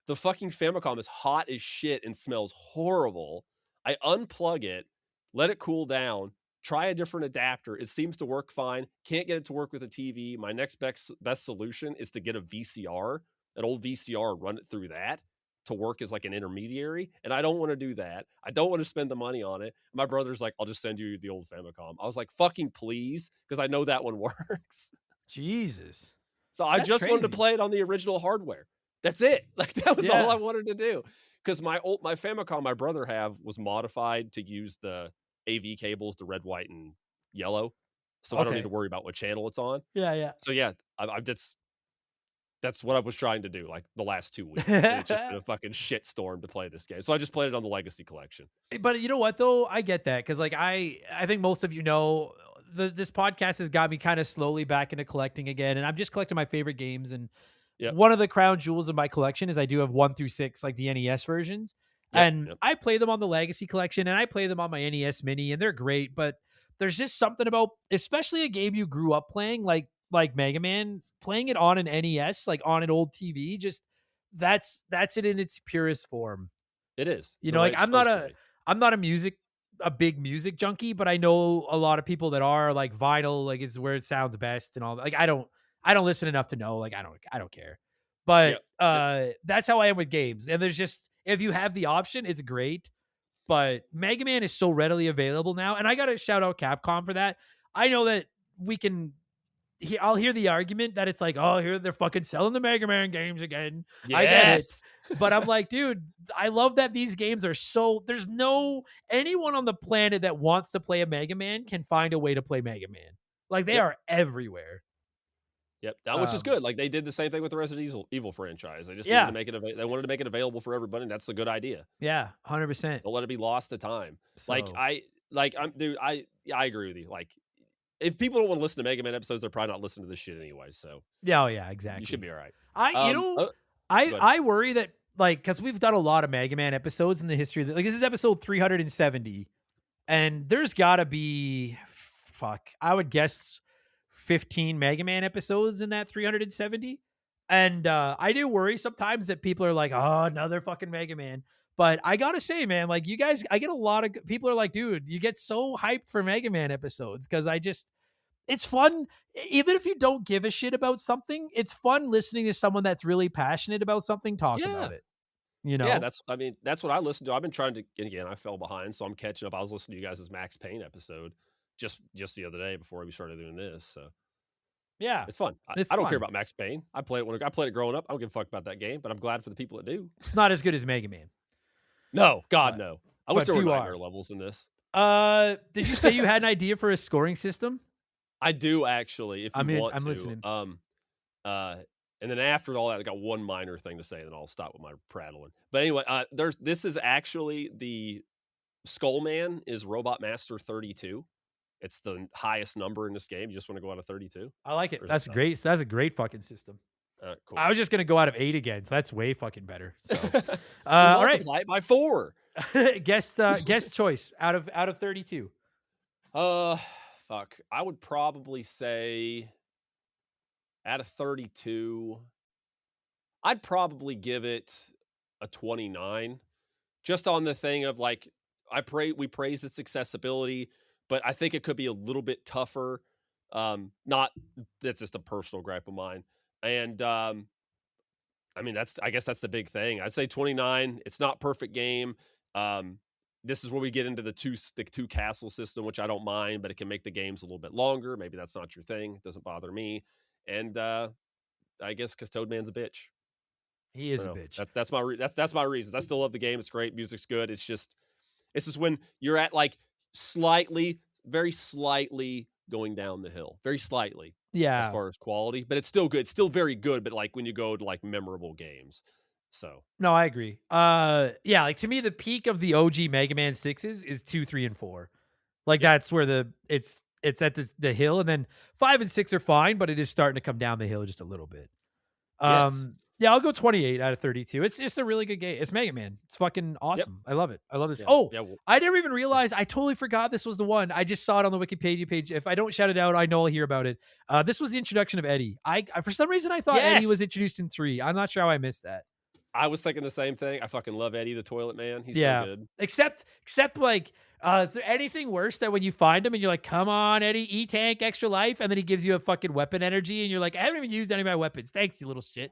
The fucking Famicom is hot as shit and smells horrible. I unplug it, let it cool down, try a different adapter. It seems to work fine. Can't get it to work with a TV. My next best solution is to get a VCR, an old VCR, run it through that to work as like an intermediary. And I don't want to do that. I don't want to spend the money on it. My brother's like, I'll just send you the old Famicom. I was like, fucking please, because I know that one works. Jesus. So I just wanted to play it on the original hardware. That's it. Like that was all I wanted to do. Because my Famicom my brother was modified to use the AV cables, the red, white, and yellow. So I don't need to worry about what channel it's on. Yeah, yeah. So yeah, that's what I was trying to do like the last 2 weeks. And it's just been a fucking shitstorm to play this game. So I just played it on the Legacy Collection. But you know what though? I get that because like I think most of you know this podcast has got me kind of slowly back into collecting again, and I'm just collecting my favorite games. And one of the crown jewels of my collection is I do have 1 through 6, like the NES versions. I play them on the Legacy Collection and I play them on my NES Mini, and they're great. But there's just something about, especially a game you grew up playing, like Mega Man, playing it on an NES, like on an old TV, just that's it in its purest form. It is. You know, like I'm not a big music junkie, but I know a lot of people that are. Like vinyl, like is where it sounds best and all that. Like I don't listen enough to know. Like I don't care. But that's how I am with games. And there's just, if you have the option, it's great. But Mega Man is so readily available now, and I gotta shout out Capcom for that. I know that I'll hear the argument that it's like, oh, here they're fucking selling the Mega Man games again. Yes. I get it. But I'm like, dude, I love that these games are there's no anyone on the planet that wants to play a Mega Man can find a way to play Mega Man. Like they are everywhere. Yep, which is good. Like they did the same thing with the Resident Evil franchise. They just needed to make it. They wanted to make it available for everybody. And that's a good idea. Yeah, 100%. Don't let it be lost to time. So. I agree with you. Like if people don't want to listen to Mega Man episodes, they're probably not listening to this shit anyway. So yeah, exactly. You should be all right. I worry that like because we've done a lot of Mega Man episodes in the history of like this is episode 370, and there's got to be I would guess 15 Mega Man episodes in that 370. And I do worry sometimes that people are like, oh, another fucking Mega Man. But I gotta say, man, like you guys, I get a lot of people are like, dude, you get so hyped for Mega Man episodes because it's fun. Even if you don't give a shit about something, it's fun listening to someone that's really passionate about something talk about it. You know? Yeah, that's what I listen to. I've been trying to, and again, I fell behind, so I'm catching up. I was listening to you guys' Max Payne episode just the other day before we started doing this. So yeah, it's fun. I don't care about Max Payne. I played it growing up. I don't give a fuck about that game, but I'm glad for the people that do. It's not as good as Mega Man. No, God, no. I wish there were nightmare levels in this. Did you say you had an idea for a scoring system? I do actually. If you want to, I'm listening. And then after all that, I got one minor thing to say, and then I'll stop with my prattling. But anyway, this is actually the Skullman is Robot Master 32. It's the highest number in this game. You just want to go out of 32. I like it. That's great. So that's a great fucking system. Cool. I was just gonna go out of 8 again, so that's way fucking better. So, all right, multiply it by 4. guest choice out of 32. Fuck. I would probably say out of 32, I'd probably give it a 29, just on the thing of like we praise its accessibility, but I think it could be a little bit tougher. That's just a personal gripe of mine. And I mean I guess that's the big thing. I'd say 29. It's not perfect game. this is where we get into the two castle system, which I don't mind, but it can make the games a little bit longer. Maybe that's not your thing. It doesn't bother me. And I guess because Toadman's a bitch. He is a bitch. That's my that's my reasons. I still love the game. It's great. Music's good. It's just when you're at like very slightly going down the hill, very slightly. Yeah. As far as quality, but it's still good. It's still very good. But like when you go to like memorable games, so no, I agree. Yeah, like to me, the peak of the OG Mega Man 6s is 2, 3, and 4. Like that's where it's at the hill, and then 5 and 6 are fine, but it is starting to come down the hill just a little bit. Yes. Yeah, I'll go 28 out of 32. It's just a really good game. It's Mega Man. It's fucking awesome. Yep. I love it. I love this. Yeah. Oh, yeah, I never even realized. I totally forgot this was the one. I just saw it on the Wikipedia page. If I don't shout it out, I know I'll hear about it. This was the introduction of Eddie. I for some reason I thought Eddie was introduced in 3. I'm not sure how I missed that. I was thinking the same thing. I fucking love Eddie the Toilet Man. He's so good. Except like, is there anything worse than when you find him and you're like, come on, Eddie, E-Tank, extra life, and then he gives you a fucking weapon energy, and you're like, I haven't even used any of my weapons. Thanks, you little shit.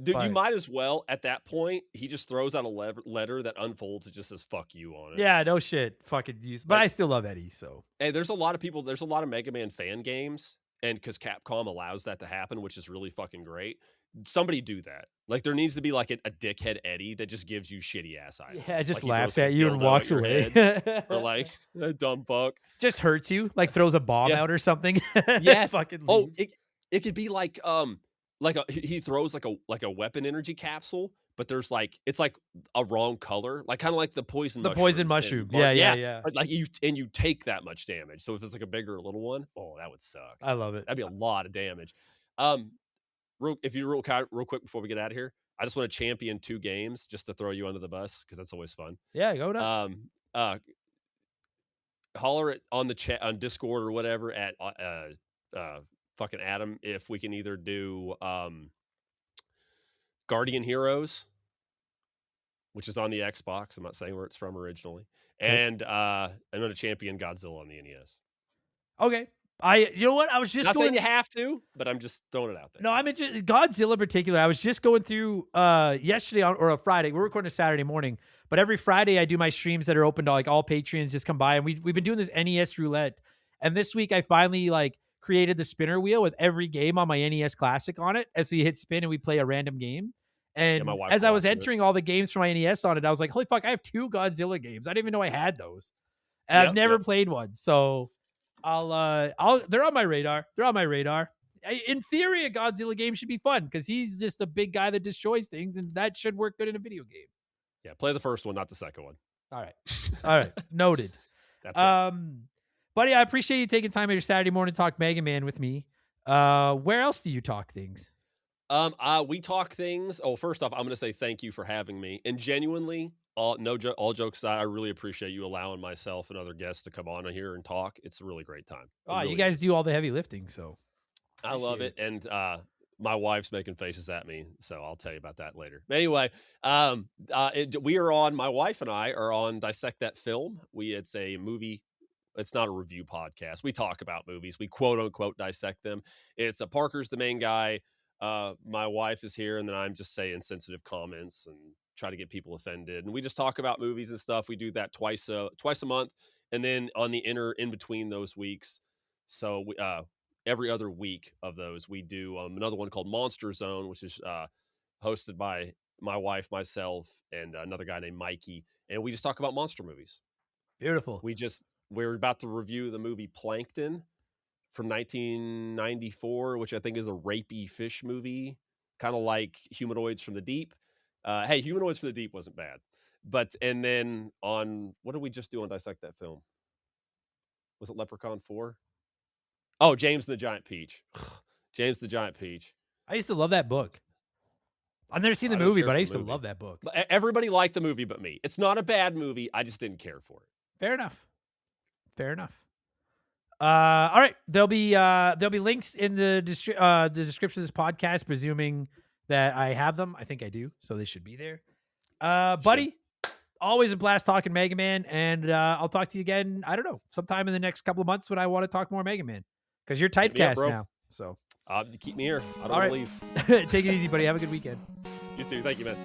Dude, you might as well, at that point, he just throws out a letter that unfolds. It just says, fuck you on it. Yeah, no shit. Fucking use. But I still love Eddie, so. Hey, there's a lot of Mega Man fan games, and because Capcom allows that to happen, which is really fucking great. Somebody do that. Like, there needs to be like a dickhead Eddie that just gives you shitty ass items. Yeah, just like, laughs at you and walks away. Or like, dumb fuck. Just hurts you, like throws a bomb out or something. Yes. Fucking oh, it could be like he throws like a weapon energy capsule, but there's like it's like a wrong color, like kind of like the poison mushroom. Yeah. But like you take that much damage. So if it's like a bigger or little one, oh, that would suck. I love it. That'd be a lot of damage. Real quick before we get out of here, I just want to champion 2 games just to throw you under the bus because that's always fun. Yeah, go nuts. Holler it on the chat on Discord or whatever at fucking Adam if we can either do Guardian Heroes, which is on the Xbox. I'm not saying where it's from originally. Okay. And I'm going to champion Godzilla on the NES. Okay. You know what? I was just not saying you have to, but I'm just throwing it out there. No, I'm interested. Godzilla in particular. I was just going through yesterday or a Friday. We're recording a Saturday morning, but every Friday I do my streams that are open to like all Patreons. Just come by, and we've been doing this NES roulette. And this week I finally like created the spinner wheel with every game on my NES Classic on it. As so you hit spin and we play a random game. And as I was entering all the games for my NES on it, I was like, holy fuck, I have 2 Godzilla games. I didn't even know I had those. And I've never played one. So they're on my radar. In theory, a Godzilla game should be fun because he's just a big guy that destroys things, and that should work good in a video game. Yeah, play the first one, not the second one. All right. Noted. That's it. Buddy, I appreciate you taking time on your Saturday morning to talk Mega Man with me. Where else do you talk things? We talk things. Oh, first off, I'm going to say thank you for having me. And genuinely, all jokes aside, I really appreciate you allowing myself and other guests to come on here and talk. It's a really great time. Really you guys do all the heavy lifting, so I love it. And my wife's making faces at me, so I'll tell you about that later. But anyway, my wife and I are on Dissect That Film. It's a movie. It's not a review podcast. We talk about movies. We quote unquote dissect them. It's Parker's the main guy. My wife is here, and then I'm just saying sensitive comments and try to get people offended. And we just talk about movies and stuff. We do that twice a month, and then on the in between those weeks. So we, every other week of those, we do another one called Monster Zone, which is hosted by my wife, myself, and another guy named Mikey, and we just talk about monster movies. Beautiful. We're about to review the movie Plankton from 1994, which I think is a rapey fish movie, kind of like Humanoids from the Deep. Hey, Humanoids from the Deep wasn't bad. And then what did we just do on Dissect That Film? Was it Leprechaun 4? Oh, James the Giant Peach. James the Giant Peach. I used to love that book. I've never seen the movie, but I used to love that book. Everybody liked the movie but me. It's not a bad movie. I just didn't care for it. Fair enough. All right. There'll be links in the description of this podcast, presuming that I have them. I think I do, so they should be there. Buddy, always a blast talking Mega Man, and I'll talk to you again, I don't know, sometime in the next couple of months when I want to talk more Mega Man, because you're typecast now. So keep me here. I don't want to leave. Take it easy, buddy. Have a good weekend. You too. Thank you, man.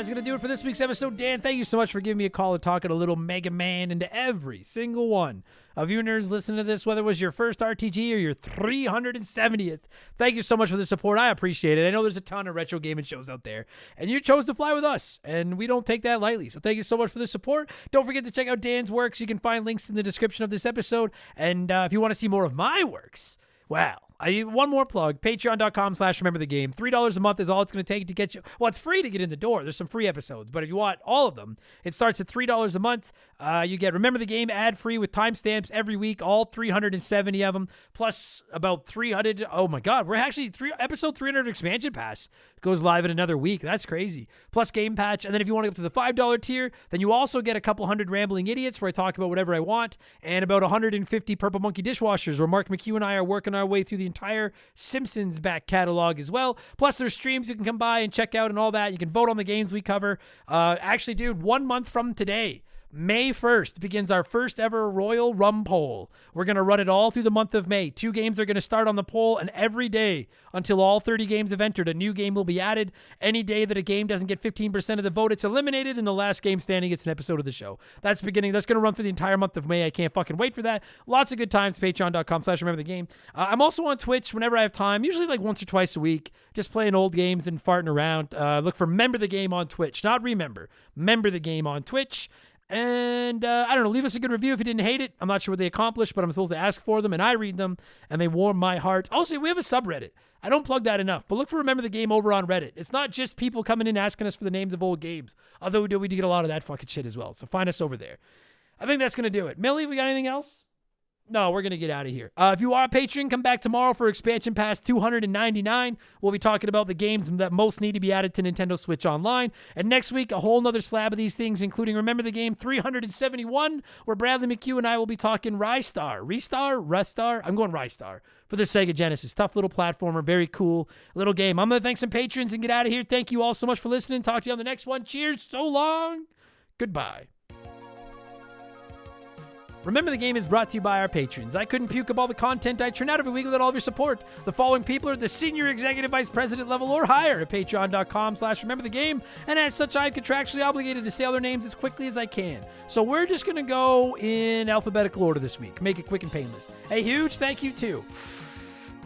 is going to do it for this week's episode. Dan, thank you so much for giving me a call and talking a little Mega Man into every single one of you nerds listening to this, whether it was your first RTG or your 370th. Thank you so much for the support. I appreciate it. I know there's a ton of retro gaming shows out there, and you chose to fly with us, and we don't take that lightly. So thank you so much for the support. Don't forget to check out Dan's works. You can find links in the description of this episode. And if you want to see more of my works, well, one more plug, patreon.com/rememberthegame. $3 a month is all it's going to take to get you. Well, it's free to get in the door. There's some free episodes, but if you want all of them, it starts at $3 a month. You get Remember the Game ad-free with timestamps every week, all 370 of them, plus about 300. Oh my God, we're actually episode 300 expansion pass goes live in another week. That's crazy. Plus Game Patch. And then if you want to go up to the $5 tier, then you also get a couple hundred rambling idiots where I talk about whatever I want, and about 150 Purple Monkey dishwashers where Mark McHugh and I are working our way through the entire Simpsons back catalog as well. Plus there's streams you can come by and check out and all that. You can vote on the games we cover. Actually, dude, 1 month from today, May 1st, begins our first ever Royal Rum Poll. We're going to run it all through the month of May. 2 games are going to start on the poll, and every day until all 30 games have entered, a new game will be added. Any day that a game doesn't get 15% of the vote, it's eliminated, and the last game standing gets an episode of the show. That's going to run through the entire month of May. I can't fucking wait for that. Lots of good times. Patreon.com/rememberthegame. I'm also on Twitch whenever I have time, usually like once or twice a week, just playing old games and farting around. Look for Remember the Game on Twitch. Not Remember. Remember the Game on Twitch. And I don't know, leave us a good review if you didn't hate it. I'm not sure what they accomplished, but I'm supposed to ask for them, and I read them, and they warm my heart. Also, we have a subreddit. I don't plug that enough, but look for Remember the Game over on Reddit. It's not just people coming in asking us for the names of old games, although we do get a lot of that fucking shit as well. So find us over there. I think that's going to do it. Millie, we got anything else? No, we're going to get out of here. If you are a patron, come back tomorrow for Expansion Pass 299. We'll be talking about the games that most need to be added to Nintendo Switch Online. And next week, a whole nother slab of these things, including Remember the Game 371, where Bradley McHugh and I will be talking Rystar. I'm going Rystar for the Sega Genesis. Tough little platformer, very cool little game. I'm going to thank some patrons and get out of here. Thank you all so much for listening. Talk to you on the next one. Cheers. So long. Goodbye. Remember the Game is brought to you by our patrons. I couldn't puke up all the content I churn out every week without all of your support. The following people are at the senior executive vice president level or higher at patreon.com/rememberthegame, and as such, I'm contractually obligated to say all their names as quickly as I can. So we're just going to go in alphabetical order this week. Make it quick and painless. A huge thank you to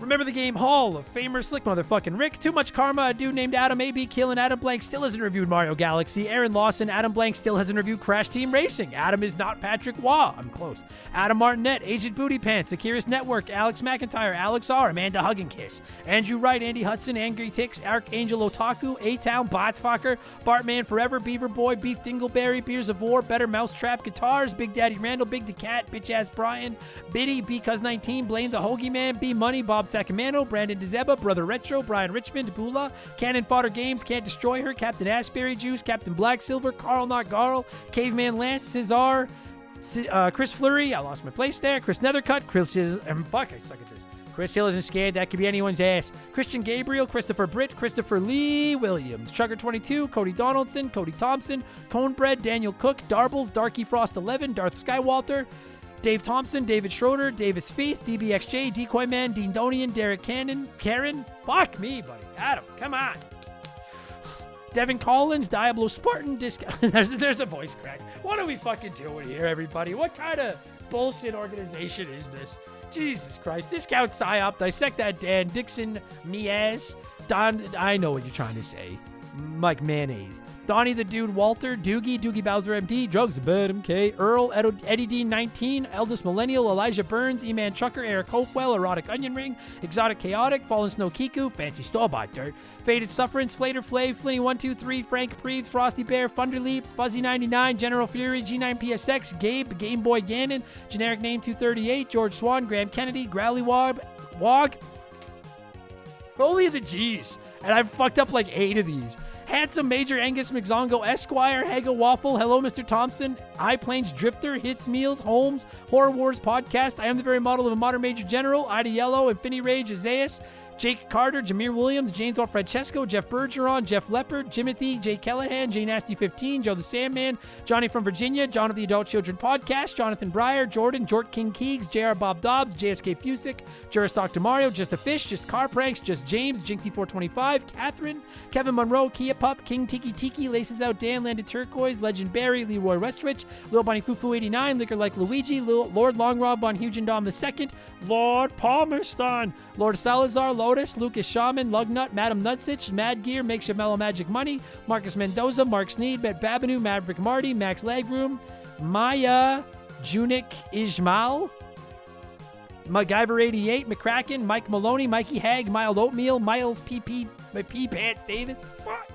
Remember the Game Hall of Famer Slick Motherfucking Rick, Too Much Karma, a dude named Adam A.B. Killing, Adam Blank still hasn't reviewed Mario Galaxy, Aaron Lawson, Adam Blank still hasn't reviewed Crash Team Racing, Adam is not Patrick Waugh, I'm close, Adam Martinet, Agent Booty Pants, Akira's Network, Alex McIntyre, Alex R., Amanda Hugginkiss, Andrew Wright, Andy Hudson, Angry Ticks, Archangel Otaku, A-Town, Botsfucker, Bartman Forever, Beaver Boy, Beef Dingleberry, Beers of War, Better Mousetrap, Guitars, Big Daddy Randall, Big the Cat, Bitch Ass Brian, Biddy, B-Cuz19, Blame the Hoagie Man, B Money, Bob Sacamano, Brandon DeZeba, Brother Retro, Brian Richmond, Bula, Cannon Fodder Games, Can't Destroy Her, Captain Asbury Juice, Captain Black Silver, Carl Not Garl, Caveman Lance, Cesar, Chris Fleury, I lost my place there, Chris Nethercutt, I suck at this. Chris Hill isn't scared, that could be anyone's ass. Christian Gabriel, Christopher Britt, Christopher Lee Williams, Chugger22, Cody Donaldson, Cody Thompson, Conebread, Daniel Cook, Darbles, Darky Frost 11, Darth Skywalter, Dave Thompson, David Schroeder, Davis Feith, DBXJ, Decoy Man, Dean Donian, Derek Cannon, Karen, fuck me, buddy, Adam, come on. Devin Collins, Diablo Spartan, there's a voice crack. What are we fucking doing here, everybody? What kind of bullshit organization is this? Jesus Christ. Discount PsyOp, Dissect That Dan, Dixon, Miaz, Don, I know what you're trying to say. Mike Mayonnaise. Donnie the Dude, Walter, Doogie Bowser MD, Drugs Bud MK, Earl, Eddie D 19, Eldest Millennial, Elijah Burns, E-Man Chucker, Eric Hopewell, Erotic Onion Ring, Exotic Chaotic, Fallen Snow Kiku, Fancy Store-Bought Dirt, Faded Sufferance, Flater Flav, Flinny123, Frank Preeves, Frosty Bear, Thunder Leaps, Fuzzy 99, General Fury, G9PSX, Gabe, Game Boy Gannon, Generic Name 238, George Swan, Graham Kennedy, Growly Wog. Holy the G's. And I've fucked up like 8 of these. Handsome Major Angus McZongo Esquire, Haga Waffle, Hello Mr. Thompson, High Plains Drifter, Hits Meals, Holmes, Horror Wars Podcast, I Am the Very Model of a Modern Major General, Ida Yellow, Infinity Rage, Isaias, Jake Carter, Jameer Williams, James Francesco, Jeff Bergeron, Jeff Leopard, Jimothy, Jay Callahan, Jay Nasty15, Joe the Sandman, Johnny from Virginia, John of the Adult Children Podcast, Jonathan Breyer, Jordan, Jort King Keegs, JR Bob Dobbs, JSK Fusick, Juris Dr. Mario, Just a Fish, Just Car Pranks, Just James, Jinxie425, Catherine, Kevin Monroe, Kia Pup, King Tiki Tiki, Laces Out Dan, Landed Turquoise, Legend Barry, Leroy Westrich, Lil Bunny Fufu 89, Liquor Like Luigi, Lord Long Rob Von Hugendom II, Lord Palmerston, Lord Salazar, Lotus, Lucas Shaman, Lugnut, Madam Nutsitch, Mad Gear, Makeshift Mellow Magic Money, Marcus Mendoza, Mark Sneed, Matt Babinu, Maverick Marty, Max Lagroom, Maya, Junik Ishmael, MacGyver88, McCracken, Mike Maloney, Mikey Hag, Mild Oatmeal, Miles P Pants Davis. Fuck.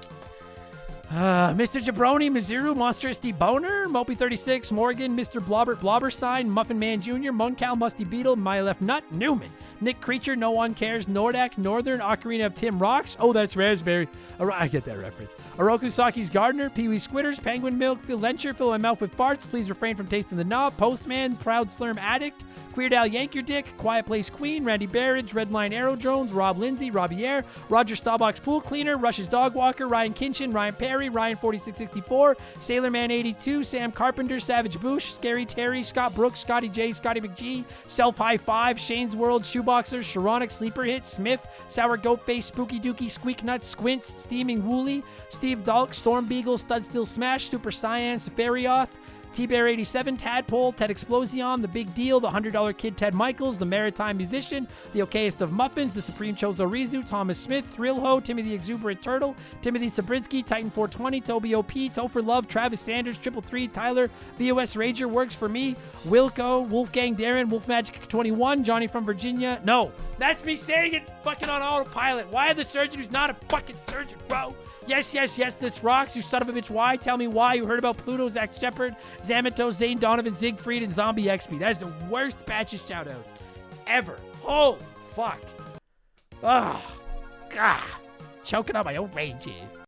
Mr. Jabroni, Mizzuru, Monstrous D. Boner, Mopey36, Morgan, Mr. Blobberstein, Muffin Man Jr., Moncal, Musty Beetle, My Left Nut, Newman, Nick Creature, No One Cares, Nordak, Northern, Ocarina of Tim Rocks. Oh, that's Raspberry. I get that reference. Oroku Saki's Gardener, Pee Wee Squitters, Penguin Milk, Phil Lencher, Fill My Mouth with Farts, Please Refrain from Tasting the Knob, Postman, Proud Slurm Addict, Queer Al Yank Your Dick, Quiet Place Queen, Randy Barrage, Redline Aerodrones, Rob Lindsay, Robbie Air, Roger Starbucks Pool Cleaner, Rush's Dog Walker, Ryan Kinchin, Ryan Perry, Ryan 4664, Sailor Man 82, Sam Carpenter, Savage Boosh, Scary Terry, Scott Brooks, Scotty J, Scotty McGee, Self High Five, Shane's World, Shoeboxers, Sharonic, Sleeper Hit, Smith, Sour Goat Face, Spooky Dookie, Squeak Nuts, Squints, Steaming Wooly, Steve Dalk, Storm Beagle, Stud Still Smash, Super Cyan, Safarioth, T-Bear 87, Tadpole, Ted Explosion, The Big Deal, The $100 Kid Ted Michaels, The Maritime Musician, The Okayest of Muffins, The Supreme Chozo Rizu, Thomas Smith, Thrillho, Timmy the Exuberant Turtle, Timothy Sabrinsky, Titan 420, Toby OP, Topher Love, Travis Sanders, 333, Tyler, VOS Rager, Works for Me, Wilco, Wolfgang Darren, Wolfmagic 21, Johnny from Virginia. No, that's me saying it fucking on autopilot. Why the surgeon who's not a fucking surgeon, bro? Yes, this rocks, you son of a bitch. Why? Tell me why. You heard about Pluto, Zach Shepard, Zamato, Zane Donovan, Siegfried, and Zombie XP. That is the worst batch of shoutouts ever. Holy fuck. Oh, God. Choking on my own rage here.